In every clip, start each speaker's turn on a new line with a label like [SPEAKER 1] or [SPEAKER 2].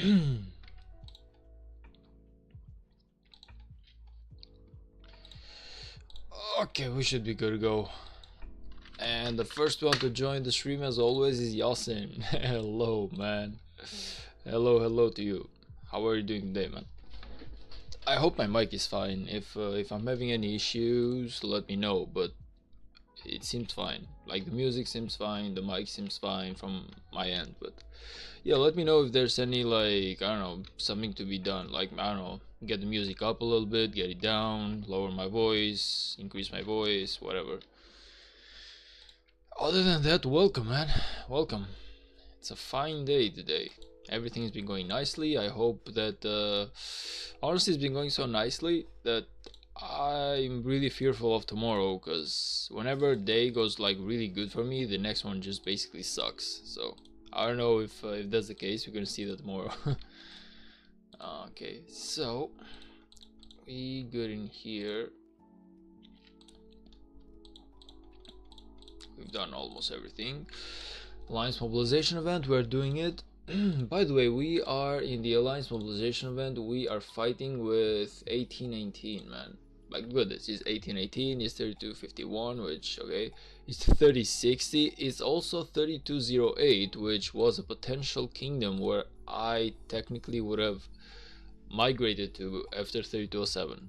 [SPEAKER 1] Okay, we should be good to go. And the first one to join the stream as always is Yasin. Hello, man. Hello to you. How are you doing today, man? I hope my mic is fine. If I'm having any issues, let me know. But it seems fine. Like the music seems fine, the mic seems fine from my end. But yeah, let me know if there's any, like, I don't know, something to be done. Like, I don't know, get the music up a little bit, get it down, lower my voice, increase my voice, whatever. Other than that, welcome, man. Welcome. It's a fine day today. Everything's been going nicely. I hope that honestly it's been going so nicely that I'm really fearful of tomorrow, because whenever a day goes like really good for me, the next one just basically sucks. So I don't know if that's the case. We're gonna see that tomorrow. Okay, so we good in here. We've done almost everything. Alliance mobilization event, we're doing it. By the way, we are in the Alliance mobilization event. We are fighting with 1819, man. My goodness, it's 1818, it's 3251, which, okay, it's 3060. It's also 3208, which was a potential kingdom where I technically would have migrated to after 3207.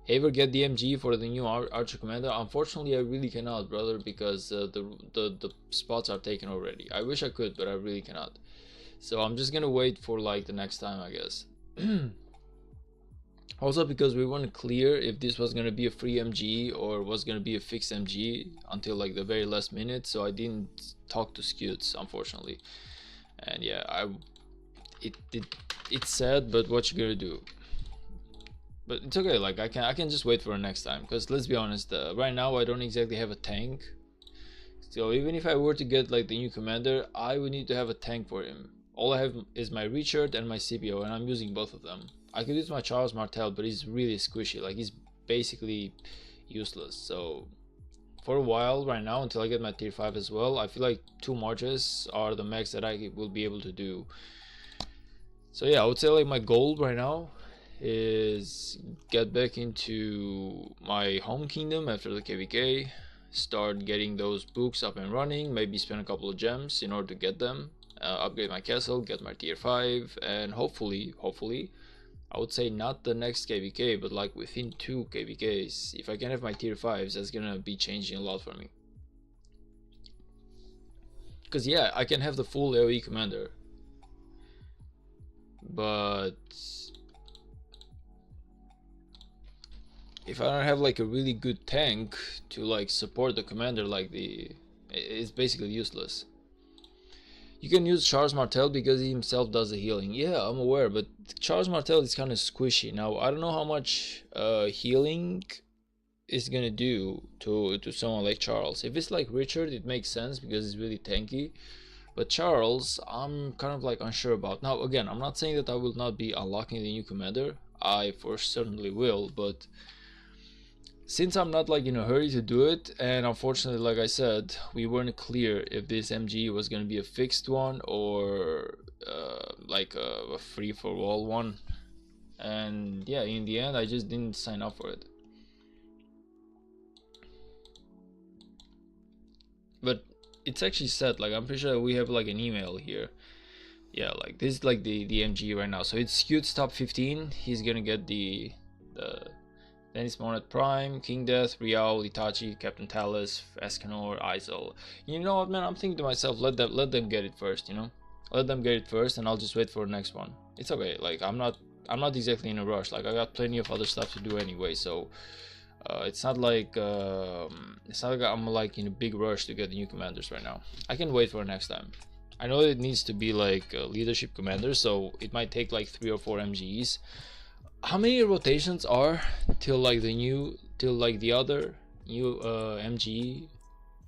[SPEAKER 1] Ever get the MG for the new Archer Commander? Unfortunately, I really cannot, brother, because the spots are taken already. I wish I could, but I really cannot. So I'm just gonna wait for like the next time, I guess. Also, because we want to clear if this was gonna be a free MG or was gonna be a fixed MG until like the very last minute. So I didn't talk to Scutes, unfortunately. And yeah, it's sad, but what you gonna do? But it's okay, like I can just wait for the next time, because let's be honest, right now I don't exactly have a tank. So even if I were to get like the new commander, I would need to have a tank for him. All I have is my Richard and my CPO, and I'm using both of them. I could use my Charles Martel, but he's really squishy, like he's basically useless. So for a while right now, until I get my tier 5 as well, I feel like 2 marches are the max that I will be able to do. So yeah, I would say like my goal right now is get back into my home kingdom after the KVK, start getting those books up and running, maybe spend a couple of gems in order to get them, upgrade my castle, get my tier 5, and hopefully I would say not the next KVK, but like within 2 KVKs, if I can have my tier 5s, that's gonna be changing a lot for me. Because yeah, I can have the full AoE commander, but if I don't have like a really good tank to like support the commander, like it's basically useless. You can use Charles Martel because he himself does the healing. Yeah, I'm aware, but Charles Martel is kind of squishy. Now I don't know how much healing is gonna do to someone like Charles. If it's like Richard, it makes sense because it's really tanky. But Charles, I'm kind of like unsure about. Now again, I'm not saying that I will not be unlocking the new commander. I for certainly will, but since I'm not like in a hurry to do it, and unfortunately, like I said, we weren't clear if this MG was gonna be a fixed one or like a free for all one, and yeah, in the end I just didn't sign up for it. But it's actually set, like I'm pretty sure we have like an email here. Yeah, like this is like the MG right now, so it's Scutes top 15. He's gonna get the Dennis Monet Prime, King Death, Rial, Itachi, Captain Talus, Escanor, Isol. You know what, man? I'm thinking to myself, let them get it first. You know, let them get it first, and I'll just wait for the next one. It's okay. Like I'm not exactly in a rush. Like I got plenty of other stuff to do anyway. So it's not like I'm like in a big rush to get the new commanders right now. I can wait for the next time. I know it needs to be like a leadership commander, so it might take like 3 or 4 MGs. How many rotations are till like the other new MG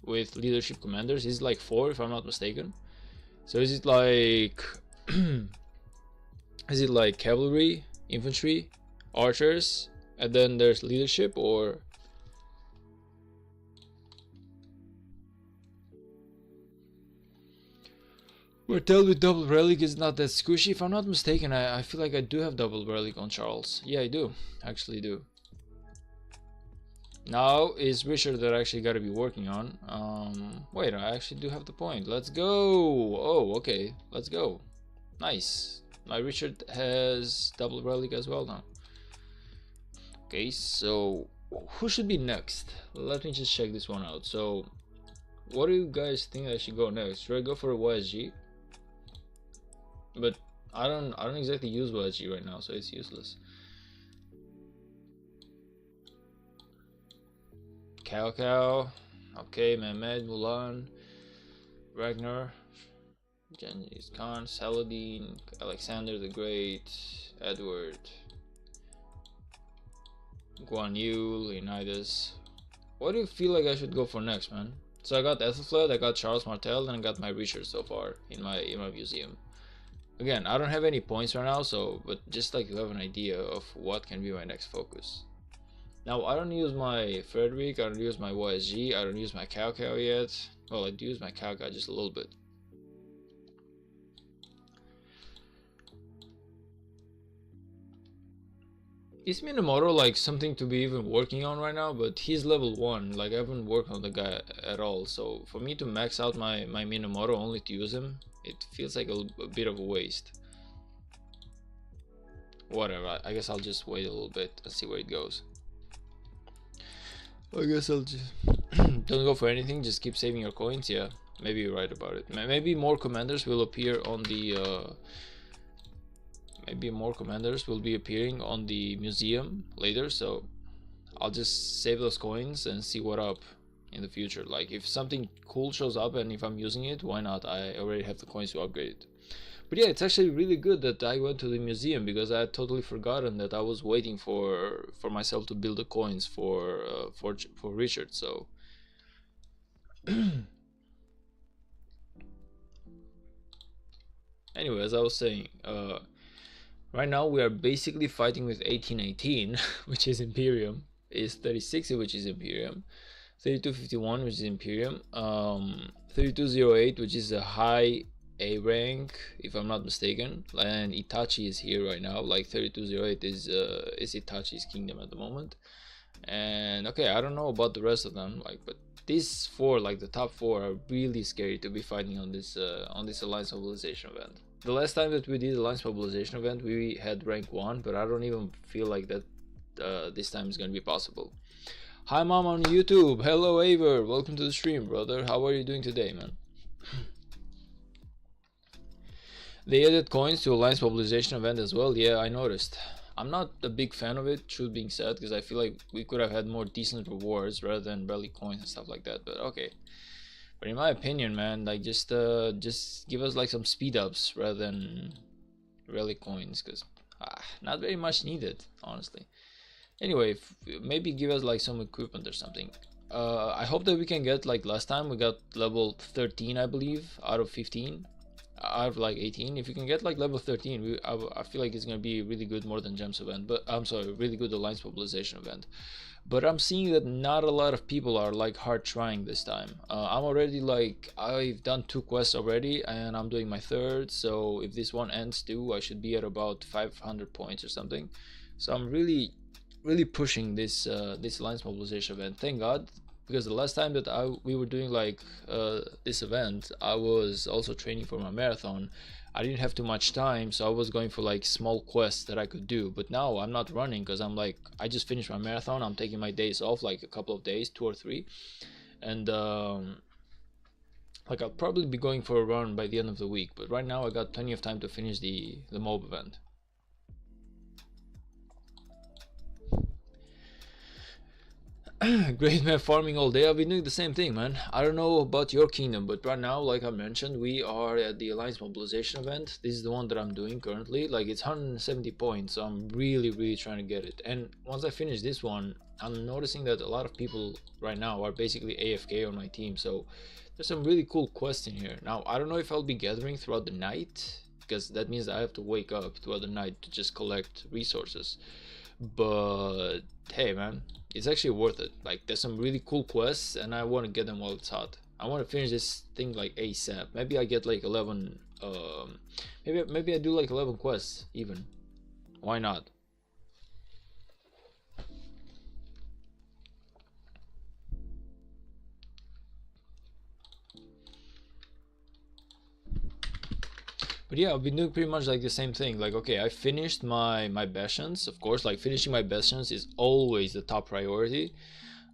[SPEAKER 1] with leadership commanders? Is it like 4 if I'm not mistaken? So is it like is it like cavalry, infantry, archers, and then there's leadership, or Martel with double relic is not that squishy. If I'm not mistaken, I feel like I do have double relic on Charles. Yeah, I do. Actually do. Now is Richard that I actually got to be working on. Wait, I actually do have the point. Let's go. Oh, okay. Let's go. Nice. My Richard has double relic as well now. Okay, so who should be next? Let me just check this one out. So, what do you guys think I should go next? Should I go for a YSG? But I don't exactly use YSG right now, so it's useless. Cow, okay, Mehmed, Mulan, Ragnar, Genghis Khan, Saladin, Alexander the Great, Edward, Guan Yu, Leonidas. What do you feel like I should go for next, man? So I got Ethelflaed, I got Charles Martel, and I got my Richard so far in my museum. Again, I don't have any points right now, so but just like to have an idea of what can be my next focus. Now I don't use my Frederick, I don't use my YSG, I don't use my Cow yet. Well, I do use my Cow just a little bit. Is Minamoto like something to be even working on right now? But he's level 1, like I haven't worked on the guy at all. So for me to max out my Minamoto only to use him, it feels like a bit of a waste. Whatever, I guess I'll just wait a little bit and see where it goes. I guess I'll just don't go for anything, just keep saving your coins. Yeah, maybe you're right about it. Maybe more commanders will appear on the maybe more commanders will be appearing on the museum later, so I'll just save those coins and see what up in the future. Like if something cool shows up and if I'm using it, why not? I already have the coins to upgrade it. But yeah, it's actually really good that I went to the museum, because I had totally forgotten that I was waiting for myself to build the coins for Richard. So anyway, as I was saying, right now we are basically fighting with 1818, which is Imperium, is 3060, which is Imperium, 3251, which is Imperium, 3208, which is a high A rank, if I'm not mistaken, and Itachi is here right now. Like 3208 is Itachi's kingdom at the moment. And okay, I don't know about the rest of them, like, but these four, like the top four, are really scary to be fighting on this Alliance Mobilization event. The last time that we did Alliance Mobilization event, we had rank 1, but I don't even feel like that this time is gonna be possible. Hi mom on YouTube, hello Aver, welcome to the stream, brother. How are you doing today, man? They added coins to Alliance Mobilization event as well. Yeah, I noticed. I'm not a big fan of it, truth being said, because I feel like we could have had more decent rewards rather than relic coins and stuff like that. But okay. But in my opinion, man, like just give us like some speed ups rather than relic coins, because not very much needed, honestly. Anyway, maybe give us like some equipment or something. I hope that we can get, like last time we got level 13, I believe, out of 15. Out of like 18. If you can get like level 13, I feel like it's gonna be really good, more than Gems event. But I'm sorry, really good Alliance Mobilization event. But I'm seeing that not a lot of people are like hard trying this time. I'm already like, I've done 2 quests already and I'm doing my 3rd, so if this one ends too, I should be at about 500 points or something. So I'm really pushing this this Alliance Mobilization event. Thank God, because the last time that we were doing like this event, I was also training for my marathon. I didn't have too much time, so I was going for like small quests that I could do. But now I'm not running, because I'm like, I just finished my marathon. I'm taking my days off, like a couple of days, 2 or 3, and like I'll probably be going for a run by the end of the week. But right now I got plenty of time to finish the mob event. Great man, farming all day. I've been doing the same thing, man. I don't know about your kingdom, but right now, like I mentioned, we are at the Alliance Mobilization event. This is the one that I'm doing currently. Like, it's 170 points, so I'm really trying to get it. And once I finish this one, I'm noticing that a lot of people right now are basically AFK on my team, so there's some really cool quests in here. Now, I don't know if I'll be gathering throughout the night, because that means I have to wake up throughout the night to just collect resources. But hey, man, it's actually worth it. Like, there's some really cool quests and I want to get them while it's hot. I want to finish this thing like ASAP. Maybe I get like 11 Maybe I do like 11 quests even. Why not? But yeah, I've been doing pretty much like the same thing. Like, okay, I finished my bastions. Of course, like finishing my bastions is always the top priority.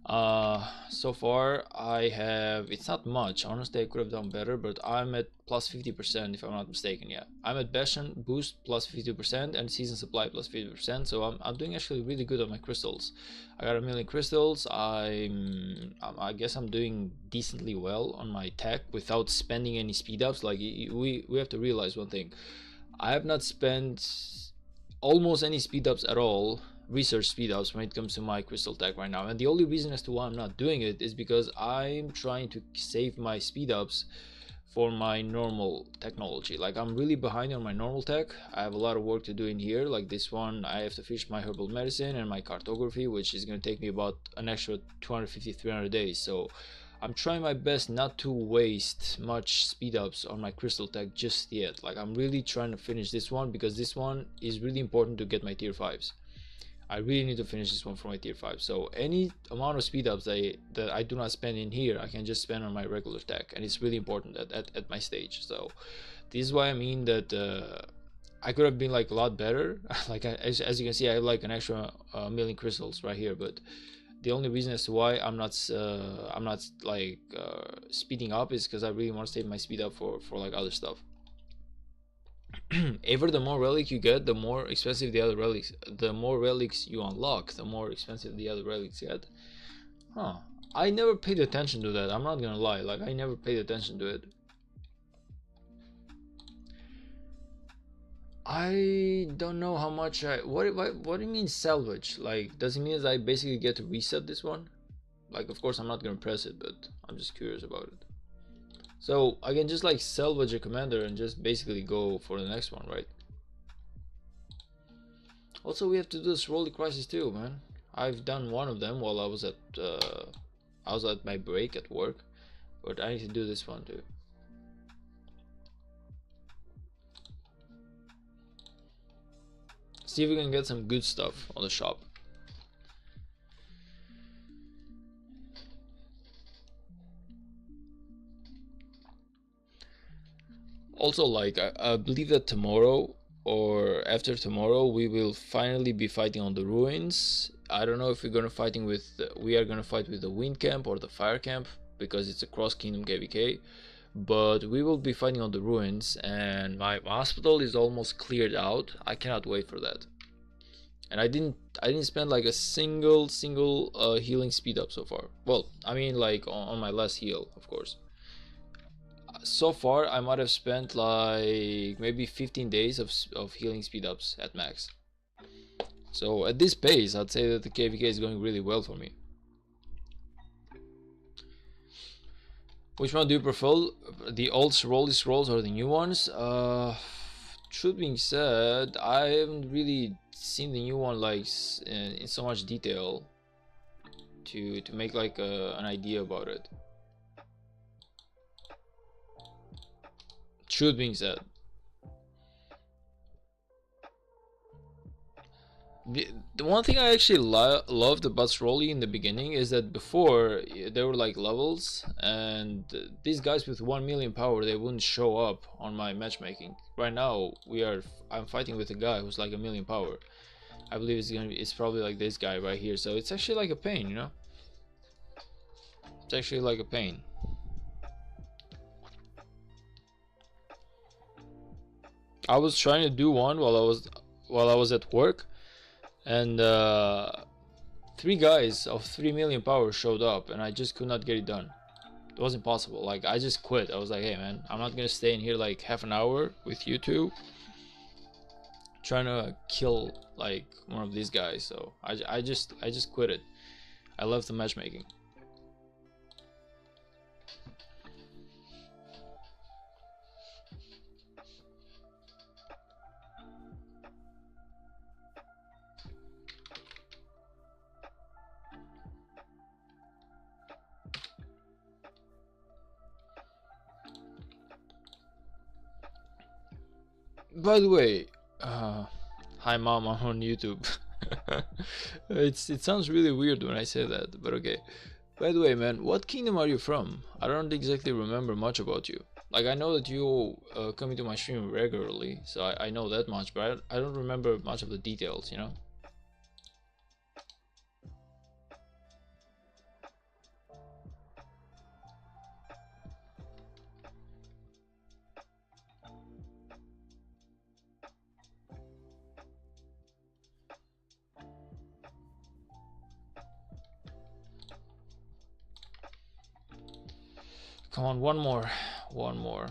[SPEAKER 1] So far I have, it's not much, honestly. I could have done better, but I'm at plus 50% if I'm not mistaken. Yeah, I'm at bastion boost plus 50% and season supply plus 50%, so I'm doing actually really good on my crystals. I got a million crystals. I guess I'm doing decently well on my tech without spending any speed ups. Like, we have to realize one thing: I have not spent almost any speed ups at all, research speed ups, when it comes to my crystal tech right now. And the only reason as to why I'm not doing it is because I'm trying to save my speed ups for my normal technology. Like, I'm really behind on my normal tech. I have a lot of work to do in here. Like this one, I have to finish my herbal medicine and my cartography, which is going to take me about an extra 250-300 days. So I'm trying my best not to waste much speed ups on my crystal tech just yet. Like, I'm really trying to finish this one because this one is really important to get my tier 5s. I really need to finish this one for my tier 5. So any amount of speed ups that I do not spend in here, I can just spend on my regular tech, and it's really important at my stage. So this is why I mean that I could have been like a lot better. Like, as you can see, I have like an extra million crystals right here, but the only reason as to why I'm not like speeding up is because I really want to save my speed up for like other stuff. Ever the more relic you get, the more expensive the other relics. The more relics you unlock, the more expensive the other relics get. Huh. I never paid attention to that. I'm not gonna lie. Like, I never paid attention to it. I don't know how much I. What do you mean salvage? Like, does it mean that I basically get to reset this one? Like, of course I'm not gonna press it, but I'm just curious about it. So I can just like salvage a commander and just basically go for the next one, right? Also, we have to do this Ceroli crisis too, man. I've done one of them while I was at my break at work, but I need to do this one too. See if we can get some good stuff on the shop. Also, like, I believe that tomorrow or after tomorrow we will finally be fighting on the ruins. I don't know if we are gonna fight with the wind camp or the fire camp, because it's a cross kingdom KVK. But we will be fighting on the ruins, and my hospital is almost cleared out. I cannot wait for that. And I didn't spend like a single healing speed up so far. Well, I mean, like on my last heal, of course. So far I might have spent like maybe 15 days of healing speed ups at max. So at this pace, I'd say that the KVK is going really well for me. Which one do you prefer, the old Ceroli scrolls or the new ones? Truth being said, I haven't really seen the new one like in so much detail to make like an idea about it. Truth being said, the one thing I actually loved about Ceroli in the beginning is that before there were like levels, and these guys with 1 million power, they wouldn't show up on my matchmaking. Right now I'm fighting with a guy who's like 1 million power. I believe it's probably like this guy right here. So it's actually like a pain, you know. It's actually like a pain. I was trying to do one while I was at work, and 3 guys of 3 million power showed up, and I just could not get it done. It wasn't possible. Like, I just quit. I was like, hey man, I'm not gonna stay in here like half an hour with you two trying to kill like one of these guys. So I just quit it. I left the matchmaking. By the way, hi mom, I'm on YouTube. It sounds really weird when I say that, but okay. By the way, man, what kingdom are you from? I don't exactly remember much about you. Like, I know that you come into my stream regularly, so I know that much, but I don't remember much of the details, you know? Come on, one more. One more.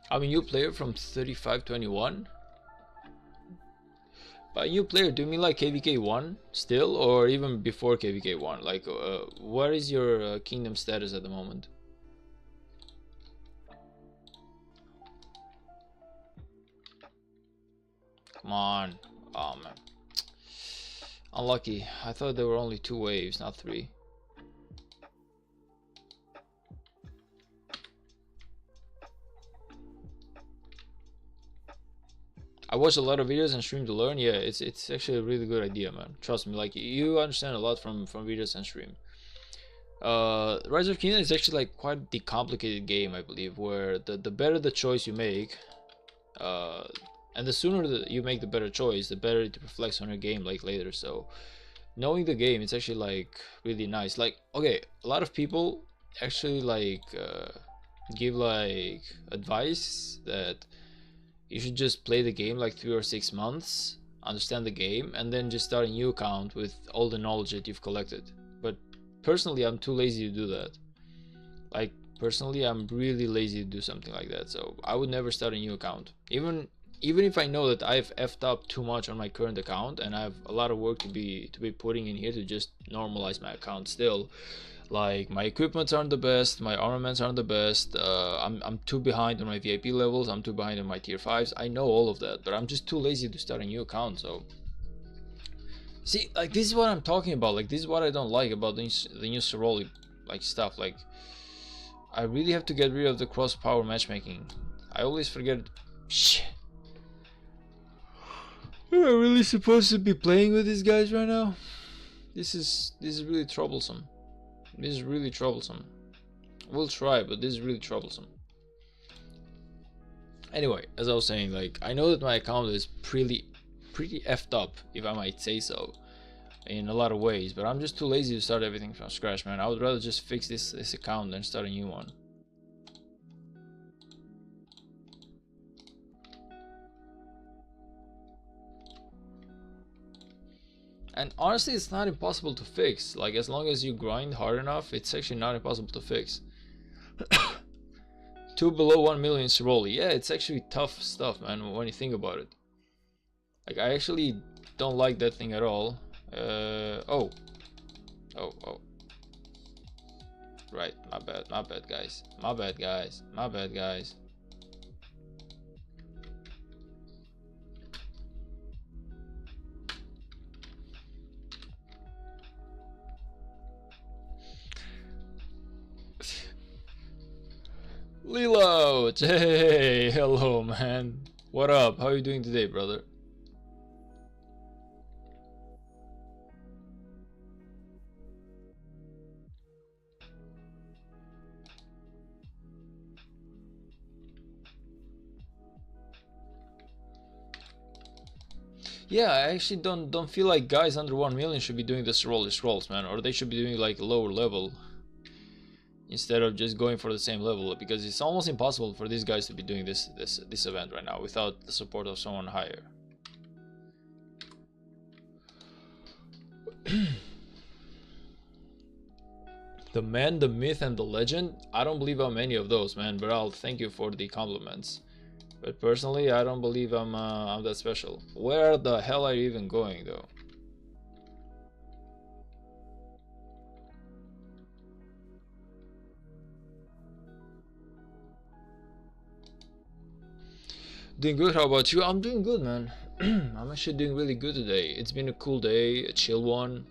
[SPEAKER 1] I'm a new player from 3521. By new player, do you mean like KVK 1 still, or even before KVK 1? Like, what is your kingdom status at the moment? Come on. Oh man. Unlucky. I thought there were only 2 waves, not 3. I watch a lot of videos and stream to learn. Yeah, it's actually a really good idea, man. Trust me, like you understand a lot from videos and stream. Rise of Kingdom is actually like quite the complicated game, I believe, where the better the choice you make, and the sooner you make the better choice, the better it reflects on your game like later. So knowing the game, it's actually like really nice. Like, okay, a lot of people actually like give like advice that you should just play the game like 3 or 6 months, understand the game, and then just start a new account with all the knowledge that you've collected. But personally, I'm too lazy to do that. Like, personally, I'm really lazy to do something like that, so I would never start a new account. Even if I know that I've effed up too much on my current account and I have a lot of work to be putting in here to just normalize my account still. Like, my equipments aren't the best, my armaments aren't the best, I'm too behind on my VIP levels, I'm too behind on my tier 5s. I know all of that, but I'm just too lazy to start a new account. So see, like, this is what I'm talking about. Like, this is what I don't like about the new Ceroli like stuff. Like, I really have to get rid of the cross power matchmaking. I always forget. Shit. Am I really supposed to be playing with these guys right now? This is really troublesome. This is really troublesome. We'll try, but this is really troublesome. Anyway, as I was saying, like, I know that my account is pretty effed up, if I might say so, in a lot of ways, but I'm just too lazy to start everything from scratch, man. I would rather just fix this account than start a new one. And honestly, it's not impossible to fix. Like, as long as you grind hard enough, it's actually not impossible to fix. 2 below 1 million Ceroli. Yeah, it's actually tough stuff, man, when you think about it. Like, I actually don't like that thing at all. Oh. Right, my bad, guys. My bad, guys. Lilo! Hey, hello, man. What up? How are you doing today, brother? Yeah, I actually don't feel like guys under 1 million should be doing the Ceroli scrolls, man, or they should be doing like a lower level instead of just going for the same level, because it's almost impossible for these guys to be doing this event right now without the support of someone higher. The man, the myth, and the legend. I don't believe I'm any of those, man, but I'll thank you for the compliments. But personally, I don't believe I'm that special. Where the hell are you even going, though? Doing good. How about you? I'm doing good, man. I'm actually doing really good today. It's been a cool day, a chill one.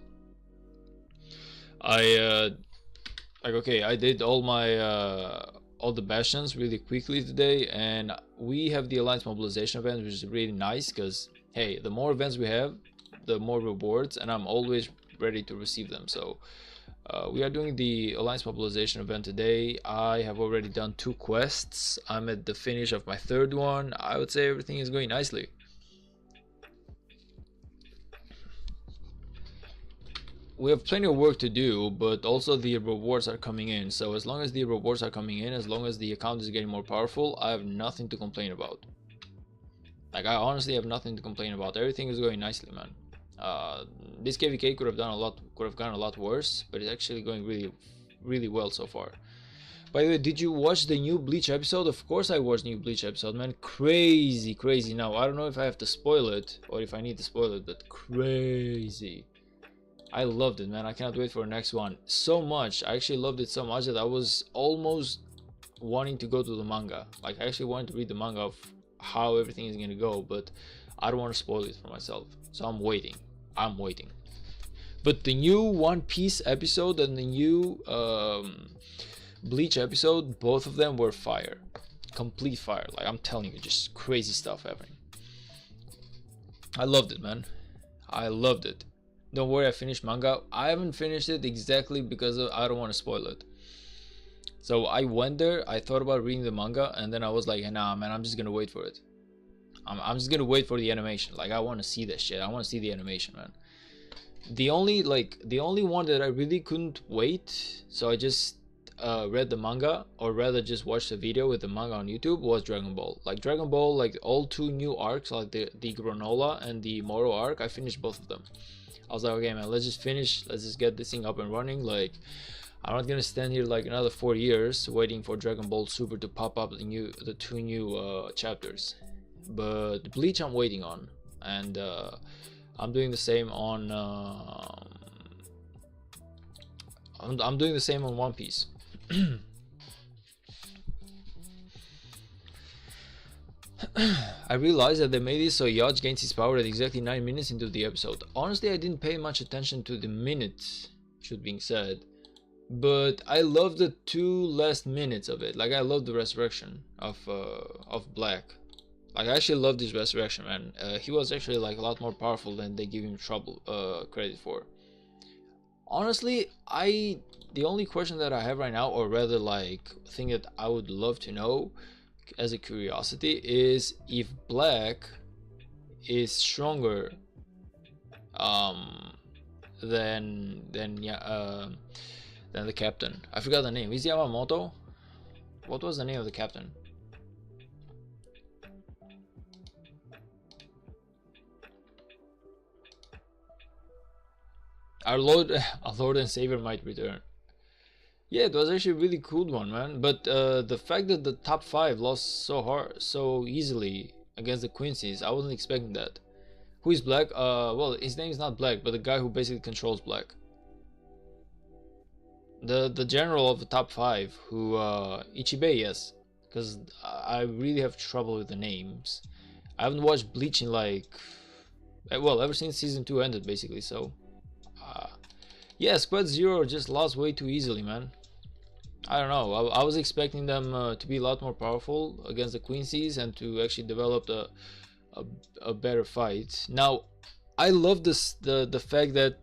[SPEAKER 1] I like, okay, I did all the bastions really quickly today, and we have the alliance mobilization event, which is really nice because, hey, the more events we have, the more rewards, and I'm always ready to receive them. So we are doing the alliance mobilization event today. I have already done 2 quests. I'm at the finish of my 3rd one. I would say everything is going nicely. We have plenty of work to do, but also the rewards are coming in. So as long as the rewards are coming in, as long as the account is getting more powerful, I have nothing to complain about. Like, I honestly have nothing to complain about. Everything is going nicely, man. This KVK could have gone a lot worse, but it's actually going really well so far. By the way, did you watch the new Bleach episode? Of course I watched new Bleach episode, man. Crazy. Now, I don't know if I have to spoil it or if I need to spoil it, but crazy. I loved it, man. I cannot wait for the next one so much. I actually loved it so much that I was almost wanting to go to the manga. Like, I actually wanted to read the manga of how everything is gonna go, but I don't want to spoil it for myself, so I'm waiting. But the new One Piece episode and the new Bleach episode, both of them were fire. Complete fire. Like, I'm telling you, just crazy stuff happening. I loved it, man. I loved it. Don't worry, I finished manga. I haven't finished it exactly because I don't want to spoil it. So I went there, I thought about reading the manga, and then I was like, nah, man, I'm just gonna wait for it. I'm just gonna wait for the animation. Like, I want to see that shit. I want to see the animation, man. The only one that I really couldn't wait, so I just read the manga, or rather just watched the video with the manga on YouTube, was Dragon Ball. Like, Dragon Ball, like all 2 new arcs, like the Granola and the Moro arc, I finished both of them. I was like, okay, man, let's just get this thing up and running. Like, I'm not gonna stand here like another 4 years waiting for Dragon Ball Super to pop up the 2 new chapters. But Bleach I'm waiting on, and I'm doing the same on I'm doing the same on One Piece. I realized that they made it so Yacht gains his power at exactly 9 minutes into the episode. Honestly, I didn't pay much attention to the minutes, should being said, but I love the 2 last minutes of it. Like, I love the resurrection of Black. Like, I actually love this resurrection, man. He was actually like a lot more powerful than they give him credit for. Honestly, the only question that I have right now, or rather like thing that I would love to know as a curiosity, is if Black is stronger than the captain. I forgot the name. Is Yamamoto? What was the name of the captain? Our Lord and Savior might return. Yeah, it was actually a really cool one, man. But the fact that the top 5 lost so easily against the Quincy's, I wasn't expecting that. Who is Black? Well, his name is not Black, but the guy who basically controls Black. The general of the top 5, who Ichibei, yes, because I really have trouble with the names. I haven't watched Bleach in like, well, ever since season 2 ended, basically. So yeah, Squad Zero just lost way too easily, man. I don't know. I was expecting them to be a lot more powerful against the Quincy's and to actually develop a better fight. Now, I love the fact that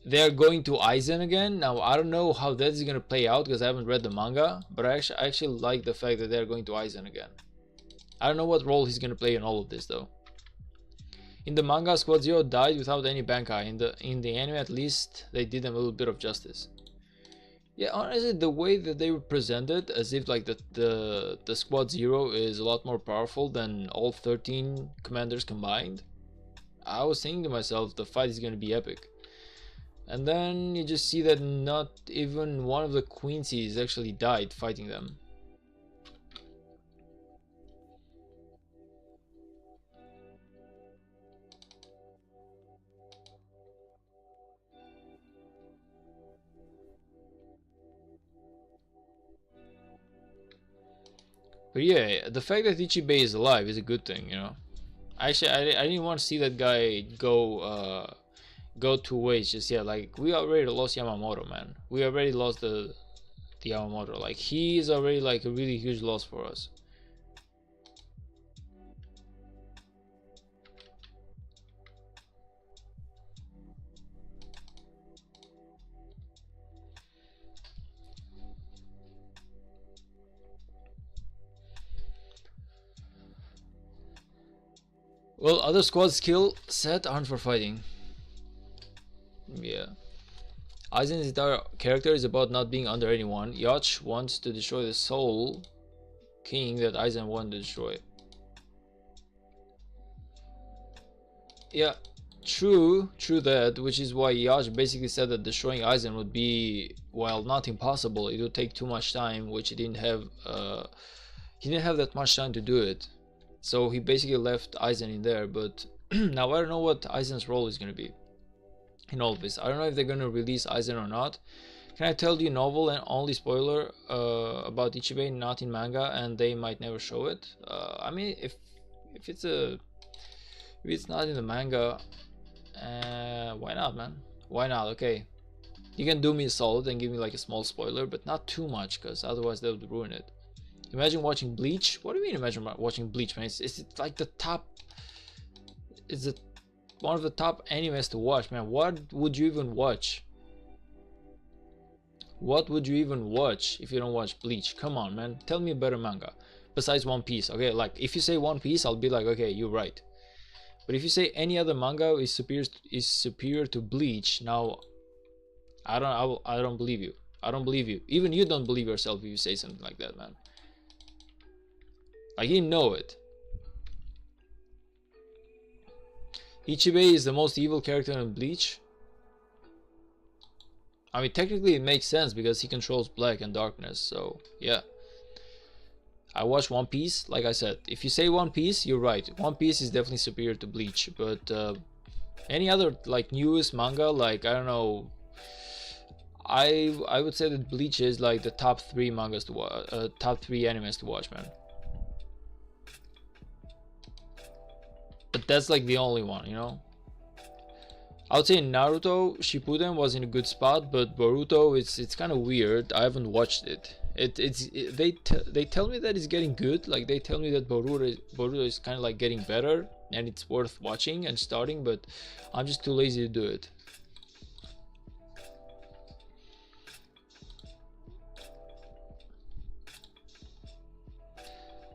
[SPEAKER 1] they are going to Aizen again. Now, I don't know how that is gonna play out because I haven't read the manga, but I actually like the fact that they are going to Aizen again. I don't know what role he's gonna play in all of this though. In the manga, Squad Zero died without any Bankai. In the anime, at least, they did them a little bit of justice. Yeah, honestly, the way that they were presented, as if like the Squad Zero is a lot more powerful than all 13 commanders combined, I was thinking to myself, the fight is gonna be epic. And then you just see that not even one of the Quincy's actually died fighting them. But yeah, the fact that Ichibei is alive is a good thing, you know. Actually, I didn't want to see that guy go go two ways. Just yeah, like we already lost Yamamoto, man. We already lost the Yamamoto. Like he is already like a really huge loss for us. Well, other squad skill set aren't for fighting. Yeah. Aizen's entire character is about not being under anyone. Yacht wants to destroy the soul king that Aizen wanted to destroy. Yeah, true that, which is why Yacht basically said that destroying Aizen would be, while not impossible, it would take too much time, which he didn't have. He didn't have that much time to do it, so he basically left Aizen in there. But now I don't know what Aizen's role is going to be in all of this. I don't know if they're going to release Aizen or not. Can I tell you novel and only spoiler about Ichibei not in manga, and they might never show it? I mean, if it's not in the manga, why not, man? Why not? Okay, you can do me a solid and give me like a small spoiler, but not too much, because otherwise that would ruin it. Imagine watching Bleach. What do you mean imagine watching Bleach, man? It's like the top. It's one of the top animes to watch, man. What would you even watch? What would you even watch if you don't watch Bleach? Come on, man. Tell me a better manga besides One Piece. Okay, like if you say One Piece, I'll be like, okay, you're right. But if you say any other manga is superior to Bleach, now I don't believe you. I don't believe you. Even you don't believe yourself if you say something like that, man. Like you know it. Ichibei is the most evil character in Bleach. I mean, technically it makes sense because he controls black and darkness, so yeah. I watched One Piece, like I said. If you say One Piece, you're right. One Piece is definitely superior to Bleach, but any other like newest manga, like I don't know, I would say that Bleach is like the top 3 mangas to watch, top 3 animes to watch, man. But that's like the only one, you know. I would say Naruto Shippuden was in a good spot, but Boruto it's kind of weird. I haven't watched it. They tell me that it's getting good. Like they tell me that Boruto is kind of like getting better and it's worth watching and starting, but I'm just too lazy to do it.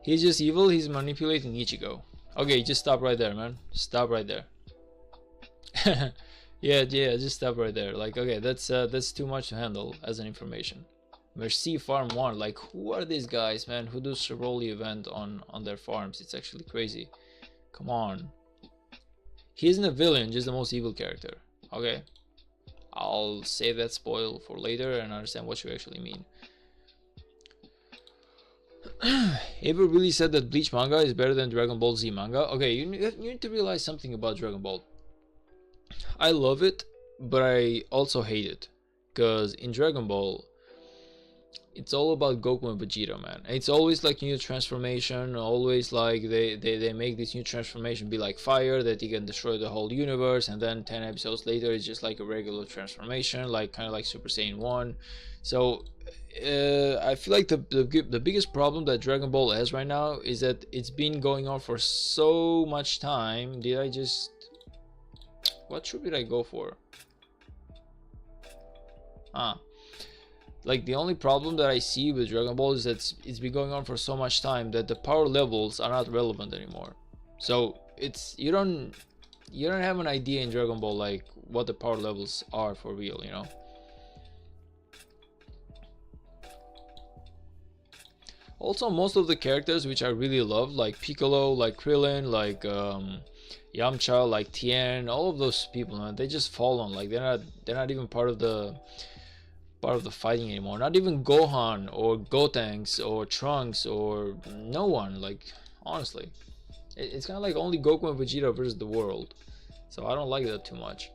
[SPEAKER 1] He's just evil. He's manipulating Ichigo. Okay, just stop right there, man. Stop right there. yeah, just stop right there. Like, okay, that's too much to handle as an information. Merci Farm 1, like who are these guys, man, who do Ceroli event on their farms? It's actually crazy. Come on. He isn't a villain, just the most evil character. Okay. I'll save that spoil for later and understand what you actually mean. Avery really said that Bleach manga is better than Dragon Ball Z manga. Okay, you need to realize something about Dragon Ball. I love it, but I also hate it. Because in Dragon Ball, it's all about Goku and Vegeta, man. It's always like new transformation, always like they make this new transformation be like fire, that he can destroy the whole universe, and then 10 episodes later it's just like a regular transformation, like kind of like Super Saiyan 1. So I feel like the biggest problem that Dragon Ball has right now is that it's been going on for so much time. What troop did I go for? Like the only problem that I see with Dragon Ball is that it's been going on for so much time that the power levels are not relevant anymore. So you don't have an idea in Dragon Ball like what the power levels are for real, you know. Also, most of the characters which I really love, like Piccolo, like Krillin, like Yamcha, like Tien, all of those people, man, they just fall on. Like they're not even part of the fighting anymore. Not even Gohan or Gotenks or Trunks or no one. Like honestly, it's kind of like only Goku and Vegeta versus the world. So I don't like that too much.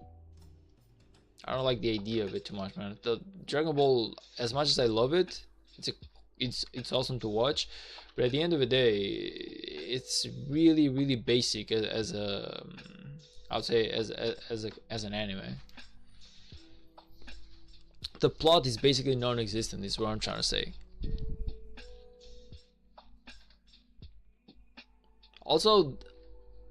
[SPEAKER 1] I don't like the idea of it too much, man. The Dragon Ball, as much as I love it, it's awesome to watch, but at the end of the day, it's really basic as a I would say as an anime. The plot is basically non-existent. Is what I'm trying to say. Also,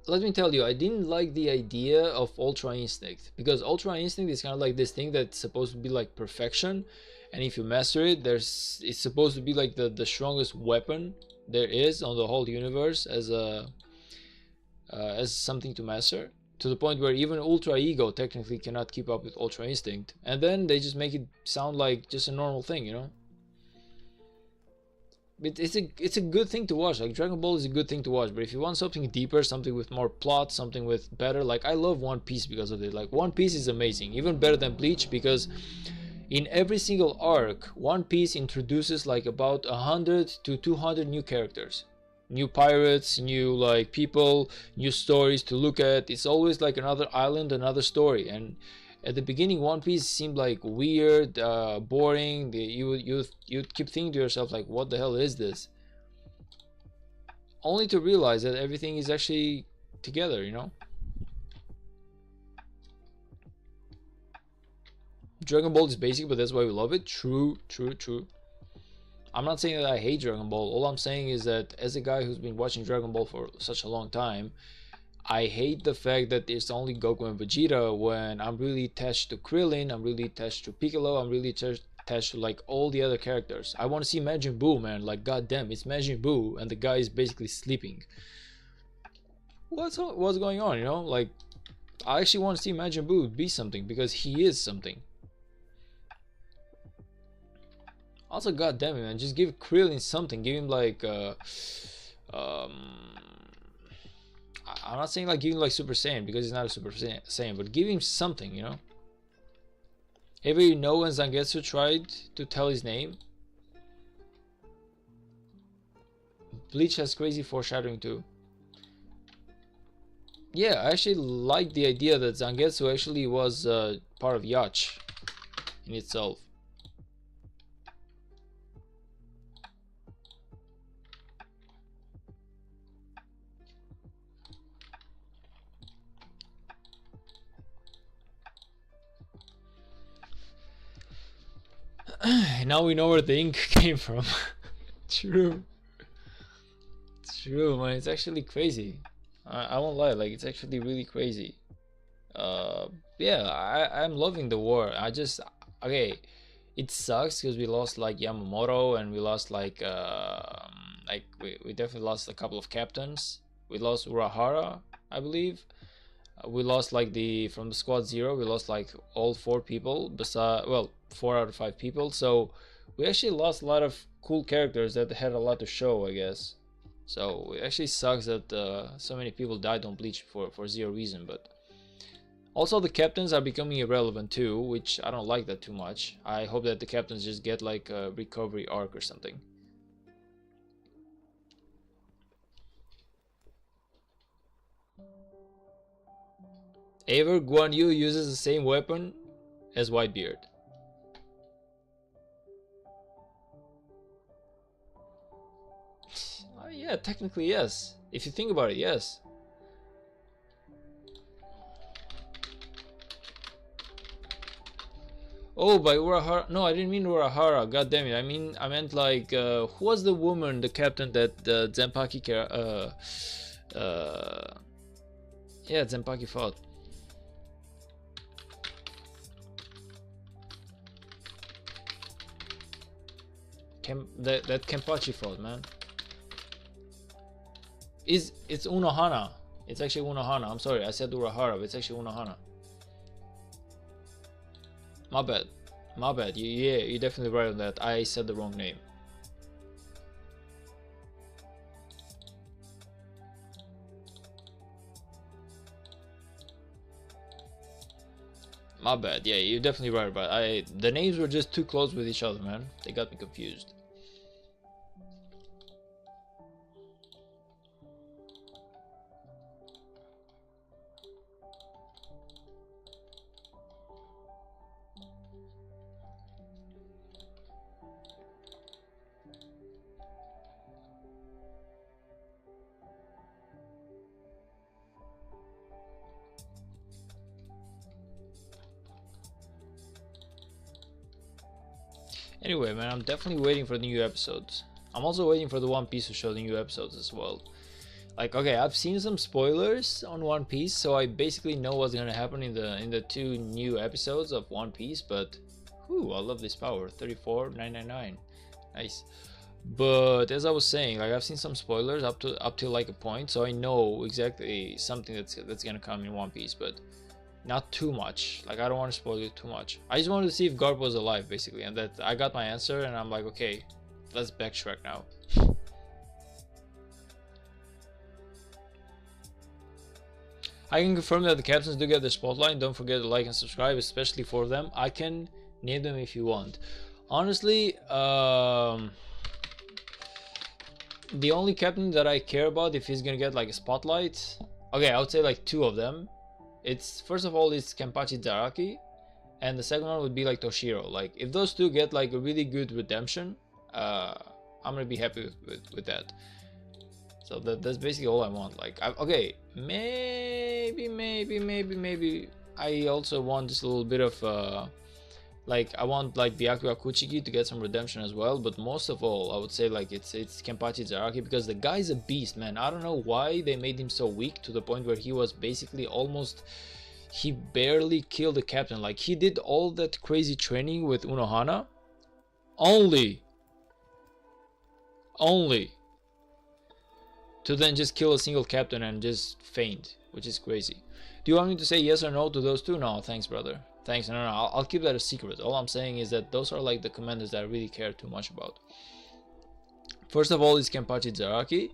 [SPEAKER 1] let me tell you, I didn't like the idea of Ultra Instinct, because Ultra Instinct is kind of like this thing that's supposed to be like perfection, and if you master it, it's supposed to be like the strongest weapon there is on the whole universe as something to master, to the point where even Ultra Ego technically cannot keep up with Ultra Instinct, and then they just make it sound like just a normal thing, you know. It's a good thing to watch. Like Dragon Ball is a good thing to watch, but if you want something deeper, something with more plot, something with better, like I love One Piece because of it. Like One Piece is amazing, even better than Bleach, because in every single arc, One Piece introduces like about 100 to 200 new characters, new pirates, new like people, new stories to look at. It's always like another island, another story. And at the beginning, One Piece seemed like weird, boring. You'd keep thinking to yourself like, what the hell is this? Only to realize that everything is actually together, you know. Dragon Ball is basic, but that's why we love it. True, true, true. I'm not saying that I hate Dragon Ball. All I'm saying is that as a guy who's been watching Dragon Ball for such a long time, I hate the fact that it's only Goku and Vegeta when I'm really attached to Krillin, I'm really attached to Piccolo, I'm really attached to like all the other characters. I want to see Majin Buu, man. Like goddamn, it's Majin Buu and the guy is basically sleeping. What's going on, you know? Like I actually want to see Majin Buu be something because he is something. Also, goddamn it, man, just give Krillin something. Give him like I'm not saying like give him like Super Saiyan because he's not a Super Saiyan, but give him something, you know. Ever you know when Zangetsu tried to tell his name? Bleach has crazy foreshadowing too. Yeah, I actually like the idea that Zangetsu actually was part of Yacht in itself. Now we know where the ink came from. True. True, man. It's actually crazy. I won't lie. Like, it's actually really crazy. Uh, yeah, I'm loving the war. Okay, it sucks because we lost like Yamamoto and we lost like we definitely lost a couple of captains. We lost Urahara, I believe. We lost like from the squad zero, we lost like all 4 people, besides, well, 4 out of 5 people. So we actually lost a lot of cool characters that had a lot to show, I guess. So it actually sucks that so many people died on Bleach for zero reason. But also the captains are becoming irrelevant too, which I don't like that too much. I hope that the captains just get like a recovery arc or something. Ever Guan Yu uses the same weapon as Whitebeard. Yeah, technically yes. If you think about it, yes. Oh, by Urahara. No, I didn't mean Urahara. God damn it. I meant like who was the woman, the captain that Zenpaki yeah, Zenpaki fought. That Kenpachi fought, man. It's Unohana. It's actually Unohana. I'm sorry, I said Urahara, but it's actually Unohana. My bad. My bad. Yeah, you're definitely right on that. I said the wrong name. My bad. Yeah, you're definitely right about it. The names were just too close with each other, man. They got me confused. Anyway, man, I'm definitely waiting for the new episodes. I'm also waiting for the One Piece to show the new episodes as well. Like, okay, I've seen some spoilers on One Piece, so I basically know what's gonna happen in the 2 new episodes of One Piece. But, whew, I love this power. 34,999, nice. But as I was saying, like, I've seen some spoilers up to like a point, so I know exactly something that's gonna come in One Piece, but not too much. Like, I don't want to spoil it too much. I just wanted to see if Garp was alive, basically, and that I got my answer, and I'm like, okay, let's backtrack now. I can confirm that the captains do get the spotlight. Don't forget to like and subscribe, especially for them. I can name them if you want. Honestly, the only captain that I care about if he's gonna get like a spotlight, okay, I would say like 2 of them. It's, first of all, it's Kenpachi Zaraki, and the second one would be like Toshiro. Like, if those 2 get like a really good redemption, I'm gonna be happy with that. So that's basically all I want. Like, okay, maybe I also want just a little bit of like, I want like Byakuya Kuchiki to get some redemption as well, but most of all, I would say like it's Kenpachi Zaraki, because the guy's a beast, man. I don't know why they made him so weak to the point where he was basically almost, he barely killed the captain. Like, he did all that crazy training with Unohana only to then just kill a single captain and just faint, which is crazy. Do you want me to say yes or no to those 2? No, thanks, brother. Thanks. No, I'll keep that a secret. All I'm saying is that those are like the commanders that I really care too much about. First of all is Kenpachi Zaraki,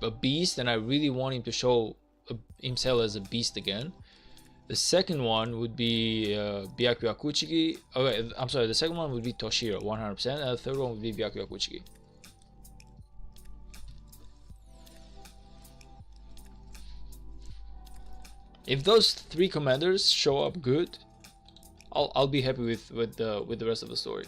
[SPEAKER 1] a beast, and I really want him to show himself as a beast again. The second one would be Byakuya Kuchiki. Okay, I'm sorry, the second one would be Toshiro, 100%, and the third one would be Byakuya Kuchiki. If those 3 commanders show up good, I'll be happy with the rest of the story.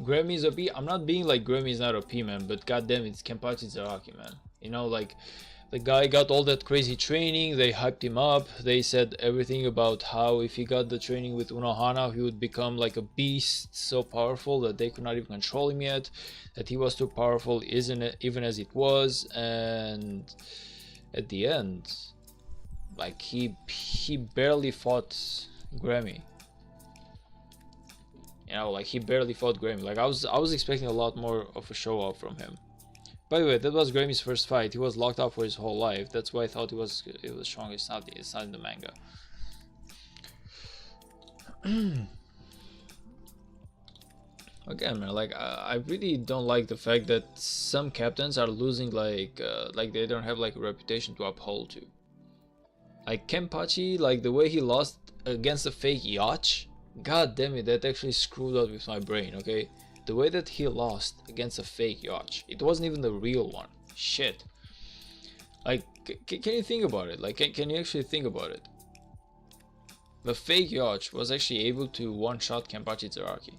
[SPEAKER 1] Grammy is OP. I'm not being like Grammy is not OP, man, but goddamn, it's Kenpachi Zaraki, man. You know, like, the guy got all that crazy training, they hyped him up, they said everything about how if he got the training with Unohana, he would become like a beast, so powerful that they could not even control him yet, that he was too powerful, isn't it, even as it was, and at the end, like, he barely fought Grammy. You know, like, he barely fought Grammy. Like, I was expecting a lot more of a show off from him. By the way, that was Grammy's first fight. He was locked up for his whole life. That's why I thought it was strong. It's not in the manga. Again, man, like, I really don't like the fact that some captains are losing, like they don't have like a reputation to uphold to. Like Kenpachi, like the way he lost against a fake Yacht. God damn it, that actually screwed up with my brain, okay? The way that he lost against a fake Yacht. It wasn't even the real one. Shit. Like, can you think about it? Like, can you actually think about it? The fake Yacht was actually able to one-shot Kenpachi Zaraki.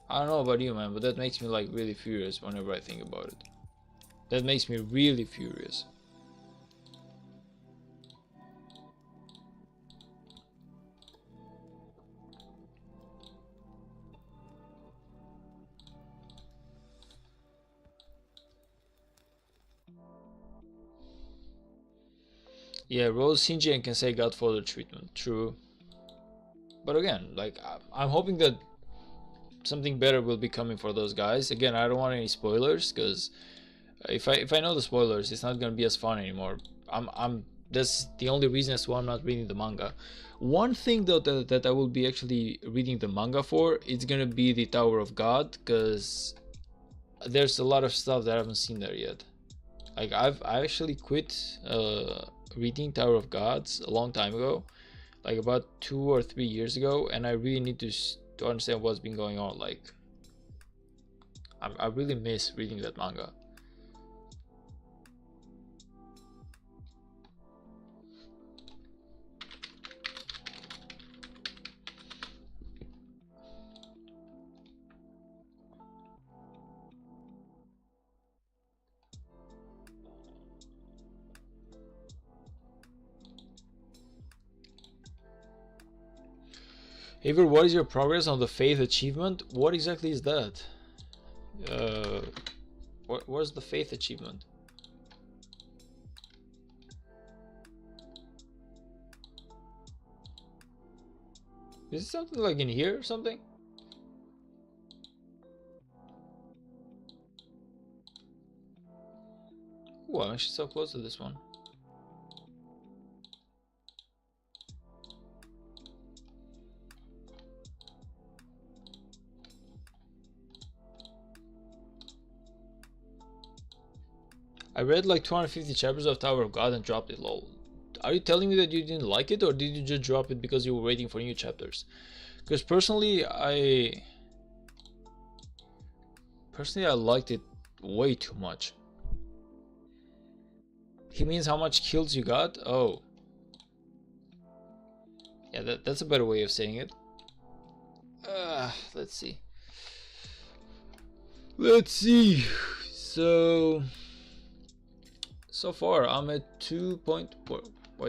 [SPEAKER 1] I don't know about you, man, but that makes me like really furious whenever I think about it. That makes me really furious. Yeah, Rose Shinji can say Godfather treatment, true. But again, like, I'm hoping that something better will be coming for those guys. Again, I don't want any spoilers, because if I know the spoilers, it's not gonna be as fun anymore. That's the only reason as to why I'm not reading the manga. One thing though that I will be actually reading the manga for, it's gonna be the Tower of God, because there's a lot of stuff that I haven't seen there yet. Like I actually quit reading Tower of Gods a long time ago, like about 2 or 3 years ago, and I really need to understand what's been going on. Like I really miss reading that manga. Haver, what is your progress on the faith achievement? What exactly is that? What's the faith achievement? Is it something like in here or something? Ooh, I'm actually so close to this one. I read like 250 chapters of Tower of God and dropped it, lol. Are you telling me that you didn't like it, or did you just drop it because you were waiting for new chapters? Because personally I liked it way too much. He means how much kills you got? Oh. Yeah, that's a better way of saying it. Let's see. So far I'm at 2. Why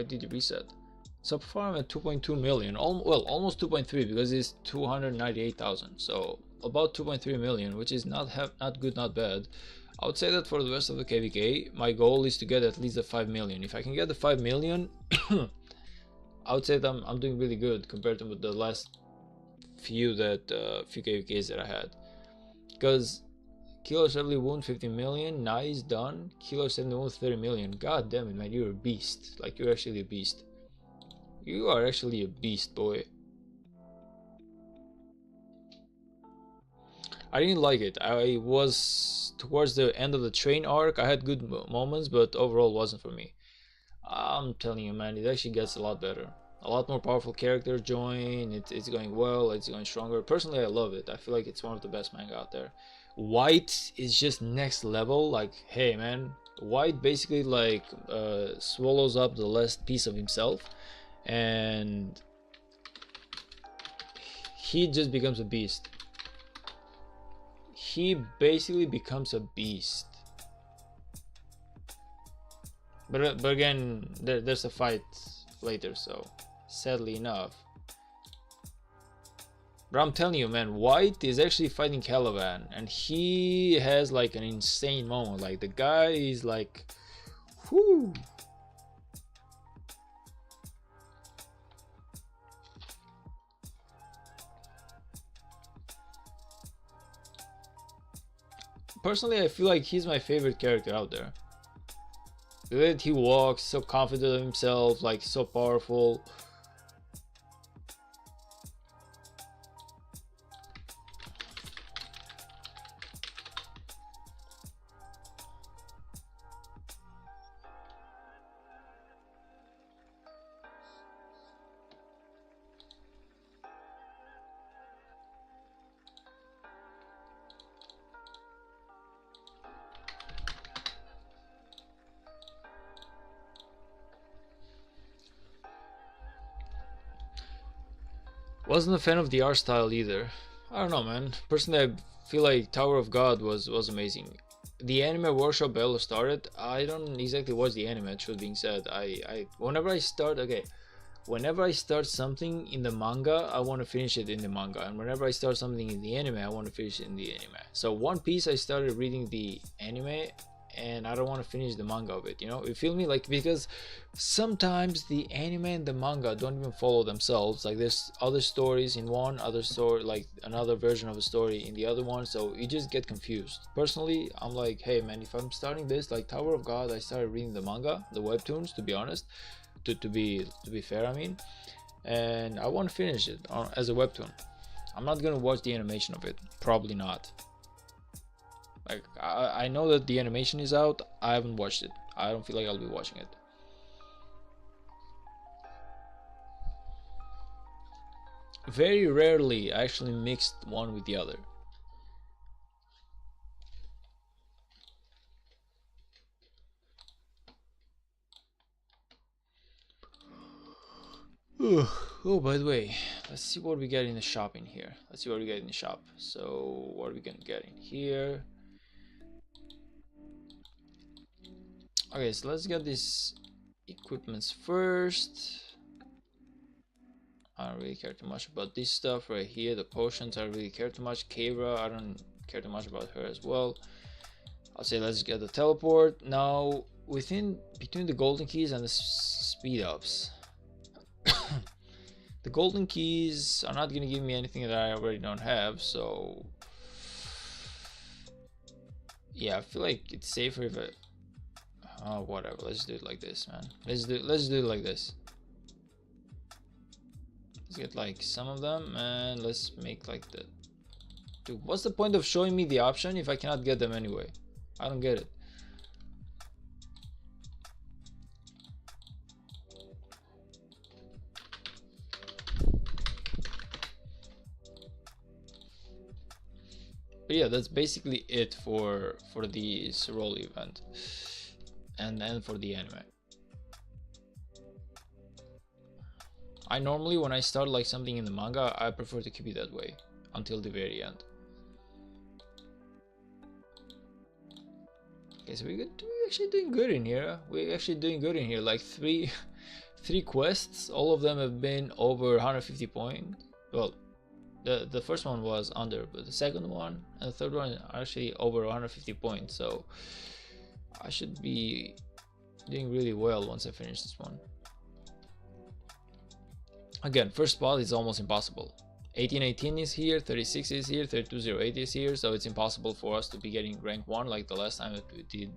[SPEAKER 1] did you reset? So far I'm at 2.2 million. Well, almost 2.3 because it's 298,000. So about 2.3 million, which is not good, not bad. I would say that for the rest of the KVK, my goal is to get at least the 5 million. If I can get the 5 million, I would say that I'm doing really good compared to the last few KVKs that I had. Because Killer 70 wound 50 million, nice, done. Killer 70 wound 30 million. God damn it, man, you're a beast. Like, you're actually a beast. You are actually a beast, boy. I didn't like it. I was towards the end of the train arc. I had good moments, but overall wasn't for me. I'm telling you, man, it actually gets a lot better. A lot more powerful characters join. It's going well. It's going stronger. Personally, I love it. I feel like it's one of the best manga out there. White is just next level. Like, hey, man, White basically like swallows up the last piece of himself, and he just becomes a beast. He basically becomes a beast. But again, there's a fight later, so sadly enough. But I'm telling you, man, White is actually fighting Caliban, and he has like an insane moment. Like, the guy is like, whoo. Personally, I feel like he's my favorite character out there. The way that he walks, so confident of himself, like so powerful. Wasn't a fan of the art style either. I don't know, man. Personally, I feel like Tower of God was amazing. The anime workshop Bello started. I don't exactly watch the anime. Truth being said, whenever I start something in the manga, I want to finish it in the manga, and whenever I start something in the anime, I want to finish it in the anime. So One Piece, I started reading the anime, and I don't want to finish the manga of it, you know? You feel me? Like, because sometimes the anime and the manga don't even follow themselves. Like, there's other stories in one, other story, like another version of a story in the other one, so you just get confused. Personally, I'm like, hey man, if I'm starting this, like Tower of God, I started reading the manga, the webtoons, to be honest, to be fair, I mean, and I want to finish it as a webtoon. I'm not gonna watch the animation of it, probably not. Like I know that the animation is out. I haven't watched it. I don't feel like I'll be watching it. Very rarely I actually mixed one with the other. Oh, by the way, let's see what we get in the shop in here. Let's see what we get in the shop. So, what are we gonna get in here? Okay, so let's get these equipments first. I don't really care too much about this stuff right here. The potions, I don't really care too much. Kara, I don't care too much about her as well. I'll say let's get the teleport. Now, between the golden keys and the speed ups. The golden keys are not going to give me anything that I already don't have, so yeah, I feel like it's safer if I whatever, let's do it like this, man. Let's do it like this. Let's get like some of them and let's make like the dude, what's the point of showing me the option if I cannot get them anyway? I don't get it. But yeah, that's basically it for the Ceroli event and for the anime. I normally, when I start like something in the manga, I prefer to keep it that way until the very end. Okay, so we're actually doing good in here. We're actually doing good in here. Like three quests, all of them have been over 150 points. Well, the first one was under, but the second one and the third one are actually over 150 points. So I should be doing really well once I finish this one. Again, first spot is almost impossible. 1818 is here, 36 is here, 3208 is here, so it's impossible for us to be getting rank 1 like the last time that we did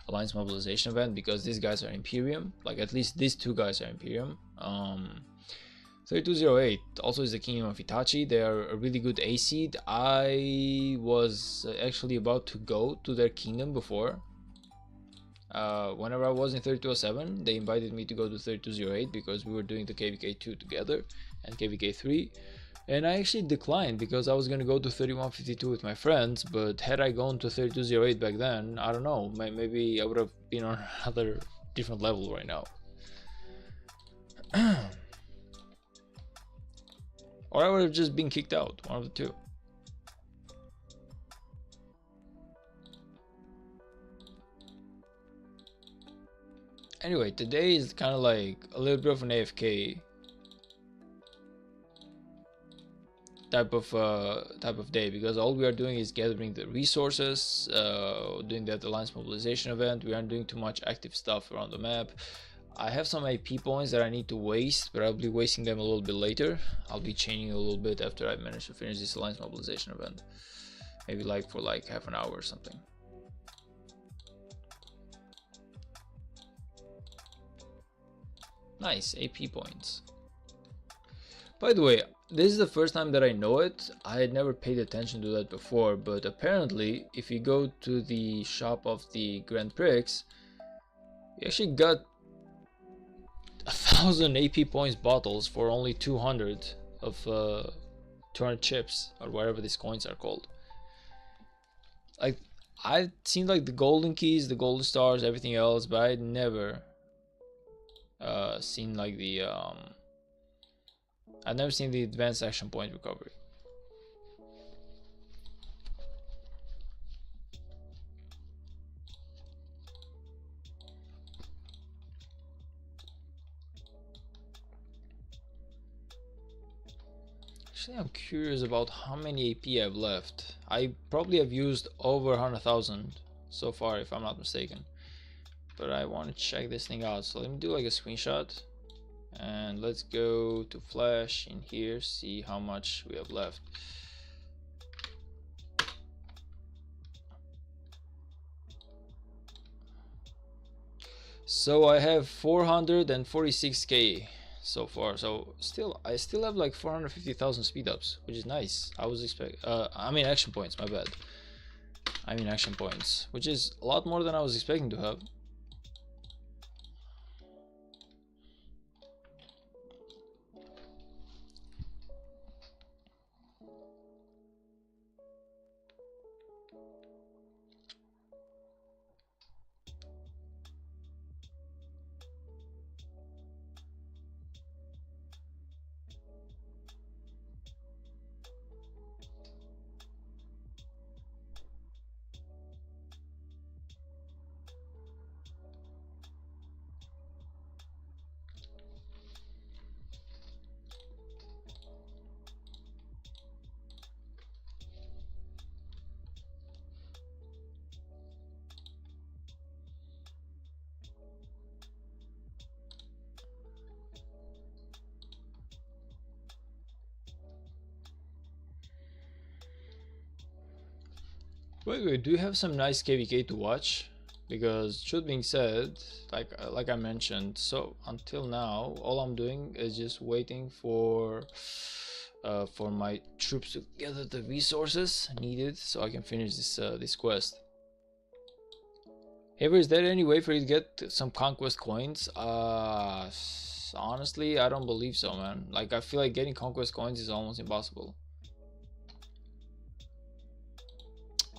[SPEAKER 1] Alliance Mobilization event, because these guys are Imperium. Like, at least these two guys are Imperium. 3208 also is the Kingdom of Itachi. They are a really good A seed. I was actually about to go to their kingdom before. Whenever I was in 3207, they invited me to go to 3208 because we were doing the KVK2 together and KVK3, and I actually declined because I was going to go to 3152 with my friends. But had I gone to 3208 back then, I don't know, maybe I would have been on another different level right now. Or I would have just been kicked out, one of the two. Anyway, today is kind of like a little bit of an AFK type of day, because all we are doing is gathering the resources, doing that Alliance Mobilization event. We aren't doing too much active stuff around the map. I have some AP points that I need to waste, but I'll be wasting them a little bit later. I'll be chaining a little bit after I manage to finish this Alliance Mobilization event. Maybe like for like half an hour or something. Nice, AP points. By the way, this is the first time that I know it. I had never paid attention to that before, but apparently if you go to the shop of the Grand Prix, you actually got 1,000 AP points bottles for only 200 of 200 chips, or whatever these coins are called. Like, I've seen like the golden keys, the golden stars, everything else, but I'd never seen like the I've never seen the advanced action point recovery. Actually, I'm curious about how many AP I've left. I probably have used over 100,000 so far, if I'm not mistaken. But I want to check this thing out, so let me do like a screenshot. And let's go to Flash in here, see how much we have left. So I have 446k so far. So I still have like 450,000 speed ups, which is nice. I was I mean action points, my bad. I mean action points, which is a lot more than I was expecting to have. Wait, do you have some nice KVK to watch? Because truth being said, like I mentioned, so until now, all I'm doing is just waiting for my troops to gather the resources needed so I can finish this quest. Hey, is there any way for you to get some conquest coins? Honestly, I don't believe so, man. Like, I feel like getting conquest coins is almost impossible.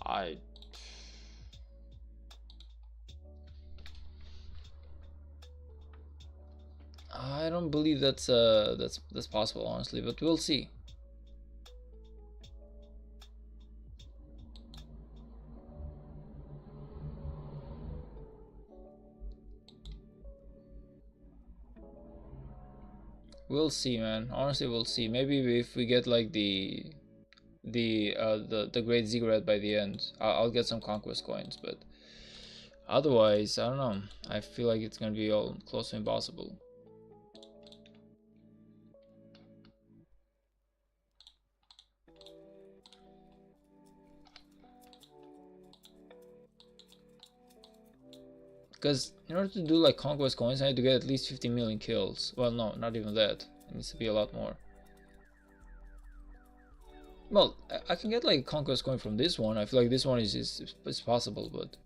[SPEAKER 1] I don't believe that's possible, honestly, but we'll see. We'll see, man. Honestly, we'll see. Maybe if we get like the great ziggurat by the end, I'll get some conquest coins, but otherwise, I don't know. I feel like it's gonna be all close to impossible. Because in order to do like conquest coins, I need to get at least 50 million kills. Well, no, not even that. It needs to be a lot more. Well, I can get like conquest coin from this one. I feel like this one is possible, but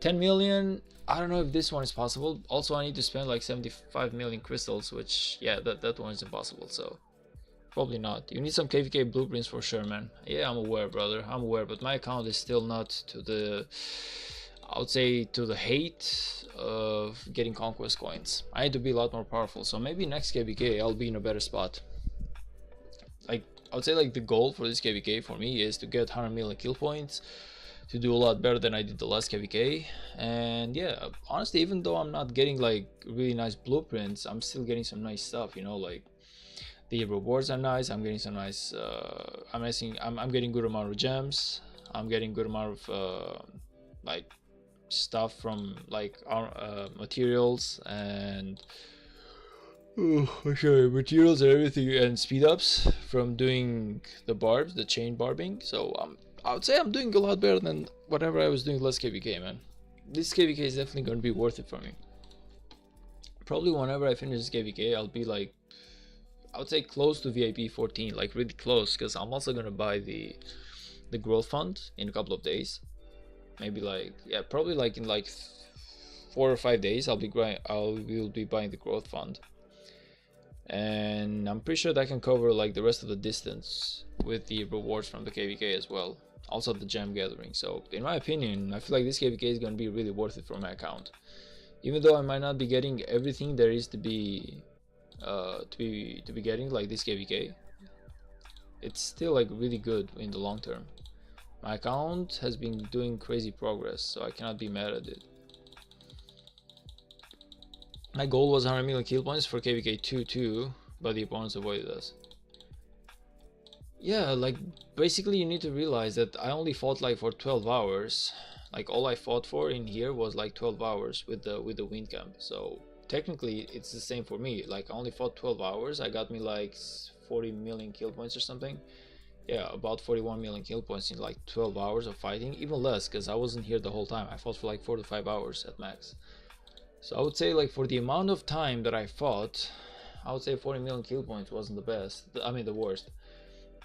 [SPEAKER 1] 10 million, I don't know if this one is possible. Also, I need to spend like 75 million crystals, which, yeah, that one is impossible, so probably not. You need some KVK blueprints for sure, man. Yeah, I'm aware, brother. I'm aware, but my account is still not to the, I would say, to the hate of getting conquest coins. I need to be a lot more powerful, so maybe next KVK I'll be in a better spot. Like, I would say like the goal for this KVK for me is to get 100 million kill points, to do a lot better than I did the last KVK. And yeah, honestly, even though I'm not getting like really nice blueprints, I'm still getting some nice stuff, you know, like the rewards are nice. I'm getting some nice I'm getting good amount of gems. I'm getting good amount of like stuff from like our materials and materials and everything, and speed ups from doing the barbs, the chain barbing. So I would say I'm doing a lot better than whatever I was doing last KVK, man. This KVK is definitely going to be worth it for me. Probably whenever I finish this KVK, I'll be like, I would say close to VIP 14, like really close, because I'm also going to buy the growth fund in a couple of days. Maybe like, yeah, probably like in like 4 or 5 days I'll be buying the growth fund. And I'm pretty sure that can cover like the rest of the distance with the rewards from the KVK as well, also the gem gathering. So in my opinion, I feel like this KVK is going to be really worth it for my account, even though I might not be getting everything there is to be getting like this KVK. It's still like really good in the long term. My account has been doing crazy progress, so I cannot be mad at it. My goal was 100 million kill points for KVK 2 too, but the opponents avoided us. Yeah, like basically you need to realize that I only fought like for 12 hours. Like all I fought for in here was like 12 hours with the wind camp. So technically it's the same for me. Like I only fought 12 hours. I got me like 40 million kill points or something. Yeah, about 41 million kill points in like 12 hours of fighting. Even less, because I wasn't here the whole time. I fought for like 4 to 5 hours at max. So I would say like for the amount of time that I fought, I would say 40 million kill points wasn't the best. I mean the worst.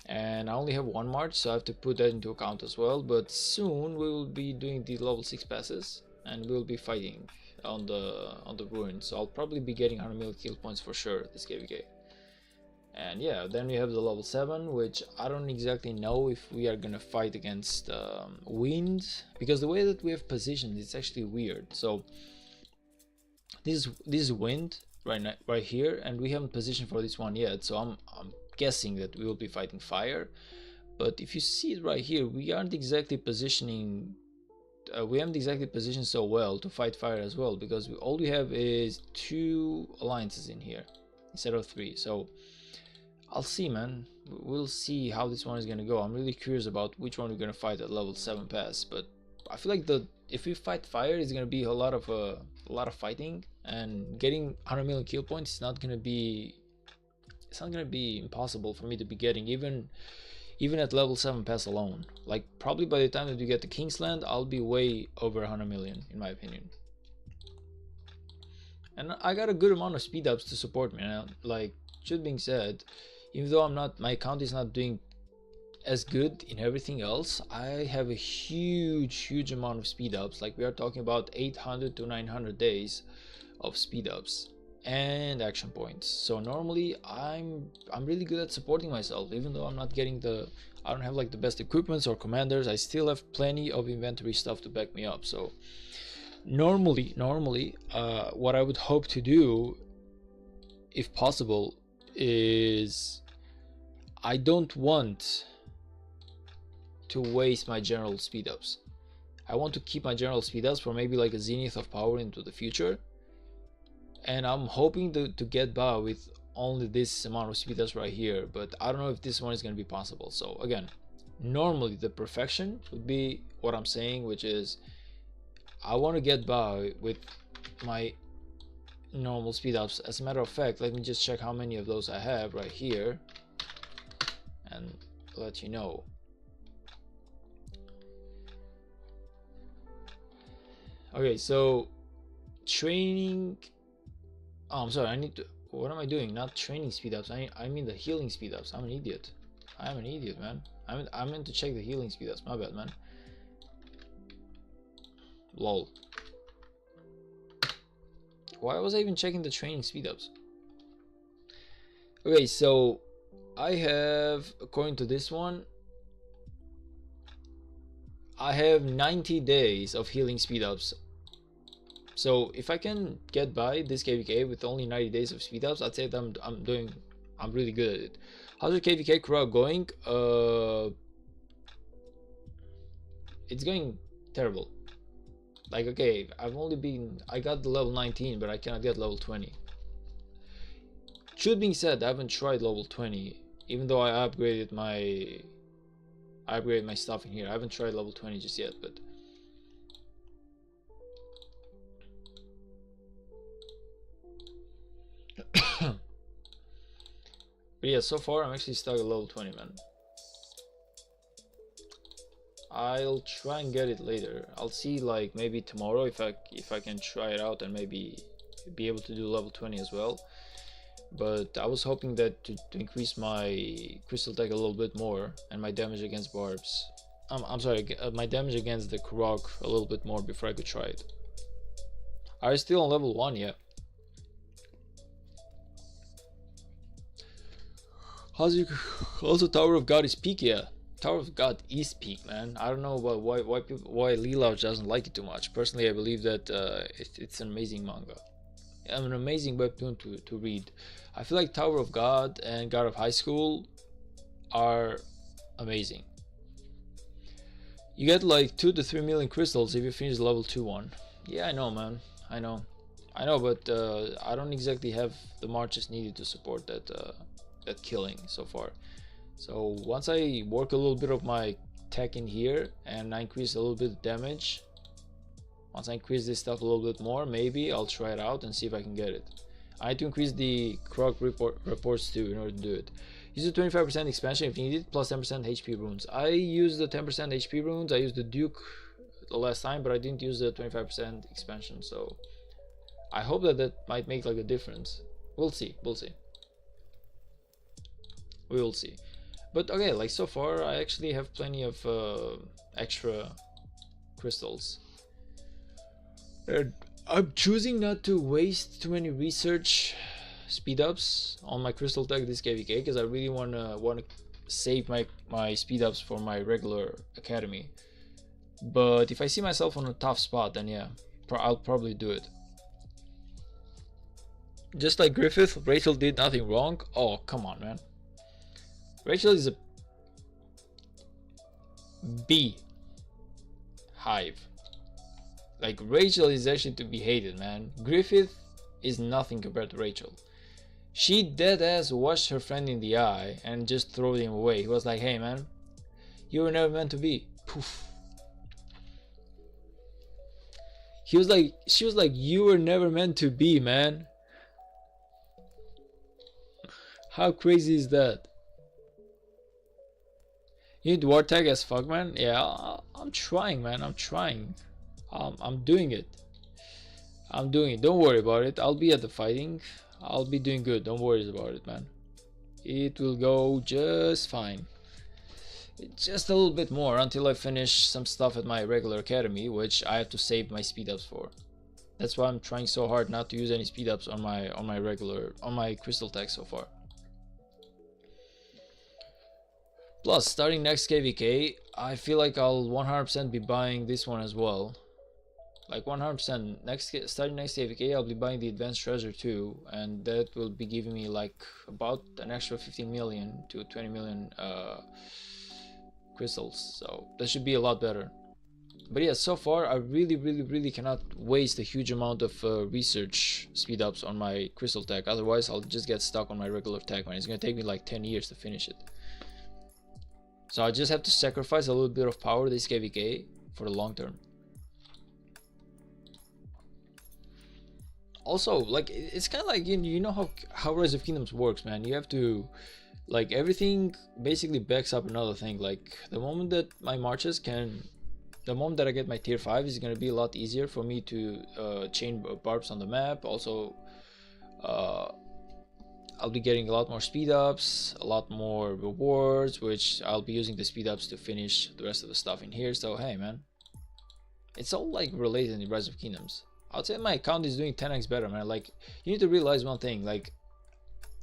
[SPEAKER 1] and I only have one march, so I have to put that into account as well. But soon we will be doing the level 6 passes, and we'll be fighting on the ruins. So I'll probably be getting 100 million kill points for sure this KVK. And yeah, then we have the level 7, which I don't exactly know if we are gonna fight against wind, because the way that we have positioned it's actually weird. So this is wind right here, and we haven't positioned for this one yet, so I'm guessing that we will be fighting fire. But if you see it right here, we aren't exactly positioning we haven't exactly positioned so well to fight fire as well, because all we have is 2 alliances in here instead of 3. So I'll see, man. We'll see how this one is gonna go. I'm really curious about which one we're gonna fight at level 7 pass, but I feel like if we fight fire, it's gonna be a lot of fighting, and getting 100 million kill points is not gonna be impossible for me to be getting, even at level 7 pass alone. Like probably by the time that we get to Kingsland, I'll be way over 100 million in my opinion. And I got a good amount of speed ups to support me. Like, should being said, even though my account is not doing as good in everything else, I have a huge amount of speed ups. Like we are talking about 800 to 900 days of speed ups and action points. So normally I'm really good at supporting myself, even though I'm not getting I don't have like the best equipments or commanders. I still have plenty of inventory stuff to back me up. So normally what I would hope to do, if possible, is I don't want to waste my general speed ups. I want to keep my general speed ups for maybe like a zenith of power into the future, and I'm hoping to get by with only this amount of speed ups right here, but I don't know if this one is going to be possible. So again, normally the perfection would be what I'm saying, which is I want to get by with my normal speed ups. As a matter of fact, let me just check how many of those I have right here and let you know. Okay, so training, oh, I'm sorry, I need to, what am I doing? Not training speed ups, I mean the healing speed ups. I'm an idiot. I'm an idiot, man. I meant to check the healing speed ups. My bad, man. Lol. Why was I even checking the training speed ups? Okay, so I have, according to this one, I have 90 days of healing speed ups. So if I can get by this KVK with only 90 days of speed ups, I'd say that I'm really good at it. How's your KVK crowd going? It's going terrible. Like, okay, I got the level 19, but I cannot get level 20. Should being said, I haven't tried level 20, even though I upgraded my stuff in here. I haven't tried level 20 just yet, but but yeah, so far I'm actually stuck at level 20, man. I'll try and get it later. I'll see, like maybe tomorrow if I can try it out and maybe be able to do level 20 as well. But I was hoping that to increase my crystal tech a little bit more and my damage against barbs. I'm sorry, my damage against the Kurok a little bit more before I could try it. Are you still on level 1? Yeah. Also Tower of God is peak? Yeah. Tower of God is peak, man. I don't know why Leela doesn't like it too much. Personally, I believe that it's an amazing manga. An amazing webtoon to read. I feel like Tower of God and God of High School are amazing. You get like 2 to 3 million crystals if you finish the level 2 one. Yeah, I know, man. I know, but I don't exactly have the marches needed to support that killing so far. So once I work a little bit of my tech in here and I increase a little bit of damage, once I increase this stuff a little bit more, maybe I'll try it out and see if I can get it. I need to increase the Croc reports too in order to do it. Use the 25% expansion if needed, plus 10% HP runes. I used the 10% HP runes. I used the Duke the last time, but I didn't use the 25% expansion. So I hope that might make like a difference. We'll see. We will see. But okay, like so far I actually have plenty of extra crystals. And I'm choosing not to waste too many research speed ups on my crystal tech this KVK, because I really wanna save my speed ups for my regular academy. But if I see myself on a tough spot, then yeah, I'll probably do it. Just like Griffith, Rachel did nothing wrong. Oh, come on, man. Rachel is a bee hive. Like, Rachel is actually to be hated, man. Griffith is nothing compared to Rachel. She dead ass watched her friend in the eye and just threw him away. He was like, hey man, you were never meant to be. Poof. She was like, you were never meant to be, man. How crazy is that? You need war tag as fuck, man? Yeah, I'm trying, man. I'm trying. I'm doing it. I'm doing it. Don't worry about it. I'll be at the fighting. I'll be doing good. Don't worry about it, man. It will go just fine. Just a little bit more until I finish some stuff at my regular academy, which I have to save my speed ups for. That's why I'm trying so hard not to use any speed ups on my crystal tech so far. Plus, starting next KVK, I feel like I'll 100% be buying this one as well. Like 100%. Starting next KVK, I'll be buying the Advanced Treasure too, and that will be giving me like about an extra 15 million to 20 million crystals. So that should be a lot better. But yeah, so far I really cannot waste a huge amount of research speed ups on my crystal tech. Otherwise, I'll just get stuck on my regular tech, man. It's gonna take me like 10 years to finish it. So I just have to sacrifice a little bit of power this KVK for the long term. Also, like, it's kind of like, you know how Rise of Kingdoms works, man. You have to, like, everything basically backs up another thing. Like, the moment that the moment that I get my tier 5 is going to be a lot easier for me to chain barbs on the map. Also, I'll be getting a lot more speed ups, a lot more rewards, which I'll be using the speed ups to finish the rest of the stuff in here. So hey, man, it's all like related in Rise of Kingdoms. I'd say my account is doing 10x better, man. Like, you need to realize one thing, like,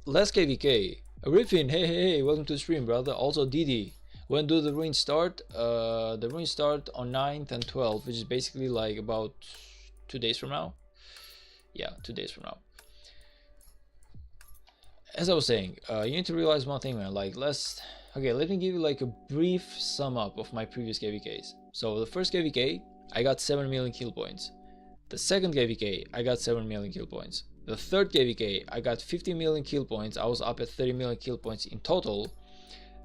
[SPEAKER 1] last KVK, Riffin, hey, welcome to the stream, brother. Also Didi, when do the ruins start? The ruins start on 9th and 12th, which is basically like about 2 days from now. Yeah, 2 days from now. As I was saying, you need to realize one thing, man. Like, okay, let me give you like a brief sum up of my previous KVKs. So the first KVK, I got 7 million kill points. The second KVK, I got 7 million kill points. The third KVK, I got 50 million kill points. I was up at 30 million kill points in total.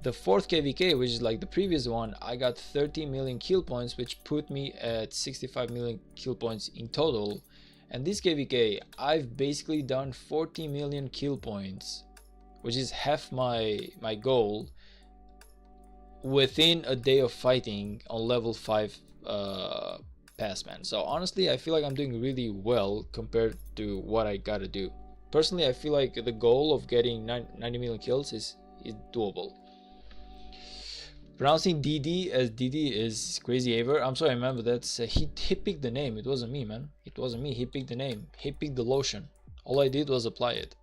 [SPEAKER 1] The fourth KVK, which is like the previous one, I got 30 million kill points, which put me at 65 million kill points in total. And this KVK, I've basically done 40 million kill points, which is half my goal, within a day of fighting on level 5 pass, man. So honestly, I feel like I'm doing really well compared to what I gotta do. Personally, I feel like the goal of getting 90 million kills is doable. Pronouncing DD as DD is crazy Aver. I'm sorry, man, but that's he picked the name. It wasn't me, man. It wasn't me. He picked the name. He picked the lotion. All I did was apply it.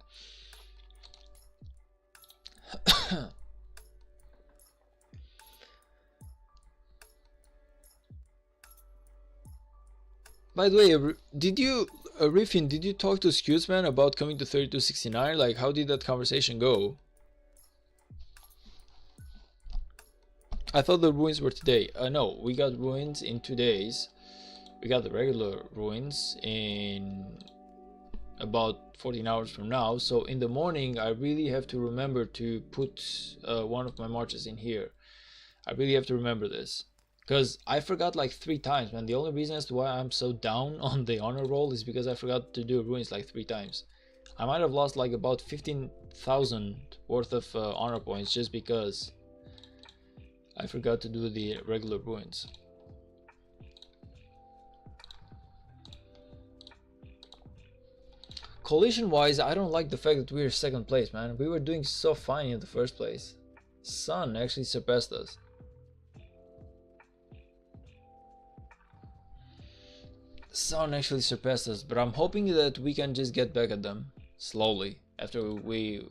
[SPEAKER 1] By the way, did you, Riffin, did you talk to Scutes, man, about coming to 3269? Like, how did that conversation go? I thought the ruins were today. No, we got ruins in 2 days. We got the regular ruins in about 14 hours from now. So in the morning, I really have to remember to put one of my marches in here. I really have to remember this, because I forgot like 3 times, man. The only reason as to why I'm so down on the honor roll is because I forgot to do ruins like 3 times. I might have lost like about 15,000 worth of honor points just because I forgot to do the regular ruins. Collision wise, I don't like the fact that we're second place, man. We were doing so fine in the first place. Sun actually surpassed us. Sun actually surpassed us, but I'm hoping that we can just get back at them slowly after we.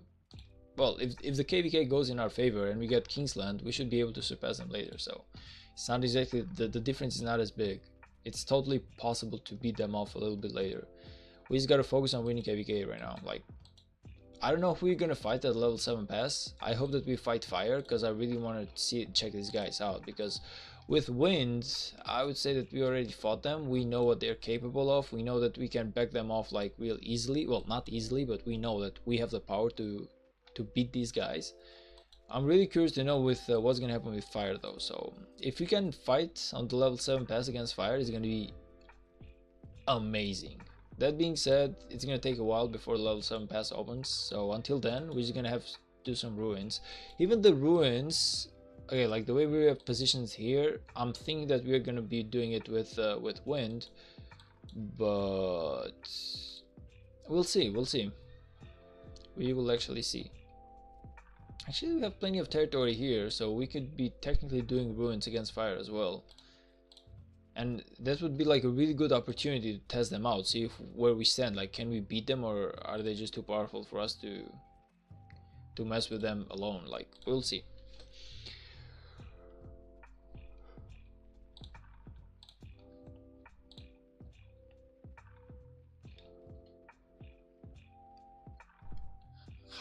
[SPEAKER 1] Well, if the KVK goes in our favor and we get Kingsland, we should be able to surpass them later. So it's not exactly the difference is not as big. It's totally possible to beat them off a little bit later. We just gotta focus on winning KVK right now. Like, I don't know if we're gonna fight at level 7 pass. I hope that we fight fire because I really want to check these guys out, because with wind I would say that we already fought them. We know what they're capable of. We know that we can back them off like real easily. Well, not easily, but we know that we have the power to beat these guys. I'm really curious to know with what's gonna happen with fire though. So if we can fight on the level 7 pass against fire, it's gonna be amazing. That being said, it's gonna take a while before level 7 pass opens, so until then we're just gonna have to do some ruins. Even the ruins, okay, like the way we have positions here, I'm thinking that we're gonna be doing it with wind, but we'll see. We will actually see. Actually, we have plenty of territory here, so we could be technically doing ruins against fire as well. And that would be like a really good opportunity to test them out, see where we stand. Like, can we beat them, or are they just too powerful for us to mess with them alone? Like, we'll see.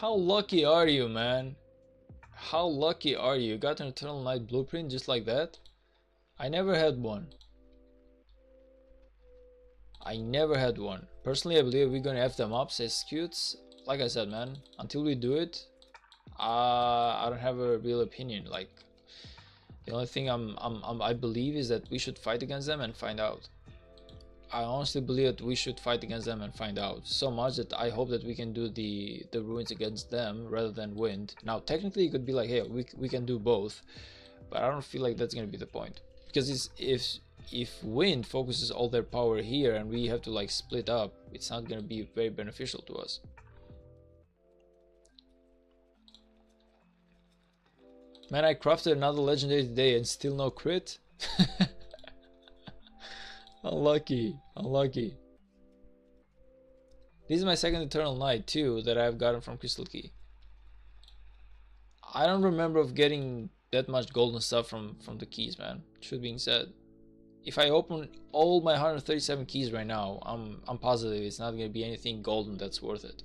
[SPEAKER 1] How lucky are you, man? How lucky are you? You got an Eternal Night blueprint just like that? I never had one. I never had one. Personally, I believe we're gonna F them up, says Scutes. Like I said, man, until we do it, I don't have a real opinion. Like, the only thing I believe is that we should fight against them and find out. I honestly believe that we should fight against them and find out. So much that I hope that we can do the ruins against them rather than wind. Now, technically, it could be like, hey, we can do both, but I don't feel like that's gonna be the point, because if wind focuses all their power here and we have to like split up, it's not gonna be very beneficial to us. Man, I crafted another legendary today and still no crit. Unlucky. This is my second Eternal Night too that I've gotten from Crystal Key. I don't remember of getting that much golden stuff from the keys, man. Truth being said, if I open all my 137 keys right now, I'm positive it's not gonna be anything golden that's worth it.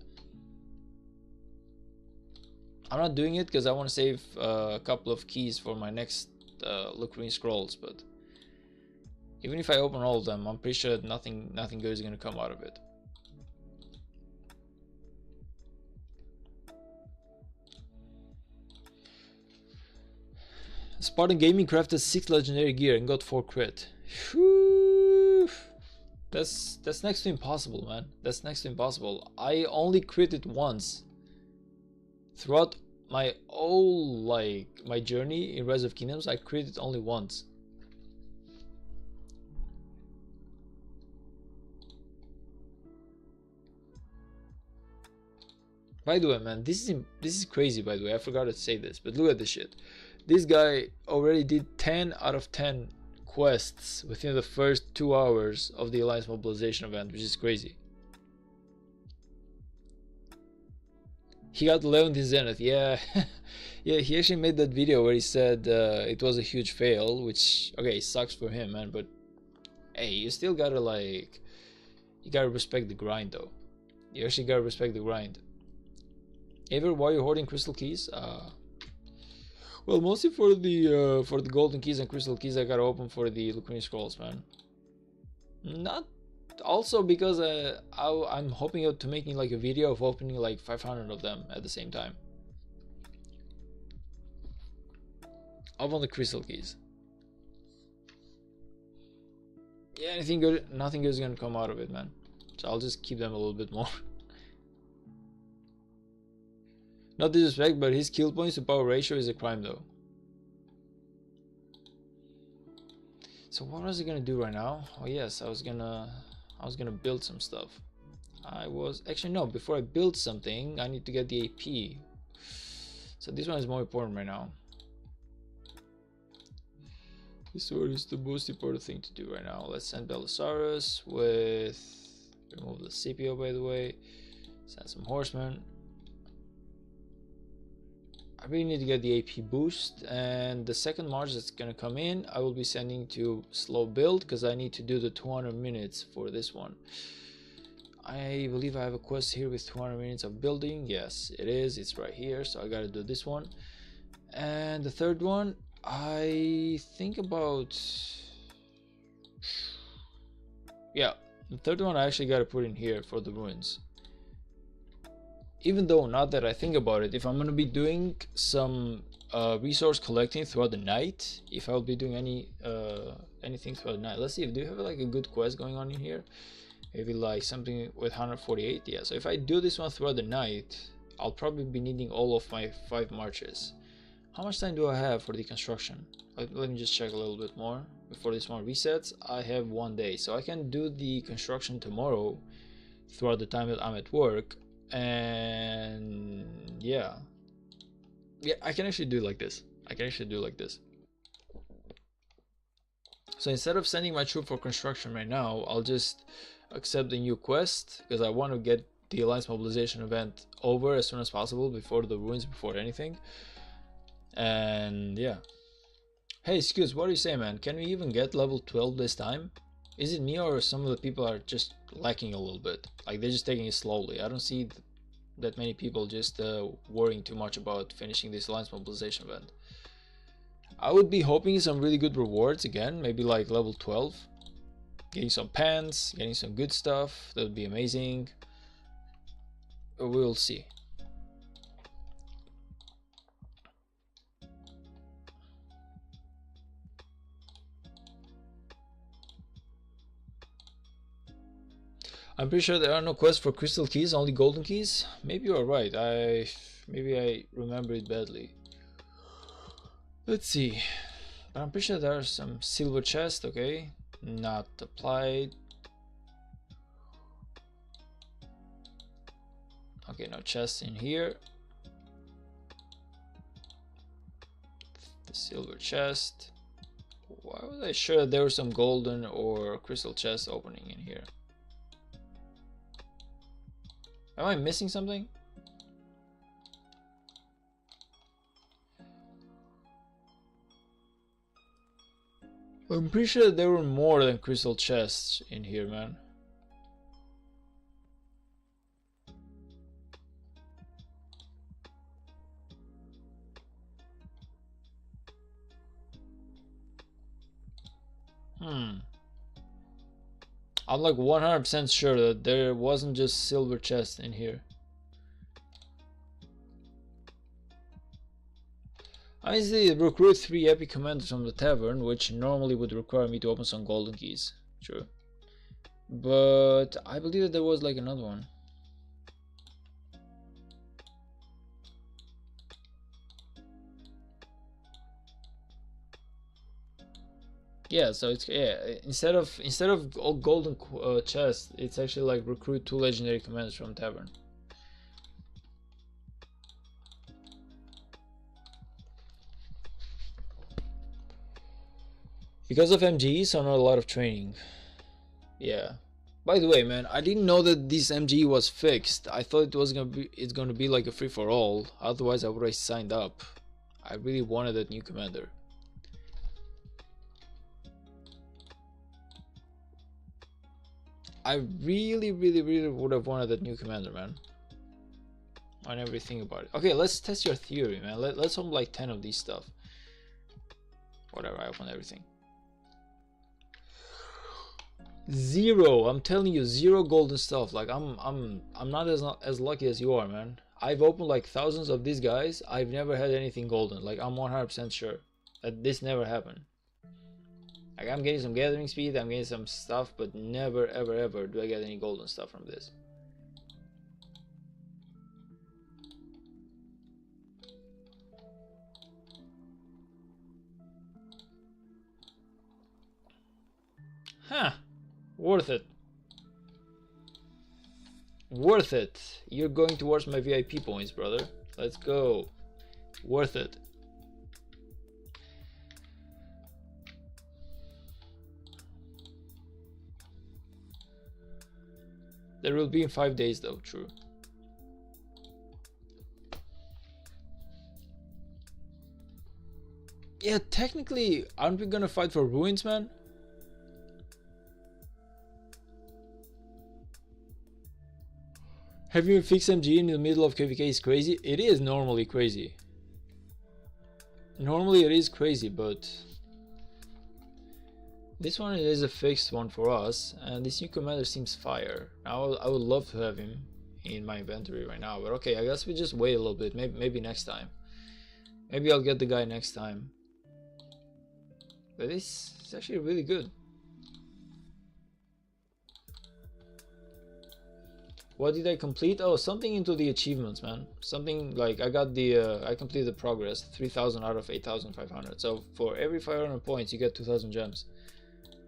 [SPEAKER 1] I'm not doing it because I want to save a couple of keys for my next Lucrine scrolls, but even if I open all of them, I'm pretty sure that nothing good is gonna come out of it. Spartan Gaming crafted 6 legendary gear and got 4 crit. Whew. That's next to impossible, man. That's next to impossible. I only critted once throughout my whole my journey in Rise of Kingdoms. I critted only once. By the way, man, this is crazy. By the way, I forgot to say this, but look at this shit. This guy already did 10 out of 10 quests within the first 2 hours of the Alliance Mobilization event, which is crazy. He got 11th in Zenith, yeah. Yeah, he actually made that video where he said it was a huge fail, which, okay, sucks for him, man, but hey, you still gotta you gotta respect the grind though. You actually gotta respect the grind. Ever why you're hoarding crystal keys? Well, mostly for the golden keys and crystal keys I gotta open for the Lucrine scrolls, man. Not also because I'm hoping to making like a video of opening like 500 of them at the same time. I want the crystal keys. Yeah, anything good, nothing good is gonna come out of it, man. So I'll just keep them a little bit more. Not disrespect, but his kill points to power ratio is a crime though. So what was I gonna do right now? Oh yes, I was gonna build some stuff. Actually no, before I build something I need to get the AP. So So this one is more important right now. This one is the most important thing to do right now. Let's send Belisarius with, remove the CPO by the way, send some horsemen. I really need to get the AP boost, and the second march that's gonna come in I will be sending to slow build because I need to do the 200 minutes for this one. I believe I have a quest here with 200 minutes of building. Yes it is, it's right here, so I gotta do this one. And the third one I think about, yeah, the third one I actually gotta put in here for the ruins. Even though, now that I think about it, if I'm gonna be doing some resource collecting throughout the night, if I'll be doing anything throughout the night, let's see, do you have like a good quest going on in here? Maybe like something with 148. Yeah, so if I do this one throughout the night, I'll probably be needing all of my 5 marches. How much time do I have for the construction? Let me just check a little bit more before this one resets. I have 1 day, so I can do the construction tomorrow throughout the time that I'm at work. And yeah, I can actually do it like this. So instead of sending my troop for construction right now, I'll just accept the new quest because I want to get the alliance mobilization event over as soon as possible, before the ruins, before anything. And yeah, hey Scoots, what do you say, man? Can we even get level 12 this time? Is it me, or some of the people are just lacking a little bit? Like, they're just taking it slowly. I don't see that many people just worrying too much about finishing this alliance mobilization event. I would be hoping some really good rewards again, maybe like level 12. Getting some pants, getting some good stuff, that would be amazing. We'll see. I'm pretty sure there are no quests for crystal keys, only golden keys. Maybe you are right. Maybe I remember it badly. Let's see. But I'm pretty sure there are some silver chests. Okay, not applied. Okay, no chests in here. The silver chest. Why was I sure there was some golden or crystal chest opening in here? Am I missing something? I'm pretty sure there were more than crystal chests in here, man. I'm like 100% sure that there wasn't just silver chests in here. I easily recruit 3 epic commanders from the tavern, which normally would require me to open some golden keys. True. But I believe that there was like another one. Yeah, so it's, yeah, instead of all golden chests, it's actually like recruit 2 legendary commanders from tavern. Because of MGE, so not a lot of training. Yeah. By the way, man, I didn't know that this MGE was fixed. I thought it's gonna be like a free for all. Otherwise, I would have signed up. I really wanted that new commander. I really would have wanted that new commander, man. I never think about it. Okay, let's test your theory, man. Let's open like 10 of these stuff. Whatever, I opened everything. 0. I'm telling you, 0 golden stuff. Like I'm not as lucky as you are, man. I've opened like thousands of these guys. I've never had anything golden. Like, I'm 100% sure that this never happened. Like, I'm getting some gathering speed, I'm getting some stuff, but never ever do I get any golden stuff from this. Huh. Worth it. Worth it. You're going towards my VIP points, brother. Let's go. Worth it. There will be in 5 days though, true. Yeah, technically, aren't we gonna fight for ruins, man? Having a fixed MG in the middle of KVK is crazy. It is normally crazy. Normally it is crazy, but this one is a fixed one for us, and this new commander seems fire. Now I would love to have him in my inventory right now, but okay, I guess we just wait a little bit. Maybe next time. Maybe I'll get the guy next time. But this is actually really good. What did I complete? Oh, something into the achievements, man. Something like I got the I completed the progress, 3,000 out of 8,500. So for every 500 points, you get 2,000 gems.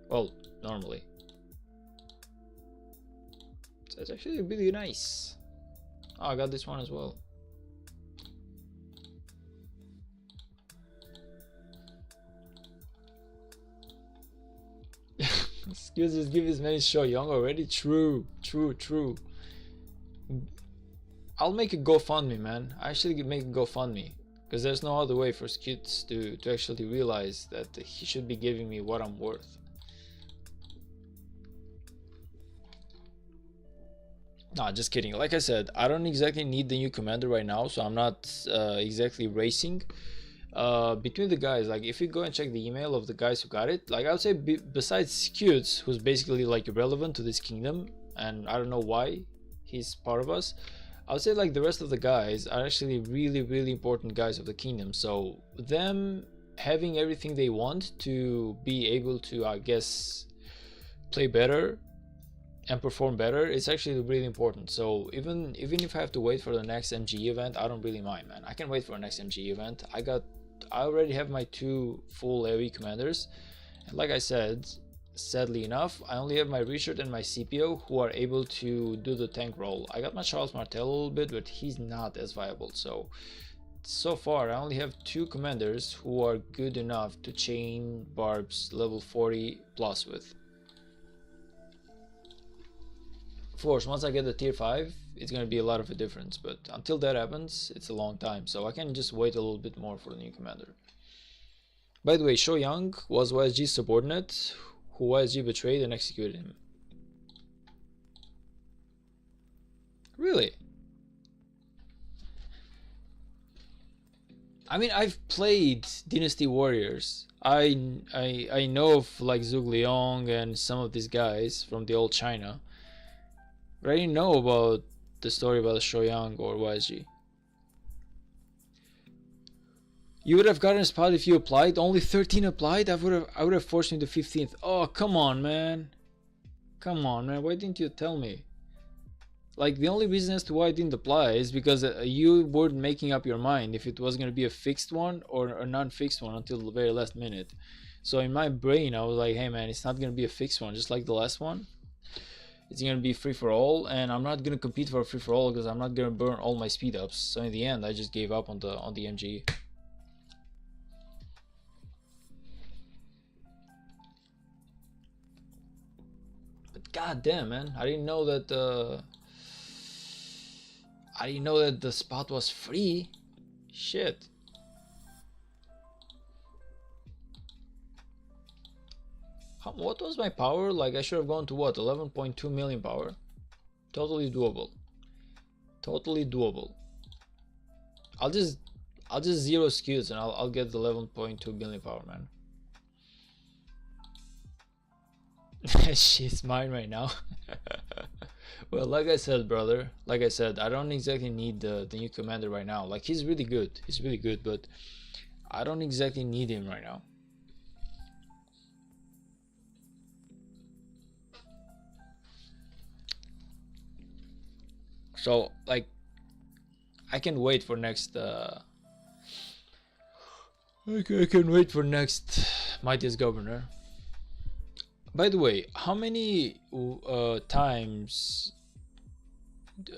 [SPEAKER 1] Well, normally. So it's actually really nice. Oh, I got this one as well. Excuse us, give as many show young already. True. I'll make a GoFundMe, man. I actually make a GoFundMe, because there's no other way for Skits to actually realize that he should be giving me what I'm worth. Nah, just kidding. Like I said, I don't exactly need the new commander right now, so I'm not exactly racing between the guys. Like, if you go and check the email of the guys who got it, like I would say besides Skutes, who's basically like irrelevant to this kingdom, and I don't know why he's part of us, I would say like the rest of the guys are actually really important guys of the kingdom. So them having everything they want to be able to, I guess, play better and perform better, it's actually really important. So even if I have to wait for the next MG event, I don't really mind, man. I can wait for the next MG event. I already have my 2 full AoE commanders, and like I said, sadly enough, I only have my Richard and my CPO who are able to do the tank role. I got my Charles Martel a little bit, but he's not as viable. So far I only have 2 commanders who are good enough to chain barbs level 40 plus with. Of course, once I get the tier 5, it's gonna be a lot of a difference, but until that happens, it's a long time, so I can just wait a little bit more for the new commander. By the way, Sho Yang was YSG's subordinate, who YSG betrayed and executed him. Really? I mean, I've played Dynasty Warriors. I know of like Zhuge Liang and some of these guys from the old China, but I didn't know about the story about Sho Yang or YSG. You would have gotten a spot if you applied. Only 13 applied. I would have forced you to 15th. Oh, come on, man. Come on, man. Why didn't you tell me? Like, the only reason as to why I didn't apply is because you weren't making up your mind if it was going to be a fixed one or a non-fixed one until the very last minute. So in my brain, I was like, hey, man, it's not going to be a fixed one, just like the last one. It's going to be free for all, and I'm not going to compete for a free for all because I'm not going to burn all my speed ups. So in the end, I just gave up on the MG. God damn, man! I didn't know that the spot was free. Shit. What was my power? Like, I should have gone to what? 11.2 million power. Totally doable. Totally doable. I'll just zero skills and I'll get the 11.2 million power, man. She's mine right now. Well, like I said, brother, like I said, I don't exactly need the new commander right now. Like, he's really good, but I don't exactly need him right now. So, like, I can wait for next I can wait for next Mightiest Governor. By the way, how many times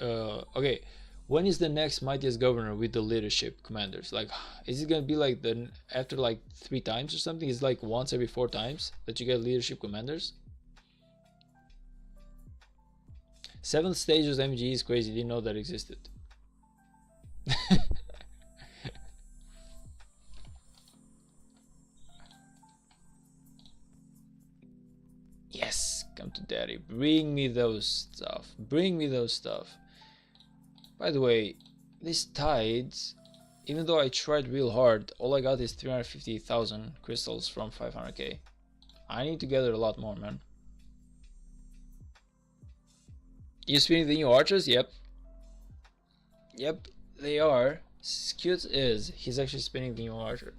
[SPEAKER 1] okay, When is the next mightiest governor with the leadership commanders? Like, is it gonna be like the after like 3 times or something? It's like once every 4 times that you get leadership commanders. 7th stages MG is crazy. Didn't know that existed. Yes, come to daddy. Bring me those stuff. Bring me those stuff. By the way, these tides, even though I tried real hard, all I got is 350,000 crystals from 500k. I need to gather a lot more, man. You spinning the new archers? Yep. Yep, they are. Scute is. He's actually spinning the new archer.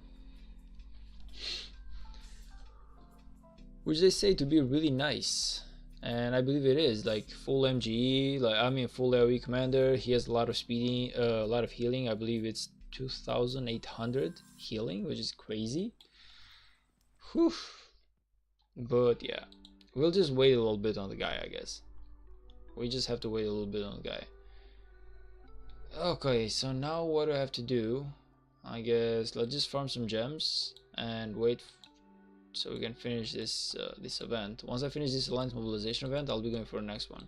[SPEAKER 1] Which they say to be really nice. And I believe it is. Like full MGE, like I mean full AoE commander. He has a lot of speeding, a lot of healing. I believe it's 2,800 healing, which is crazy. Whew. But yeah, we'll just wait a little bit on the guy, I guess. We just have to wait a little bit on the guy. Okay, so now what do I have to do? I guess let's just farm some gems and wait so we can finish this this event. Once I finish this alliance mobilization event, I'll be going for the next one.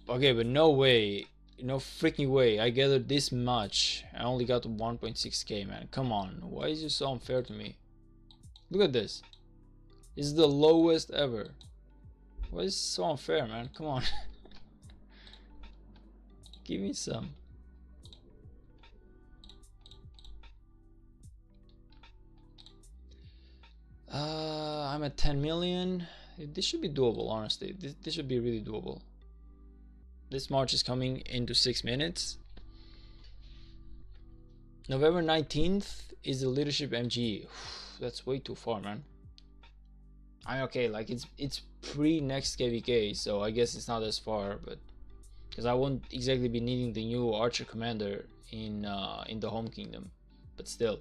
[SPEAKER 1] Okay, but no way, no freaking way I gathered this much. I only got 1.6k, man. Come on, why is it so unfair to me? Look at this. This is the lowest ever. Why is it so unfair, man? Come on. Give me some. I'm at 10 million. This should be doable, honestly. This should be really doable. This march is coming into 6 minutes. November 19th is the leadership MG. That's way too far, man. I'm okay, like it's pre next KVK, so I guess it's not as far, but because I won't exactly be needing the new archer commander in the home kingdom, but still.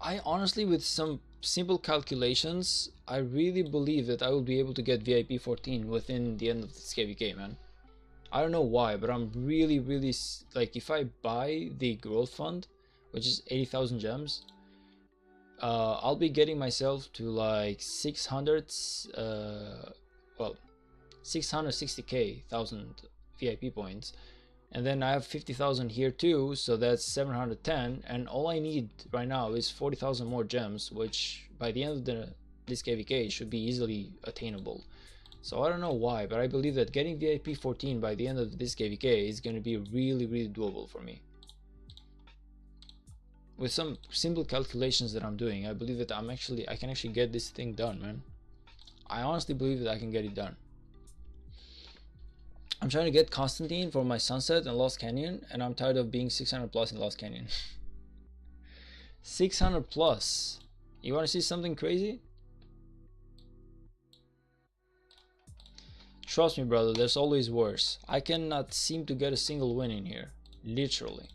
[SPEAKER 1] I honestly, with some simple calculations, I really believe that I will be able to get VIP 14 within the end of this KVK, man. I don't know why, but I'm really like, if I buy the growth fund, which is 80,000 gems, I'll be getting myself to like 660,000 VIP points, and then I have 50,000 here too, so that's 710, and all I need right now is 40,000 more gems, which by the end of this KVK should be easily attainable. So I don't know why, but I believe that getting VIP 14 by the end of this KVK is going to be really doable for me. With some simple calculations that I'm doing, I believe that I can actually get this thing done, man. I honestly believe that I can get it done. I'm trying to get Constantine for my Sunset and Lost Canyon, and I'm tired of being 600 plus in Lost Canyon. 600 plus. You want to see something crazy? Trust me, brother, there's always worse. I cannot seem to get a single win in here. Literally.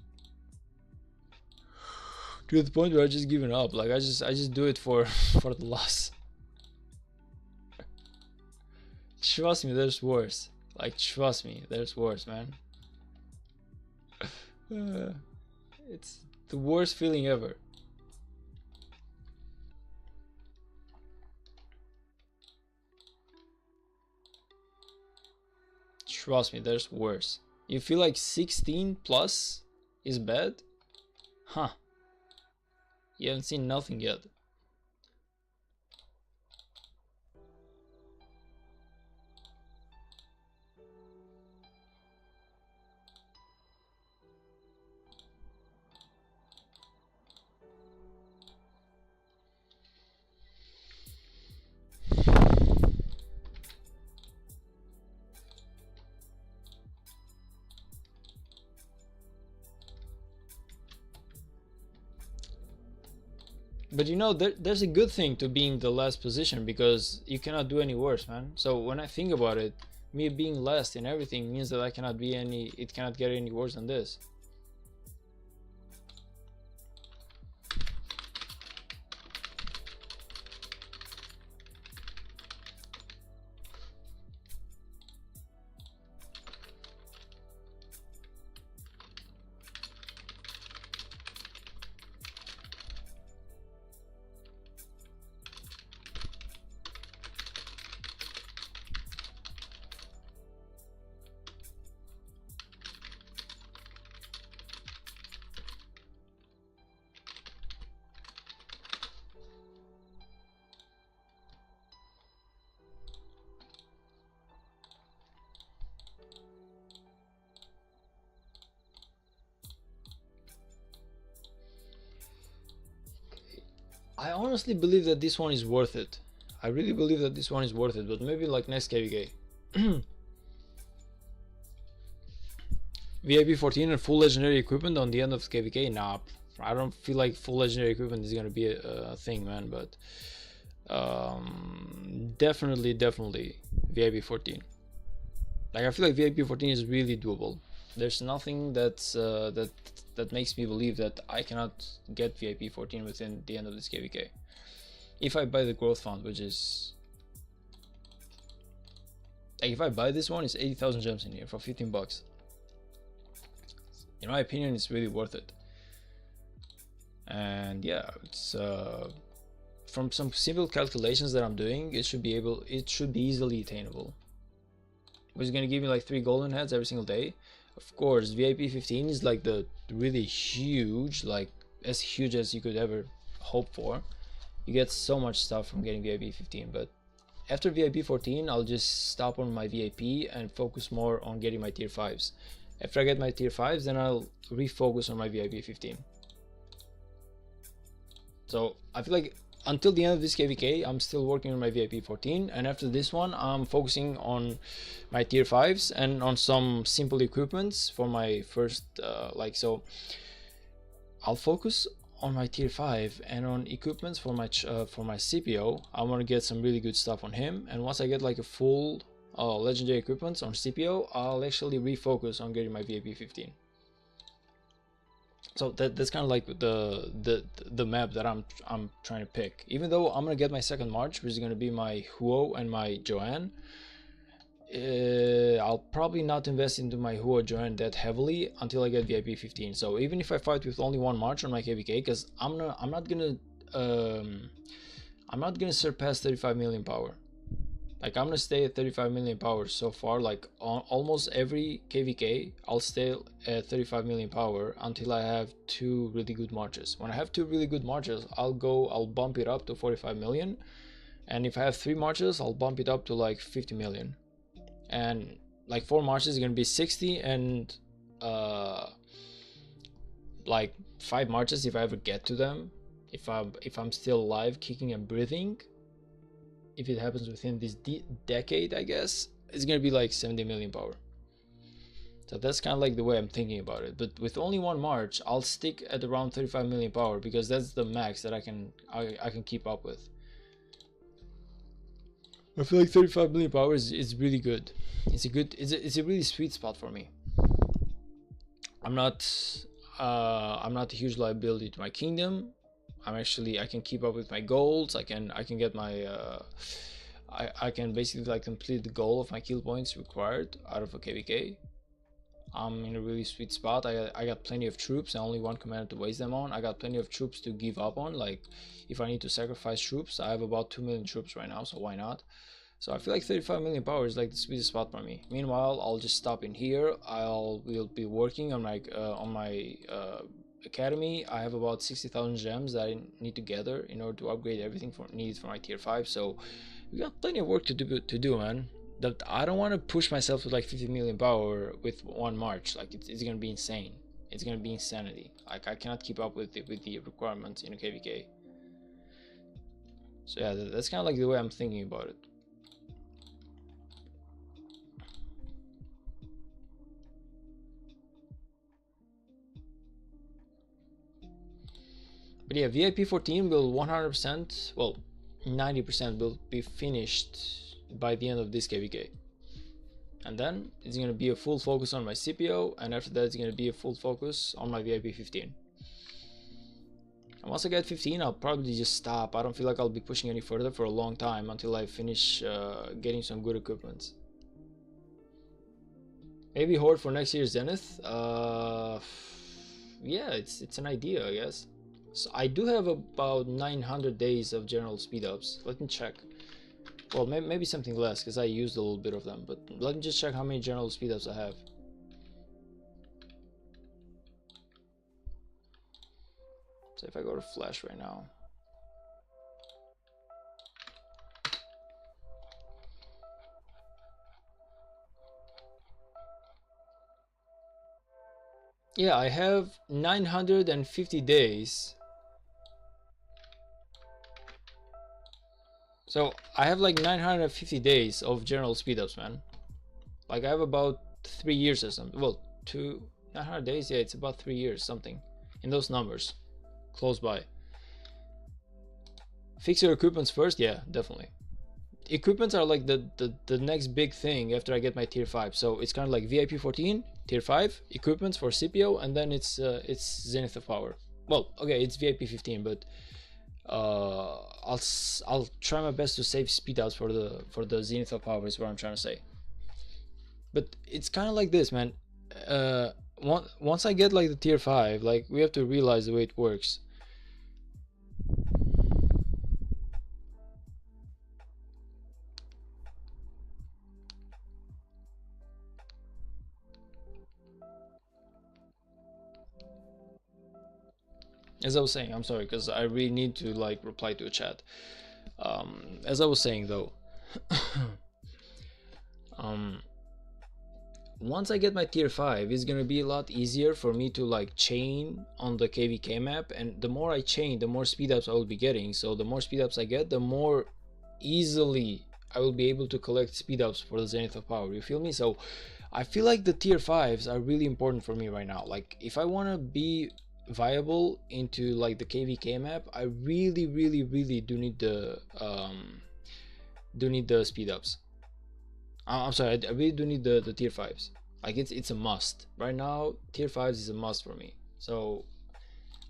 [SPEAKER 1] To the point where I just given up. Like I just do it for the loss. Trust me, there's worse. Like trust me, there's worse, man. It's the worst feeling ever. Trust me, there's worse. You feel like 16 plus is bad? Huh. You haven't seen nothing yet. But you know, there's a good thing to being the last position, because you cannot do any worse, man. So when I think about it, me being last in everything means that it cannot get any worse than this. I honestly believe that this one is worth it. I really believe that this one is worth it, but maybe like next KVK. VIP 14 and full legendary equipment on the end of KVK? Nah, I don't feel like full legendary equipment is gonna be a thing, man, but definitely VIP 14. Like, I feel like VIP 14 is really doable. There's nothing that's that makes me believe that I cannot get VIP 14 within the end of this KVK. If I buy the growth fund, which is like, if I buy this one, it's 80,000 gems in here for 15 bucks. In my opinion, it's really worth it. And yeah, it's from some simple calculations that I'm doing, it should be easily attainable. It's gonna give me like 3 golden heads every single day. Of course, VIP 15 is like the really huge, like as huge as you could ever hope for. You get so much stuff from getting VIP 15, but after VIP 14, I'll just stop on my VIP and focus more on getting my tier 5s. After I get my tier 5s, then I'll refocus on my VIP 15. So I feel like until the end of this KVK, I'm still working on my VIP 14, and after this one, I'm focusing on my tier 5s and on some simple equipments for my first, so I'll focus on my tier 5 and on equipments for my CPO. I want to get some really good stuff on him, and once I get like a full legendary equipments on CPO, I'll actually refocus on getting my VIP 15. So that's kind of like the map that I'm trying to pick. Even though I'm gonna get my second March, which is gonna be my Huo and my Joanne, I'll probably not invest into my Huo Joanne that heavily until I get VIP 15. So even if I fight with only one March on my KVK, because I'm not gonna surpass 35 million power. Like, I'm gonna stay at 35 million power so far. Like, on almost every KVK, I'll stay at 35 million power until I have 2 really good marches. When I have 2 really good marches, I'll bump it up to 45 million. And if I have 3 marches, I'll bump it up to like 50 million. And like 4 marches is gonna be 60, and like 5 marches, if I ever get to them, if I'm still alive, kicking and breathing, if it happens within this decade, I guess, it's gonna be like 70 million power. So that's kind of like the way I'm thinking about it. But with only one March, I'll stick at around 35 million power, because that's the max that I can keep up with. I feel like 35 million power is really good. It's a really sweet spot for me. I'm not a huge liability to my kingdom. I can keep up with my goals. I can get my I can basically like complete the goal of my kill points required out of a KVK. I'm in a really sweet spot. I got plenty of troops and only one commander to waste them on. I got plenty of troops to give up on. Like, if I need to sacrifice troops, I have about 2 million troops right now, so why not? So I feel like 35 million power is like the sweetest spot for me. Meanwhile, I'll just stop in here. We'll be working on my academy. I have about 60,000 gems that I need to gather in order to upgrade everything needed for my tier 5. So we got plenty of work to do, man. That I don't want to push myself to like 50 million power with one March. Like, it's gonna be insane. It's gonna be insanity. Like, I cannot keep up with the requirements in a KVK. So yeah, that's kind of like the way I'm thinking about it. But yeah, VIP 14 will 100%, well, 90% will be finished by the end of this KVK. and then it's gonna be a full focus on my CPO, and after that it's gonna be a full focus on my VIP 15. And once I get 15, I'll probably just stop. I don't feel like I'll be pushing any further for a long time until I finish getting some good equipment. Maybe Horde for next year's Zenith. Yeah, it's an idea, I guess. So I do have about 900 days of general speed ups. Let me check. Well, maybe something less because I used a little bit of them. But let me just check how many general speed ups I have. So if I go to Flash right now. Yeah, I have 950 days. So I have like 950 days of general speedups, man. Like I have about 3 years or something. Well, 900 days, yeah, it's about 3 years, something in those numbers, close by. Fix your equipments first, yeah, definitely. Equipments are like the next big thing after I get my tier 5. So it's kind of like VIP 14, tier 5, equipments for CPO, and then it's Zenith of Power. Well, okay, it's VIP 15, but I'll try my best to save speed outs for the Zenith of Power is what I'm trying to say. But it's kind of like this, man. Once I get like the tier 5, like we have to realize the way it works. As I was saying, I'm sorry because I really need to like reply to a chat. As I was saying though, once I get my tier 5, it's gonna be a lot easier for me to like chain on the KVK map, and the more I chain, the more speed ups I will be getting. So the more speed ups I get, the more easily I will be able to collect speed ups for the Zenith of Power. You feel me? So I feel like the tier 5s are really important for me right now. Like if I want to be viable into like the KVK map, I really do need the speed ups. I'm sorry, I really do need the tier 5s. Like it's a must right now. Tier 5s is a must for me. So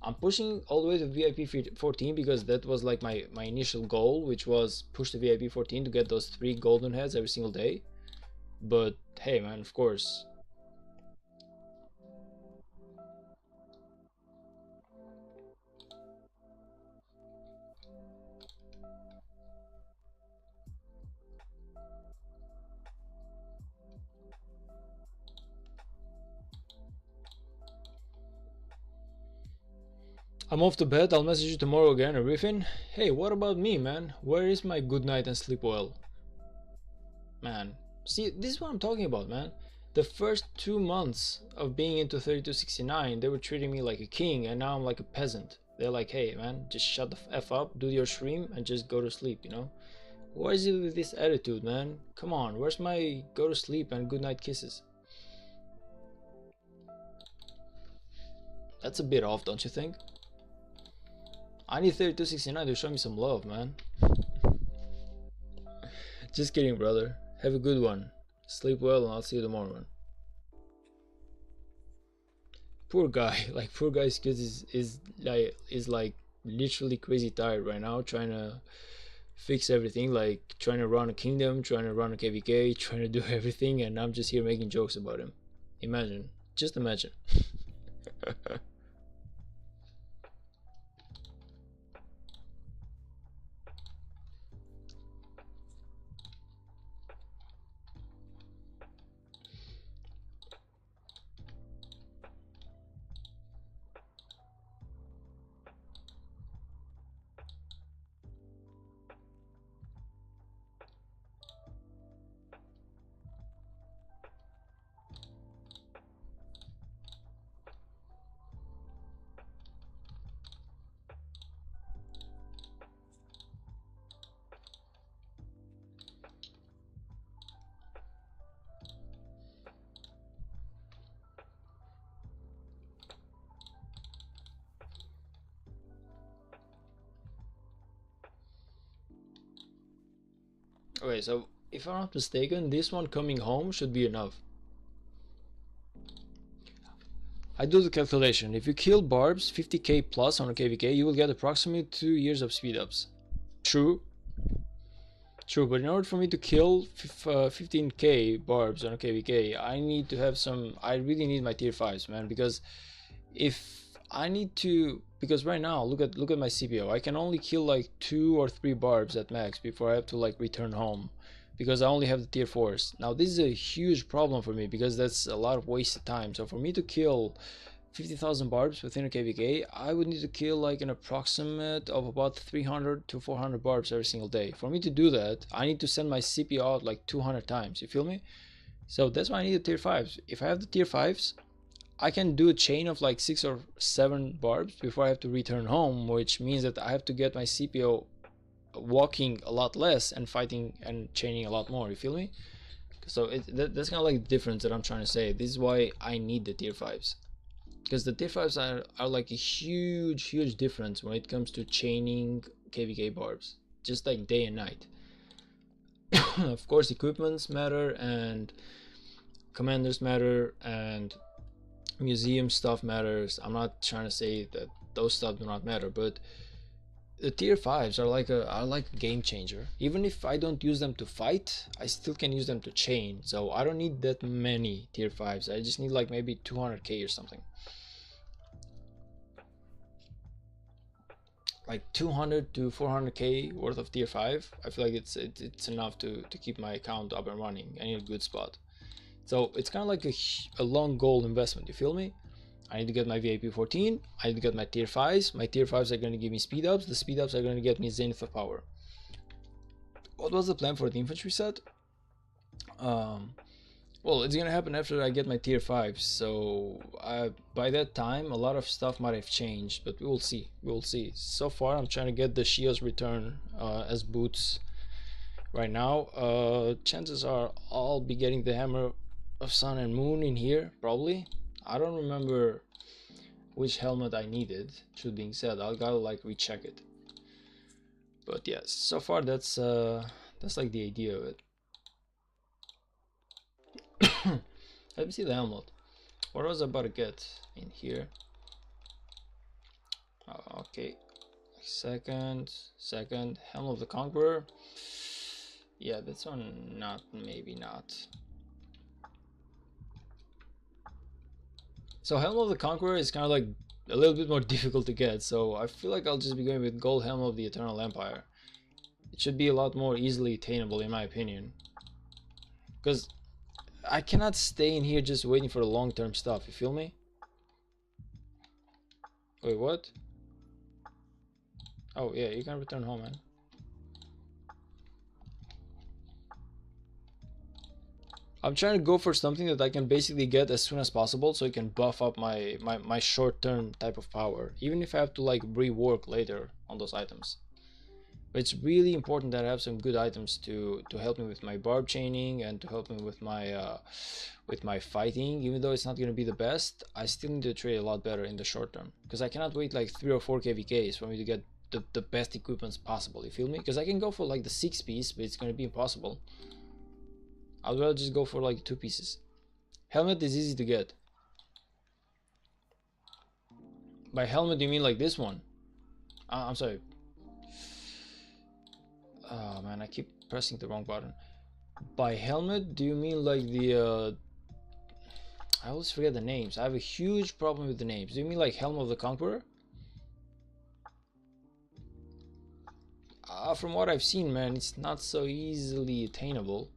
[SPEAKER 1] I'm pushing all the way to VIP 14 because that was like my initial goal, which was push the VIP 14 to get those 3 golden heads every single day. But hey man, of course, I'm off to bed. I'll message you tomorrow again, Riffin. Hey, what about me, man? Where is my good night and sleep well? Man, see, this is what I'm talking about, man. The first 2 months of being into 3269, they were treating me like a king, and now I'm like a peasant. They're like, hey, man, just shut the F up, do your stream, and just go to sleep, you know? What is it with this attitude, man? Come on, where's my go to sleep and good night kisses? That's a bit off, don't you think? I need 3269 to show me some love, man. Just kidding, brother. Have a good one. Sleep well, and I'll see you tomorrow, man. Poor guy. Like poor guy's kid is like literally crazy tired right now, trying to fix everything, like trying to run a kingdom, trying to run a KVK, trying to do everything, and I'm just here making jokes about him. Imagine. Just imagine. Okay, so if I'm not mistaken, this one coming home should be enough. I do the calculation. If you kill barbs 50k plus on a KVK, you will get approximately 2 years of speed ups. True. True, but in order for me to kill 15k barbs on a KVK, I need to have some. I really need my tier 5s, man, because if I need to, because right now look at my CPO, I can only kill like 2 or 3 barbs at max before I have to like return home, because I only have the tier 4s. Now this is a huge problem for me because that's a lot of wasted time. So for me to kill 50,000 barbs within a KVK, I would need to kill like an approximate of about 300 to 400 barbs every single day. For me to do that, I need to send my CPO out like 200 times, you feel me? So that's why I need the tier 5s. If I have the tier 5s, I can do a chain of like 6 or 7 barbs before I have to return home, which means that I have to get my CPO walking a lot less and fighting and chaining a lot more, you feel me? So that's kind of like the difference that I'm trying to say. This is why I need the tier 5s, because the tier 5s are like a huge difference when it comes to chaining KVK barbs, just like day and night. Of course equipments matter and commanders matter and museum stuff matters. I'm not trying to say that those stuff do not matter, but the tier 5s are like a game changer. Even if I don't use them to fight, I still can use them to chain. So I don't need that many tier 5s. I just need like maybe 200k or something. Like 200 to 400k worth of tier 5. I feel like it's enough to keep my account up and running and in a good spot. So it's kind of like a long goal investment, you feel me? I need to get my VIP 14, I need to get my tier 5s. My tier 5s are going to give me speed ups, the speed ups are going to get me zenith of power. What was the plan for the infantry set? Well, it's going to happen after I get my tier 5s, so by that time a lot of stuff might have changed, but we will see. So far I'm trying to get the Shia's return as boots right now. Chances are I'll be getting the hammer of sun and moon in here probably. I don't remember which helmet I needed, truth being said. I'll gotta like recheck it, but yes, so far that's like the idea of it. Let me see the helmet. What was I about to get in here? Okay, second helmet of the conqueror. Yeah, that's one. Not, maybe not. So Helm of the Conqueror is kind of like a little bit more difficult to get, so I feel like I'll just be going with Gold Helm of the Eternal Empire. It should be a lot more easily attainable in my opinion, because I cannot stay in here just waiting for the long-term stuff, you feel me? Wait, what? Oh yeah, you can return home, man. I'm trying to go for something that I can basically get as soon as possible, so it can buff up my short-term type of power, even if I have to like rework later on those items. But it's really important that I have some good items to help me with my barb chaining and to help me with my fighting. Even though it's not going to be the best, I still need to trade a lot better in the short term, because I cannot wait like 3 or 4 KVKs for me to get the best equipments possible, you feel me? Because I can go for like the 6 piece, but it's going to be impossible. I'd rather just go for like 2 pieces. Helmet is easy to get. By helmet, do you mean like this one? I'm sorry. Oh man, I keep pressing the wrong button. By helmet, do you mean like the I always forget the names. I have a huge problem with the names. Do you mean like Helm of the Conqueror? From what I've seen, man, it's not so easily attainable.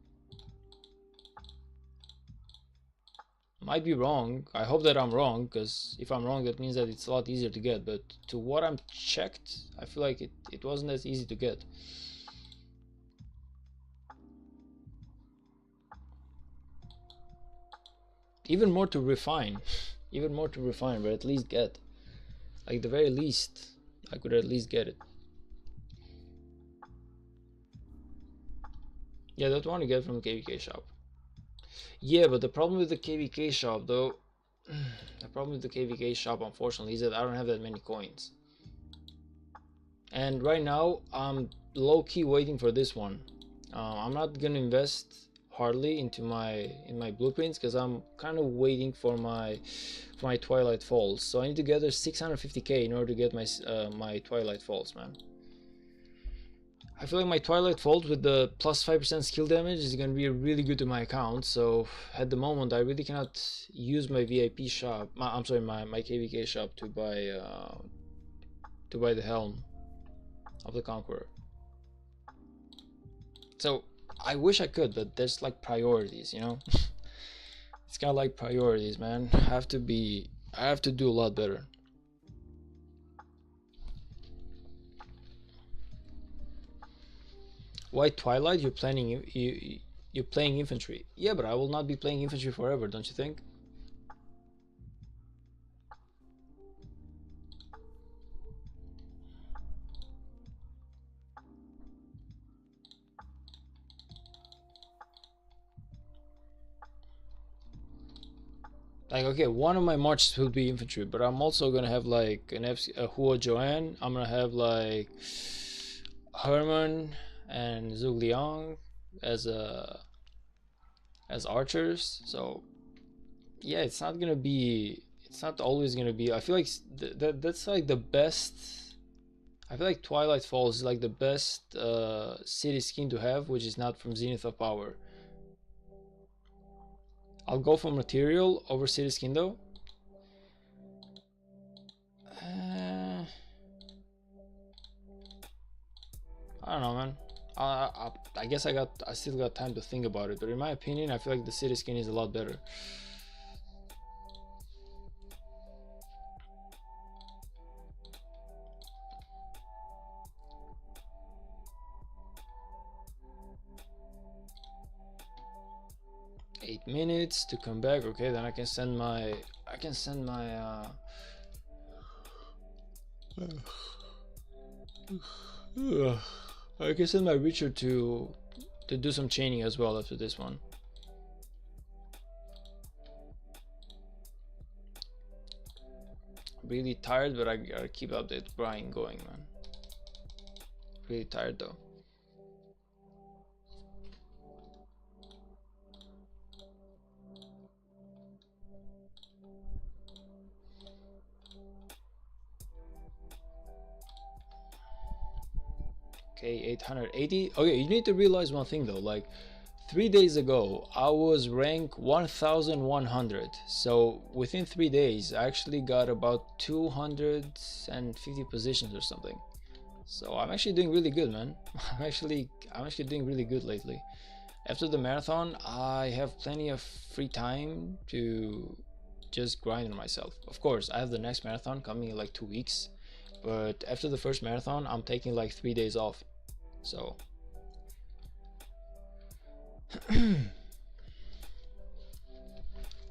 [SPEAKER 1] Might be wrong. I hope that I'm wrong, because if I'm wrong, that means that it's a lot easier to get. But to what I'm checked, I feel like it wasn't as easy to get. Even more to refine. Even more to refine, but at least get. Like the very least, I could at least get it. Yeah, that one you get from the KVK shop. Yeah, but the problem with the KVK shop though, the problem with the KVK shop unfortunately is that I don't have that many coins. And right now I'm low-key waiting for this one. I'm not gonna invest hardly into my blueprints because I'm kind of waiting for my Twilight Falls. So I need to gather 650k in order to get my Twilight Falls, man. I feel like my Twilight Falls with the plus 5% skill damage is gonna be really good to my account. So at the moment, I really cannot use my VIP shop. I'm sorry, my KVK shop to buy the helm of the Conqueror. So I wish I could, but there's like priorities, you know. It's kind of like priorities, man. I have to do a lot better. Why Twilight? You're playing infantry. Yeah, but I will not be playing infantry forever, don't you think? Like, okay, one of my marches will be infantry, but I'm also gonna have like a Huo Joanne. I'm gonna have like Herman and Zhu Liang as archers. So yeah, it's not gonna be. It's not always gonna be. I feel like that's like the best. I feel like Twilight Falls is like the best city skin to have, which is not from Zenith of Power. I'll go for material over city skin though. I don't know, man. I guess I still got time to think about it, but in my opinion, I feel like the city skin is a lot better. Eight minutes to come back. Okay, then I can send my I can send Richard to do some chaining as well after this one. Really tired, but I gotta keep up that grind going, man. Really tired though. Okay, 880. Okay, you need to realize one thing though, like 3 days ago I was rank 1100, so within 3 days I actually got about 250 positions or something. So I'm actually doing really good, man. I'm actually doing really good lately. After the marathon, I have plenty of free time to just grind on myself. Of course, I have the next marathon coming in like 2 weeks, but after the first marathon, I'm taking like 3 days off. So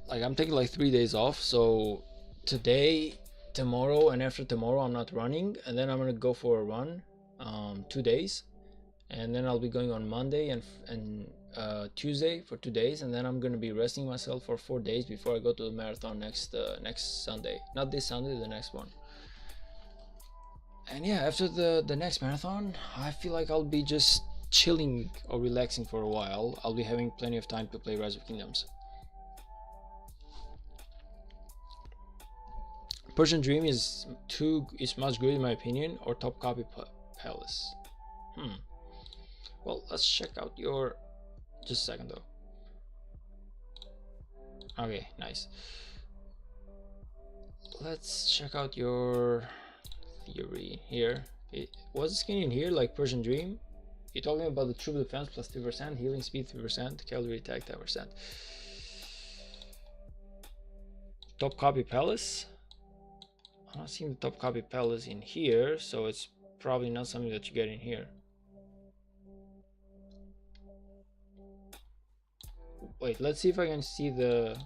[SPEAKER 1] like I'm taking like 3 days off. So today, tomorrow, and after tomorrow, I'm not running, and then I'm gonna go for a run, 2 days, and then I'll be going on Monday and Tuesday for 2 days, and then I'm gonna be resting myself for 4 days before I go to the marathon next Sunday. Not this Sunday, the next one. And yeah, after the next marathon, I feel like I'll be just chilling or relaxing for a while. I'll be having plenty of time to play Rise of Kingdoms. Persian Dream is much good in my opinion, or Top Copy Palace. Well, let's check out your. Just a second though. Okay, nice. Let's check out your theory here. Was the skin in here like Persian Dream? You're talking about the troop defense plus 3%, healing speed 3%, cavalry attack 10%. Top Copy Palace? I'm not seeing the Top Copy Palace in here, so it's probably not something that you get in here. Wait, let's see if I can see the.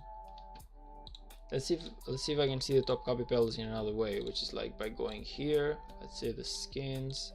[SPEAKER 1] Let's see if I can see the Top Copy Palace in another way, which is like by going here. Let's say the skins.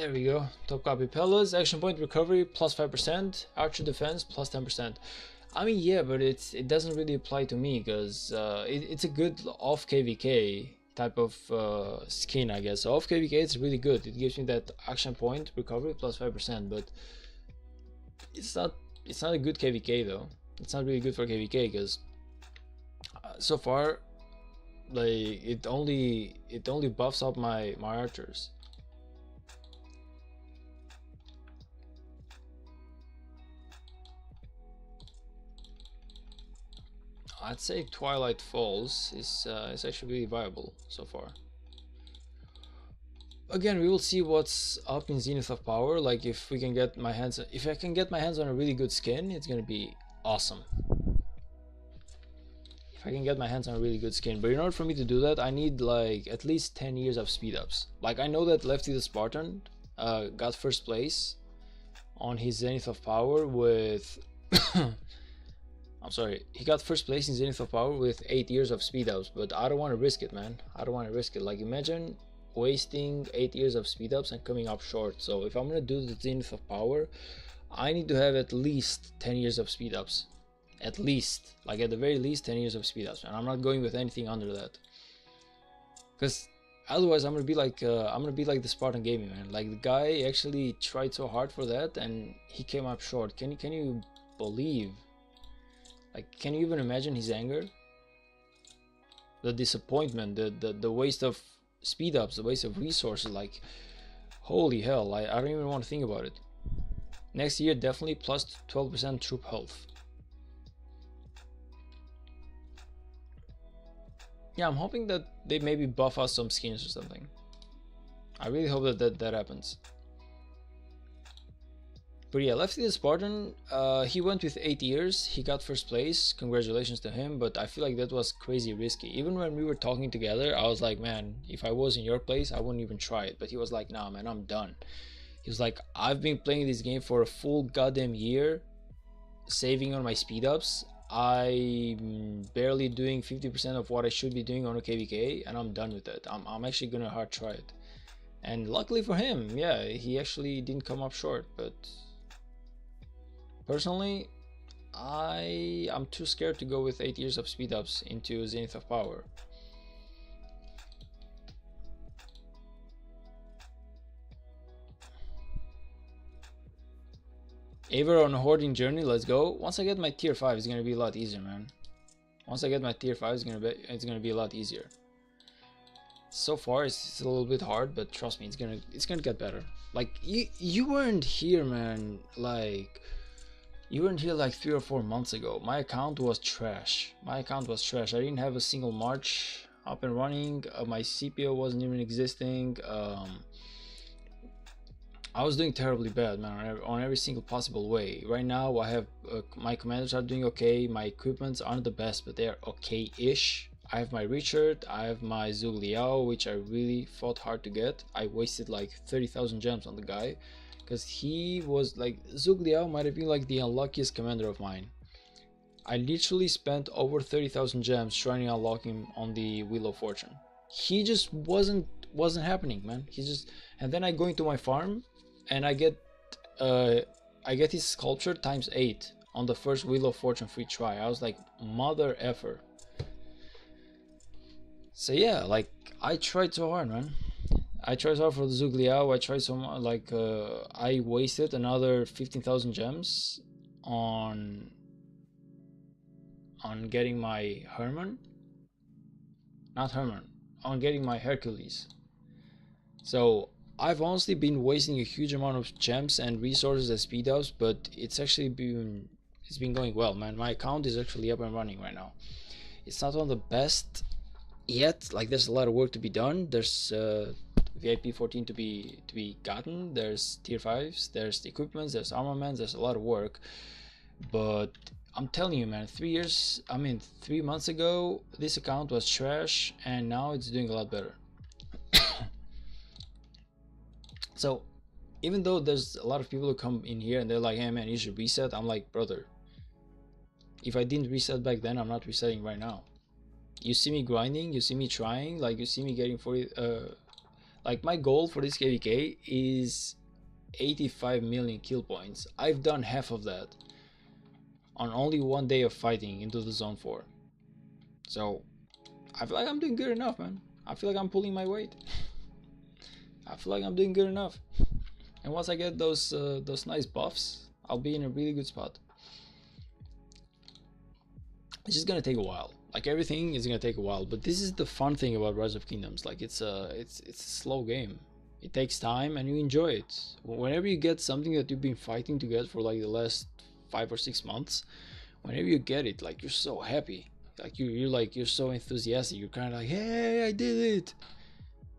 [SPEAKER 1] There we go. Top copy pellets, action point recovery plus 5%, archer defense plus 10%. I mean, yeah, but it doesn't really apply to me because it's a good off KVK type of skin, I guess. So off KVK it's really good. It gives me that action point recovery plus 5%, but it's not a good KVK though. It's not really good for KVK because so far, like it only buffs up my archers. I'd say Twilight Falls is actually really viable so far. Again, we will see what's up in Zenith of Power. Like if I can get my hands on a really good skin, it's gonna be awesome. If I can get my hands on a really good skin, but in order for me to do that, I need like at least 10 years of speed ups. Like I know that Lefty the Spartan got first place on his Zenith of Power with I'm sorry, he got first place in Zenith of Power with 8 years of speed ups, but I don't want to risk it, man. I don't want to risk it. Like imagine wasting 8 years of speed ups and coming up short. So if I'm gonna do the Zenith of Power, I need to have at least 10 years of speed ups. At least, like at the very least 10 years of speed ups, and I'm not going with anything under that. Because otherwise I'm gonna be like the Spartan Gaming, man. Like the guy actually tried so hard for that and he came up short. Can you believe? Like, can you even imagine his anger? The disappointment, the waste of speed ups, the waste of resources. Like, holy hell! I don't even want to think about it. Next year, definitely plus 12% troop health. Yeah, I'm hoping that they maybe buff us some skins or something. I really hope that happens. But yeah, Lefty the Spartan, he went with 8 years, he got first place, congratulations to him, but I feel like that was crazy risky. Even when we were talking together, I was like, man, if I was in your place, I wouldn't even try it. But he was like, nah man, I'm done. He was like, I've been playing this game for a full goddamn year, saving on my speed ups. I'm barely doing 50% of what I should be doing on a KVK, and I'm done with it. I'm actually gonna hard try it. And luckily for him, yeah, he actually didn't come up short, but personally, I'm too scared to go with 8 years of speed ups into Zenith of Power. Aver on a hoarding journey, let's go. Once I get my tier 5, it's gonna be a lot easier, man. Once I get my tier 5, it's gonna be a lot easier. So far it's a little bit hard, but trust me, it's gonna get better. Like you weren't here, man. Like you weren't here like 3 or 4 months ago. My account was trash. I didn't have a single March up and running. My CPO wasn't even existing. I was doing terribly bad, man, on every single possible way. Right now I have my commanders are doing okay. My equipments aren't the best, but they're okay-ish. I have my Richard, I have my Zhuge Liao, which I really fought hard to get. I wasted like 30,000 gems on the guy, because he was like, Zhuge Liao might have been like the unluckiest commander of mine. I literally spent over 30,000 gems trying to unlock him on the Wheel of Fortune. He just wasn't happening, man. And then I go into my farm and I get his sculpture times 8 on the first Wheel of Fortune free try. I was like, mother effer. So yeah, like I tried so hard, man. I tried so hard for the Zhuge Liao. I tried so much, like I wasted another 15,000 gems on getting my Herman. Not Herman. On getting my Hercules. So I've honestly been wasting a huge amount of gems and resources as speed ups, but it's been going well, man. My account is actually up and running right now. It's not one of the best yet. Like there's a lot of work to be done. There's VIP 14 to be gotten. There's tier 5s. There's equipments. There's armaments. There's a lot of work. But I'm telling you, man, 3 months ago, this account was trash, and now it's doing a lot better. So even though there's a lot of people who come in here and they're like, hey man, you should reset, I'm like, brother, if I didn't reset back then, I'm not resetting right now. You see me grinding, you see me trying, like you see me getting 40 Like my goal for this KVK is 85 million kill points. I've done half of that on only one day of fighting into the zone 4. So I feel like I'm doing good enough, man. I feel like I'm pulling my weight. I feel like I'm doing good enough. And once I get those nice buffs, I'll be in a really good spot. It's just gonna take a while. Like everything is gonna take a while, but this is the fun thing about Rise of Kingdoms. Like it's a slow game. It takes time and you enjoy it. Whenever you get something that you've been fighting to get for like the last 5 or 6 months, whenever you get it, like you're so happy. Like you're so enthusiastic. You're kind of like, hey, I did it.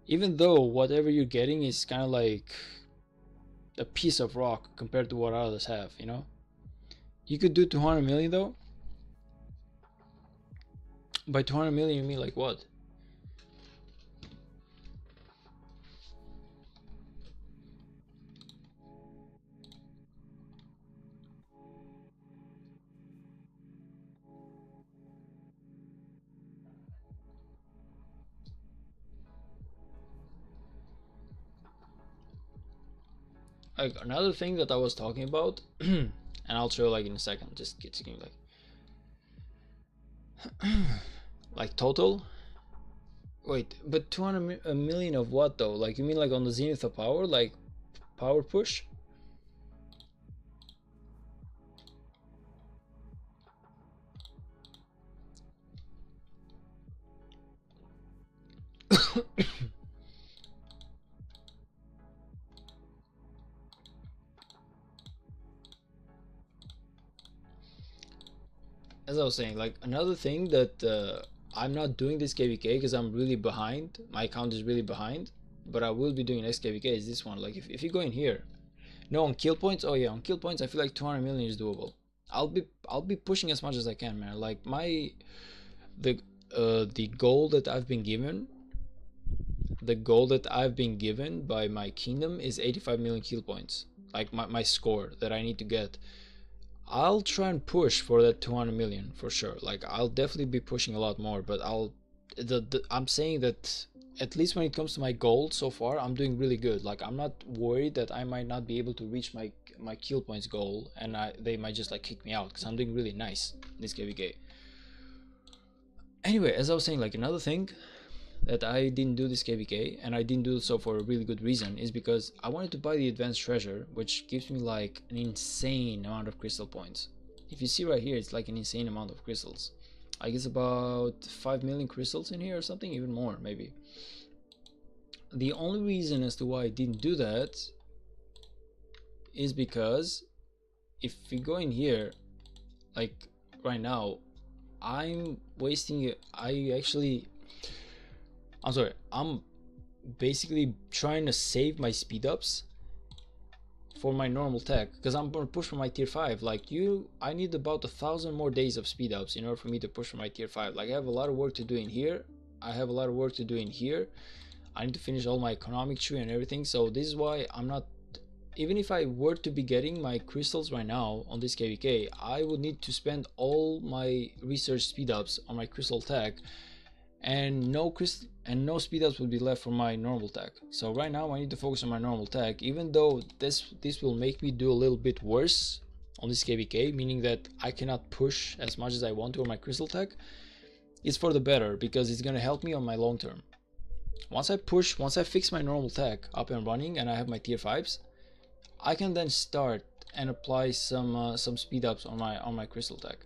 [SPEAKER 1] Even though whatever you're getting is kind of like a piece of rock compared to what others have, you know. You could do 200 million though. By 200 million you mean like what? Like another thing that I was talking about, and I'll show like in a second. Just give me like total. Wait, but 200 million of what though? Like you mean like on the zenith of power, like power push? As I was saying, like another thing that I'm not doing this KVK because I'm really behind. My account is really behind, but I will be doing next KVK is this one. Like if you go in here, no on kill points. Oh yeah, on kill points, I feel like 200 million is doable. I'll be pushing as much as I can, man. Like the goal that I've been given. The goal that I've been given by my kingdom is 85 million kill points. Like my score that I need to get. I'll try and push for that 200 million for sure. Like I'll definitely be pushing a lot more, but I'm saying that at least when it comes to my goal so far, I'm doing really good. Like I'm not worried that I might not be able to reach my kill points goal, and they might just like kick me out because I'm doing really nice in this KVK. Anyway, as I was saying, like another thing that I didn't do this KVK, and I didn't do so for a really good reason, is because I wanted to buy the advanced treasure, which gives me like an insane amount of crystal points. If you see right here, it's like an insane amount of crystals. I guess about 5 million crystals in here or something, even more maybe. The only reason as to why I didn't do that is because if we go in here, like right now, I'm sorry, I'm basically trying to save my speed ups for my normal tech because I'm gonna push for my tier 5. Like I need about 1,000 more days of speed ups in order for me to push for my tier 5. Like I have a lot of work to do in here. I have a lot of work to do in here. I need to finish all my economic tree and everything. So this is why I'm not, even if I were to be getting my crystals right now on this KVK, I would need to spend all my research speed ups on my crystal tech, and no speed ups will be left for my normal tech. So right now I need to focus on my normal tech, even though this will make me do a little bit worse on this KVK, meaning that I cannot push as much as I want to on my crystal tech. It's for the better because it's gonna help me on my long term. Once I fix my normal tech up and running and I have my tier 5s, I can then start and apply some speed ups on my crystal tech.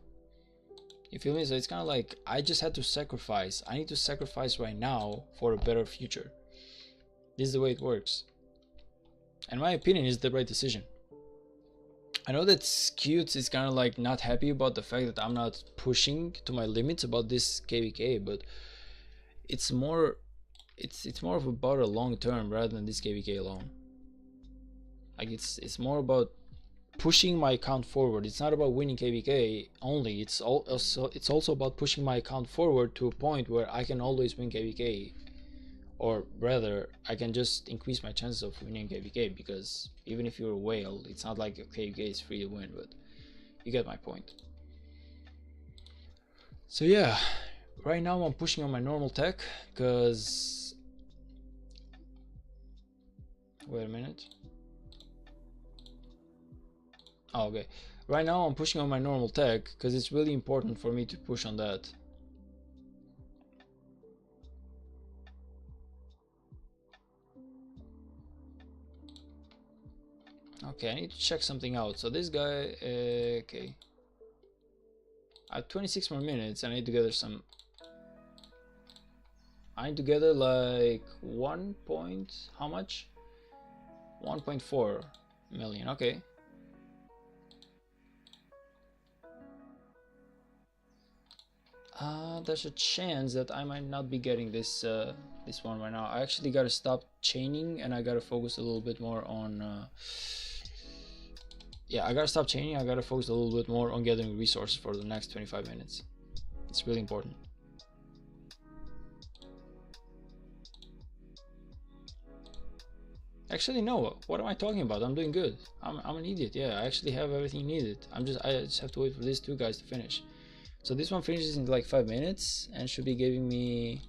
[SPEAKER 1] You feel me? So it's kind of like I just had to sacrifice. I need to sacrifice right now for a better future. This is the way it works. And my opinion is the right decision. I know that Scutes is kind of like not happy about the fact that I'm not pushing to my limits about this KVK, but it's more of about a long term rather than this KVK alone. Like it's more about pushing my account forward. It's not about winning KVK only. It's also about pushing my account forward to a point where I can always win KVK, or rather, I can just increase my chances of winning KVK. Because even if you're a whale, it's not like a KVK is free to win. But you get my point. So yeah, right now I'm pushing on my normal tech because Wait a minute. Oh, okay. Right now I'm pushing on my normal tech because it's really important for me to push on that. Okay, I need to check something out. So this guy, okay. I have 26 more minutes and I need to gather some. I need to gather like 1 point, how much? 1.4 million, okay. There's a chance that I might not be getting this this one right now. I actually gotta stop chaining and I gotta focus a little bit more on yeah, I gotta stop chaining. I gotta focus a little bit more on gathering resources for the next 25 minutes. It's really important. Actually, no. What am I talking about? I'm doing good. I'm an idiot. Yeah, I actually have everything needed. I just have to wait for these two guys to finish. So this one finishes in like 5 minutes and should be giving me.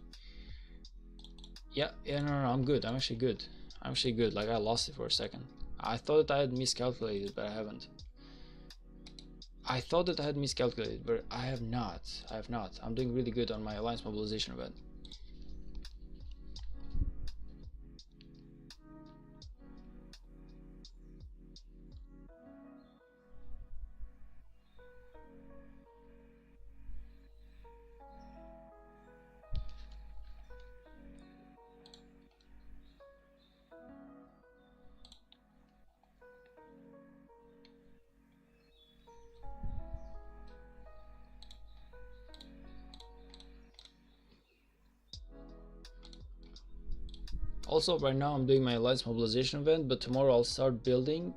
[SPEAKER 1] Yeah, no, I'm good. I'm actually good. I'm actually good. Like I lost it for a second. I thought that I had miscalculated, but I haven't. I thought that I had miscalculated, but I have not. I have not. I'm doing really good on my alliance mobilization event. Also, right now I'm doing my alliance mobilization event, but tomorrow I'll start building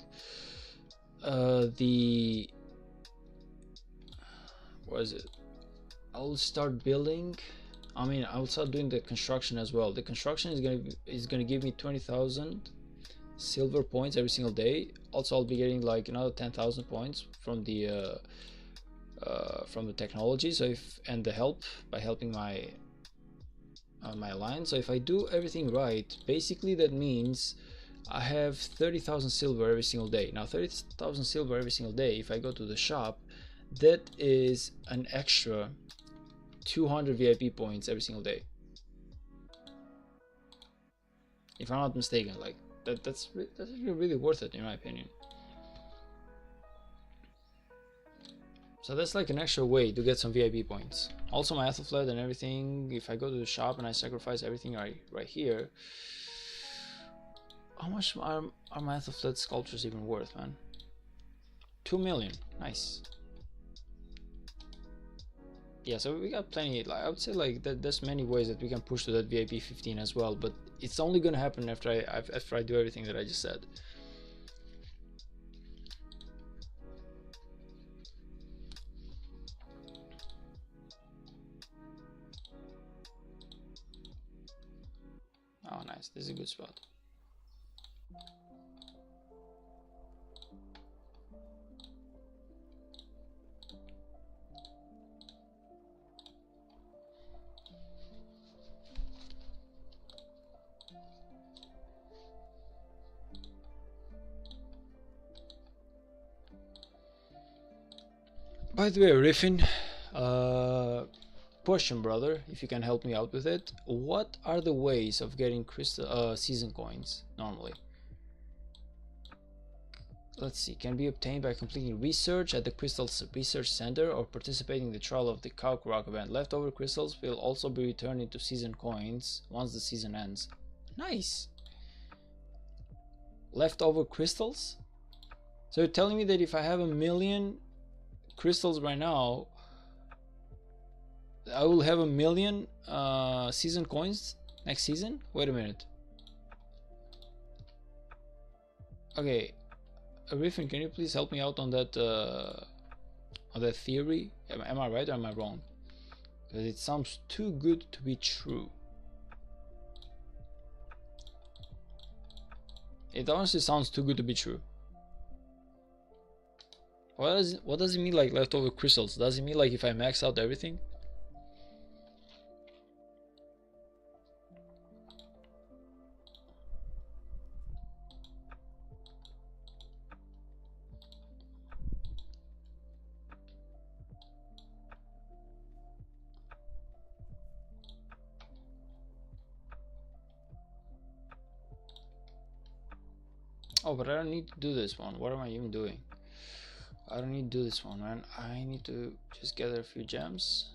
[SPEAKER 1] the. What is it? I'll start building. I mean, I'll start doing the construction as well. The construction is gonna give me 20,000 silver points every single day. Also, I'll be getting like another 10,000 points from the technology. So and the help by helping my my alliance. So if I do everything right, basically that means I have 30,000 silver every single day. Now 30,000 silver every single day, if I go to the shop, that is an extra 200 VIP points every single day. If I'm not mistaken, like that's really worth it in my opinion. So that's like an extra way to get some VIP points. Also my Athelflaed and everything, if I go to the shop and I sacrifice everything right here, how much are my Athelflaed sculptures even worth, man? 2 million, nice. Yeah, so we got plenty. Like I would say, like there's many ways that we can push to that VIP 15 as well, but it's only gonna happen after I do everything that I just said. Oh, nice. This is a good spot. By the way, Riffin, question, brother, if you can help me out with it. What are the ways of getting crystal season coins normally? Let's see, can be obtained by completing research at the Crystal Research Center or participating in the trial of the Cow Rock event. Leftover crystals will also be returned into season coins once the season ends. Nice! Leftover crystals? So you're telling me that if I have 1,000,000 crystals right now, I will have 1,000,000 season coins next season? Wait a minute. Okay, Riffin, can you please help me out on that theory? Am I right or am I wrong? Because it sounds too good to be true. It honestly sounds too good to be true. What does it mean, like leftover crystals? Does it mean like if I max out everything? Oh, but I don't need to do this one. What am I even doing? I don't need to do this one, man. I need to just gather a few gems.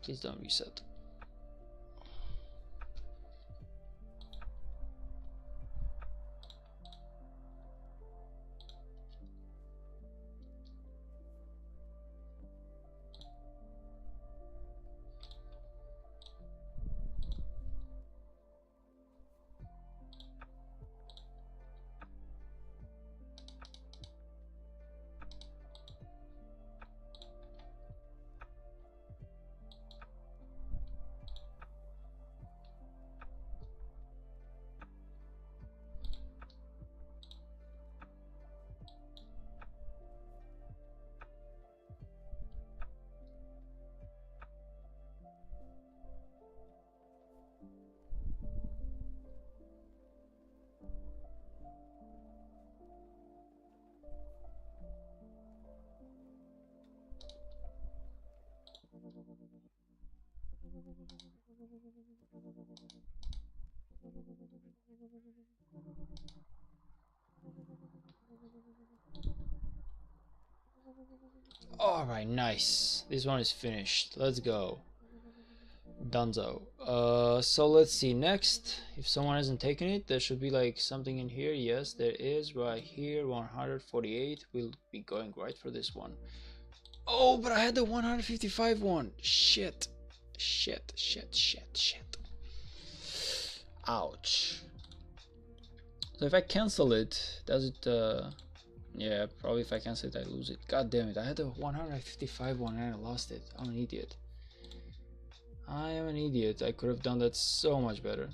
[SPEAKER 1] Please don't reset. Alright, nice. This one is finished. Let's go. Dunzo. So let's see next. If someone hasn't taken it, there should be like something in here. Yes, there is right here. 148. We'll be going right for this one. Oh, but I had the 155 one. Shit. Shit, shit, shit, shit. Ouch. So if I cancel it, does it yeah, probably if I cancel it I lose it. God damn it, I had the 155 one and I lost it. I'm an idiot. I am an idiot. I could have done that so much better.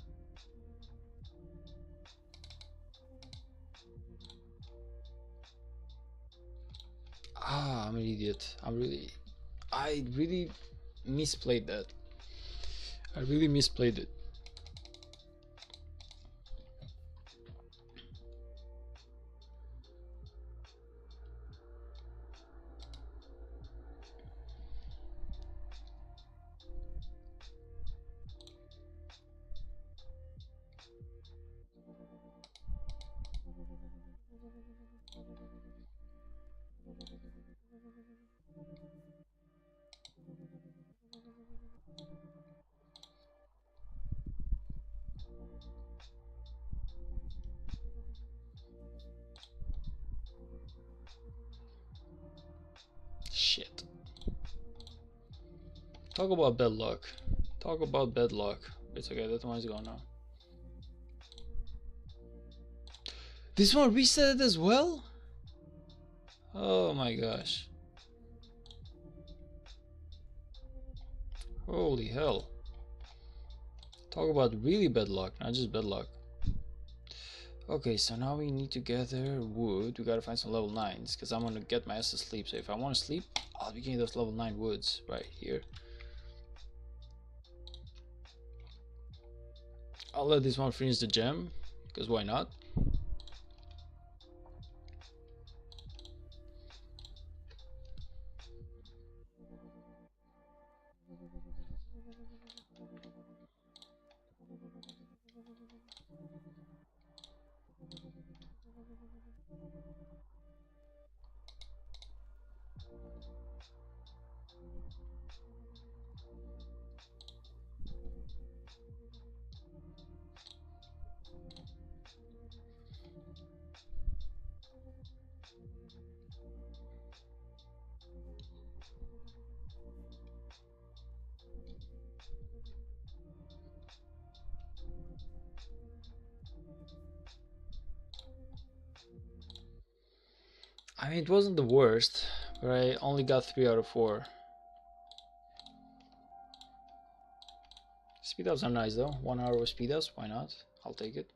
[SPEAKER 1] Ah, I'm an idiot. I really misplayed that. I really misplayed it. Shit. Talk about bad luck. Talk about bad luck. It's okay, that one's gone now. This one reset as well? Oh my gosh. Holy hell. Talk about really bad luck, not just bad luck. Okay, so now we need to gather wood. We gotta find some level 9s, because I'm gonna get my ass to sleep. So if I want to sleep, I'll be getting those level 9 woods right here. I'll let this one finish the gem, because why not? I mean, it wasn't the worst, but I only got 3 out of 4. Speed ups are nice though. 1 hour with speed ups, why not? I'll take it.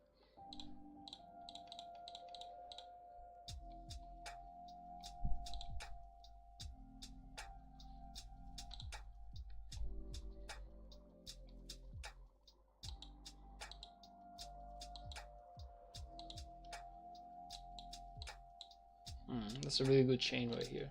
[SPEAKER 1] That's a really good chain right here.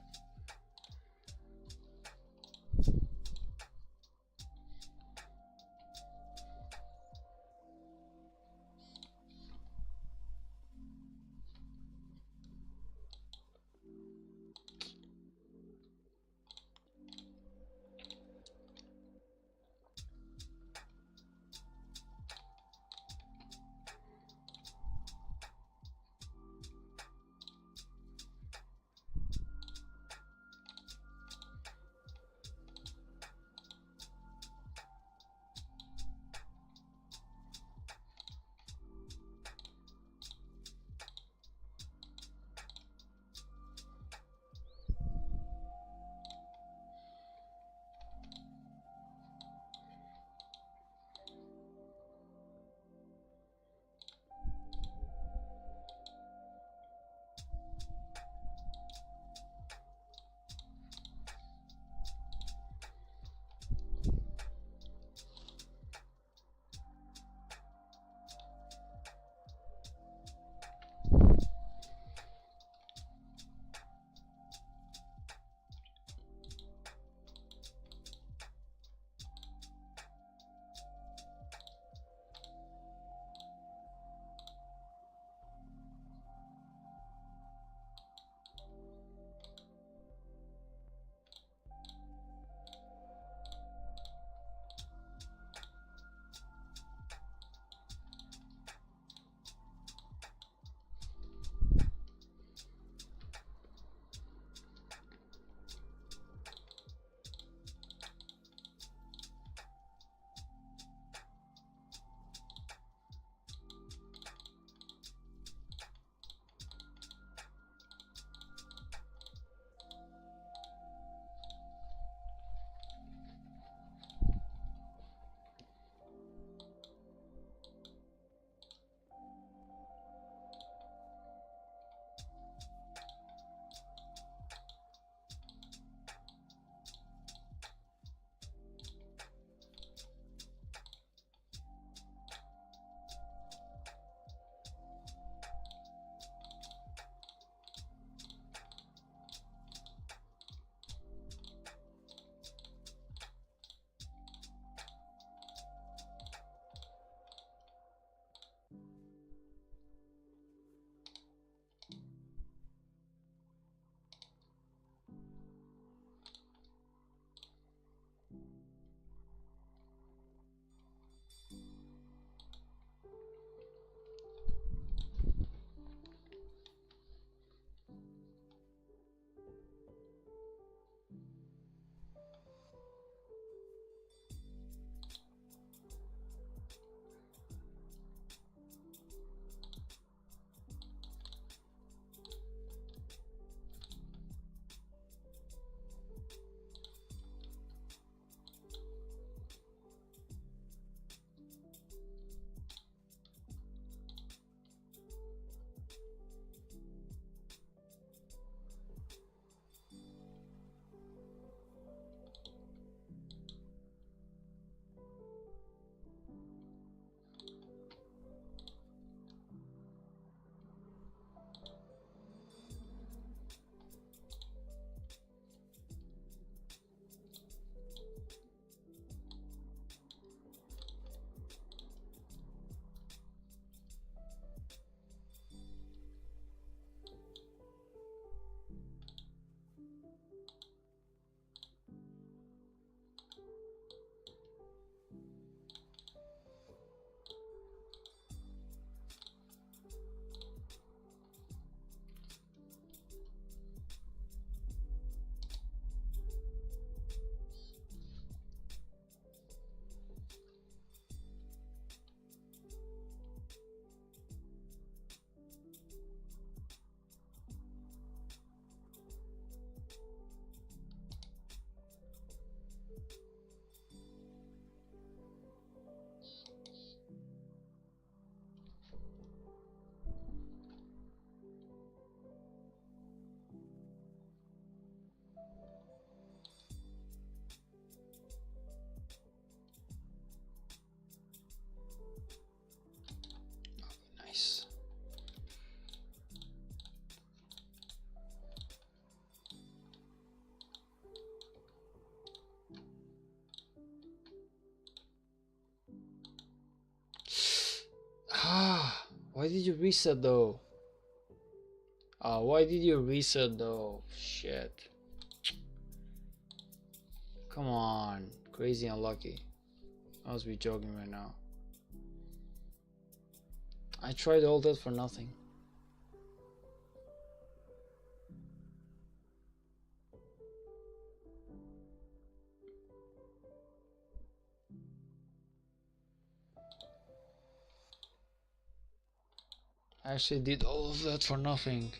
[SPEAKER 1] did you reset though? Why did you reset though? Shit. Come on. Crazy unlucky. I must be joking right now. I tried all that for nothing. I actually did all of that for nothing.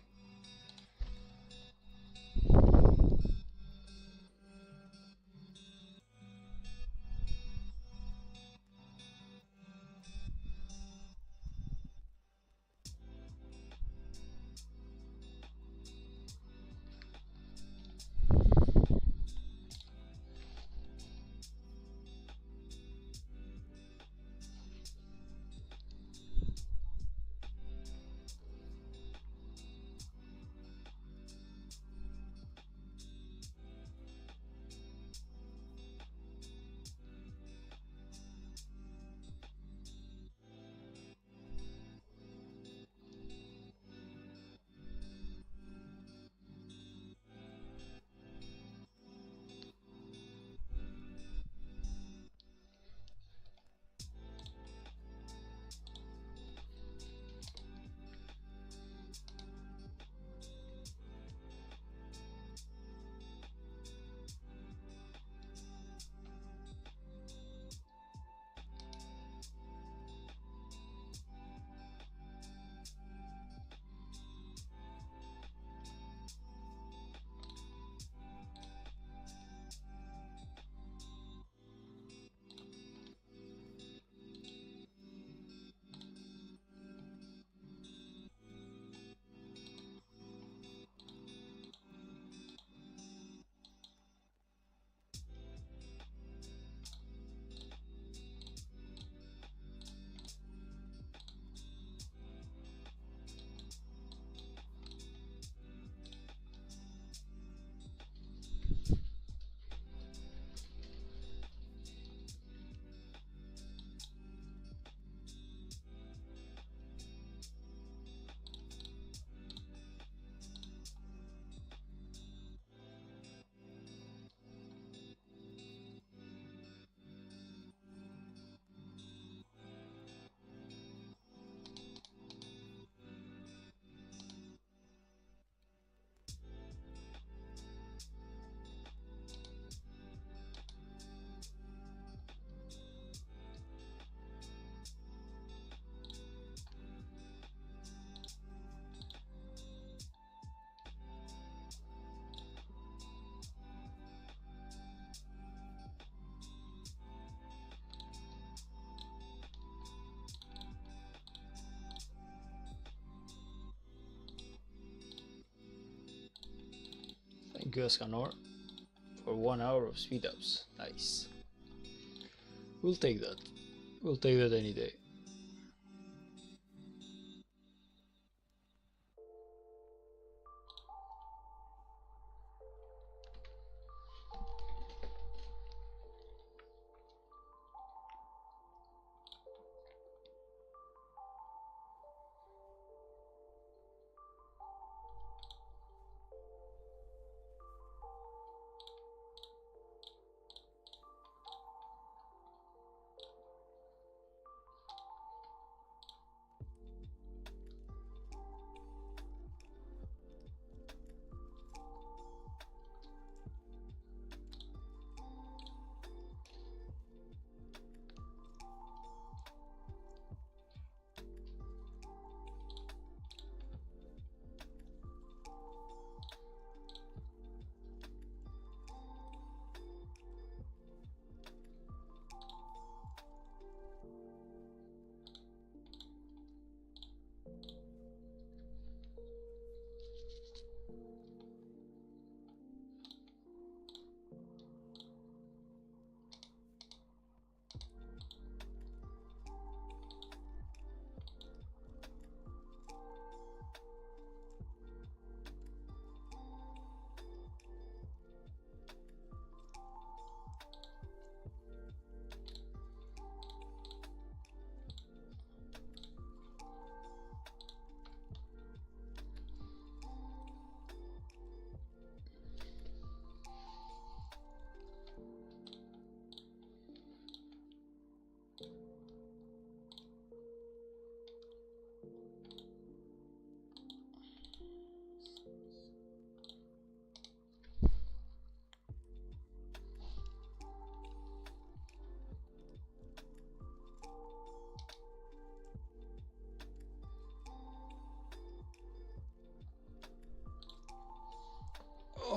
[SPEAKER 1] Thank you, Escanor, for 1 hour of speed ups. Nice. We'll take that. We'll take that any day.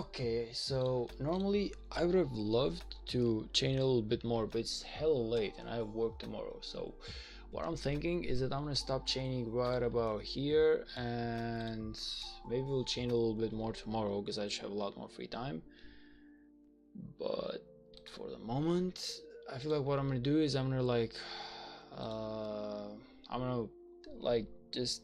[SPEAKER 1] Okay, so normally I would have loved to chain a little bit more, but it's hella late and I have work tomorrow. So what I'm thinking is that I'm gonna stop chaining right about here, and maybe we'll chain a little bit more tomorrow because I should have a lot more free time. But for the moment, I feel like what I'm gonna do is I'm gonna I'm gonna like just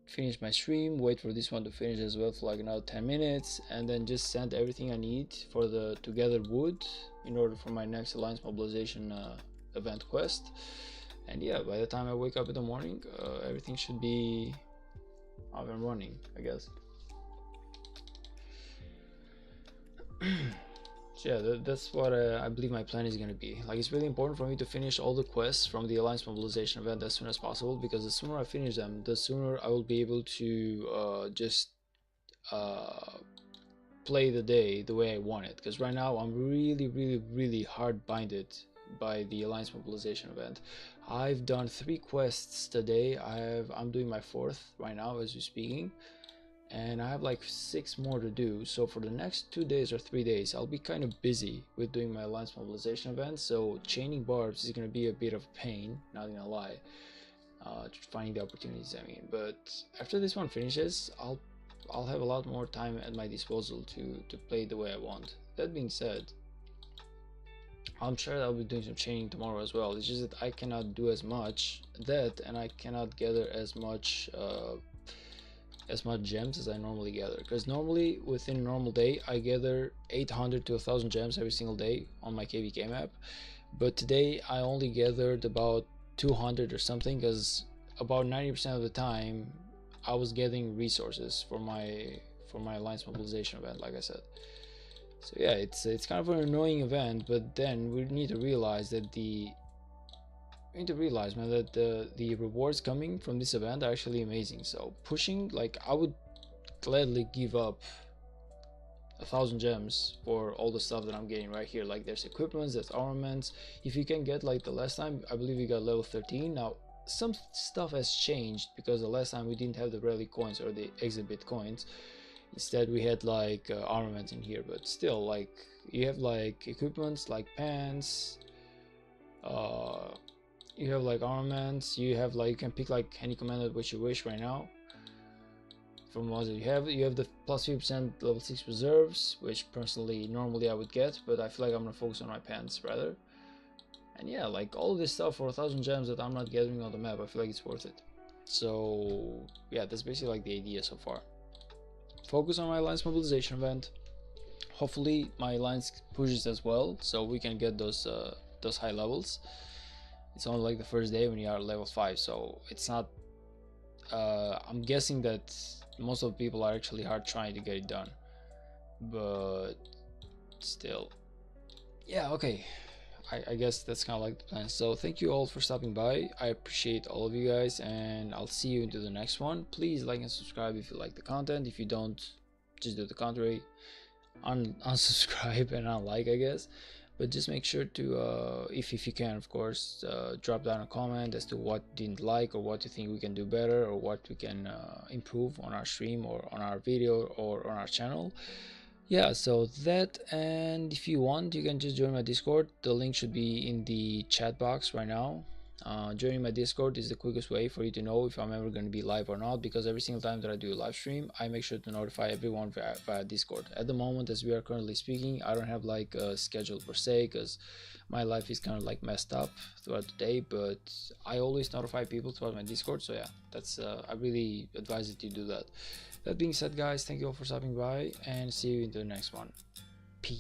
[SPEAKER 1] finish my stream, wait for this one to finish as well for like another 10 minutes, and then just send everything I need for the to gather wood in order for my next alliance mobilization event quest. And yeah, by the time I wake up in the morning, everything should be up and running, I guess. So yeah, that's what I believe my plan is going to be. Like, it's really important for me to finish all the quests from the Alliance Mobilization event as soon as possible, because the sooner I finish them, the sooner I will be able to just play the day the way I want it. Because right now I'm really hard binded by the Alliance Mobilization event. I've done 3 quests today. I'm doing my 4th right now as we're speaking, and I have like 6 more to do. So for the next 2 days or 3 days, I'll be kind of busy with doing my alliance mobilization event. So chaining barbs is going to be a bit of a pain, not gonna lie, finding the opportunities, I mean. But after this one finishes, I'll have a lot more time at my disposal to play the way I want. That being said, I'm sure I'll be doing some chaining tomorrow as well. It's just that I cannot do as much that, and I cannot gather as much gems as I normally gather, because normally within a normal day I gather 800 to 1000 gems every single day on my KVK map, but today I only gathered about 200 or something, because about 90% of the time I was getting resources for my alliance mobilization event, like I said. So yeah, it's kind of an annoying event, but then we need to realize that man, that the rewards coming from this event are actually amazing. So pushing, like, I would gladly give up 1000 gems for all the stuff that I'm getting right here. Like, there's equipments, there's armaments. If you can get, like, the last time I believe we got level 13. Now some stuff has changed, because the last time we didn't have the rally coins or the exhibit coins. Instead we had like armaments in here, but still, like, you have like equipments like pants, you have like armaments, you have like, you can pick like any commander which you wish right now from ones that you have the plus 3% level 6 reserves, which personally normally I would get, but I feel like I'm gonna focus on my pants rather. And yeah, like, all this stuff for 1000 gems that I'm not gathering on the map, I feel like it's worth it. So yeah, that's basically like the idea so far. Focus on my alliance mobilization event. Hopefully my alliance pushes as well, so we can get those high levels. It's only like the first day when you are level 5, so it's not I'm guessing that most of the people are actually hard trying to get it done, but still, yeah, okay, I guess that's kind of like the plan. So thank you all for stopping by. I appreciate all of you guys, and I'll see you into the next one. Please like and subscribe if you like the content. If you don't, just do the contrary, unsubscribe and unlike, I guess. But just make sure to if you can, of course, drop down a comment as to what you didn't like, or what you think we can do better, or what we can improve on our stream or on our video or on our channel. Yeah, so that, and if you want, you can just join my Discord. The link should be in the chat box right now. Joining my Discord is the quickest way for you to know if I'm ever going to be live or not, because every single time that I do a live stream, I make sure to notify everyone via Discord. At the moment, as we are currently speaking, I don't have like a schedule per se, because my life is kind of like messed up throughout the day, but I always notify people throughout my Discord. So yeah, that's I really advise that you do that. That being said, guys, thank you all for stopping by, and see you in the next one.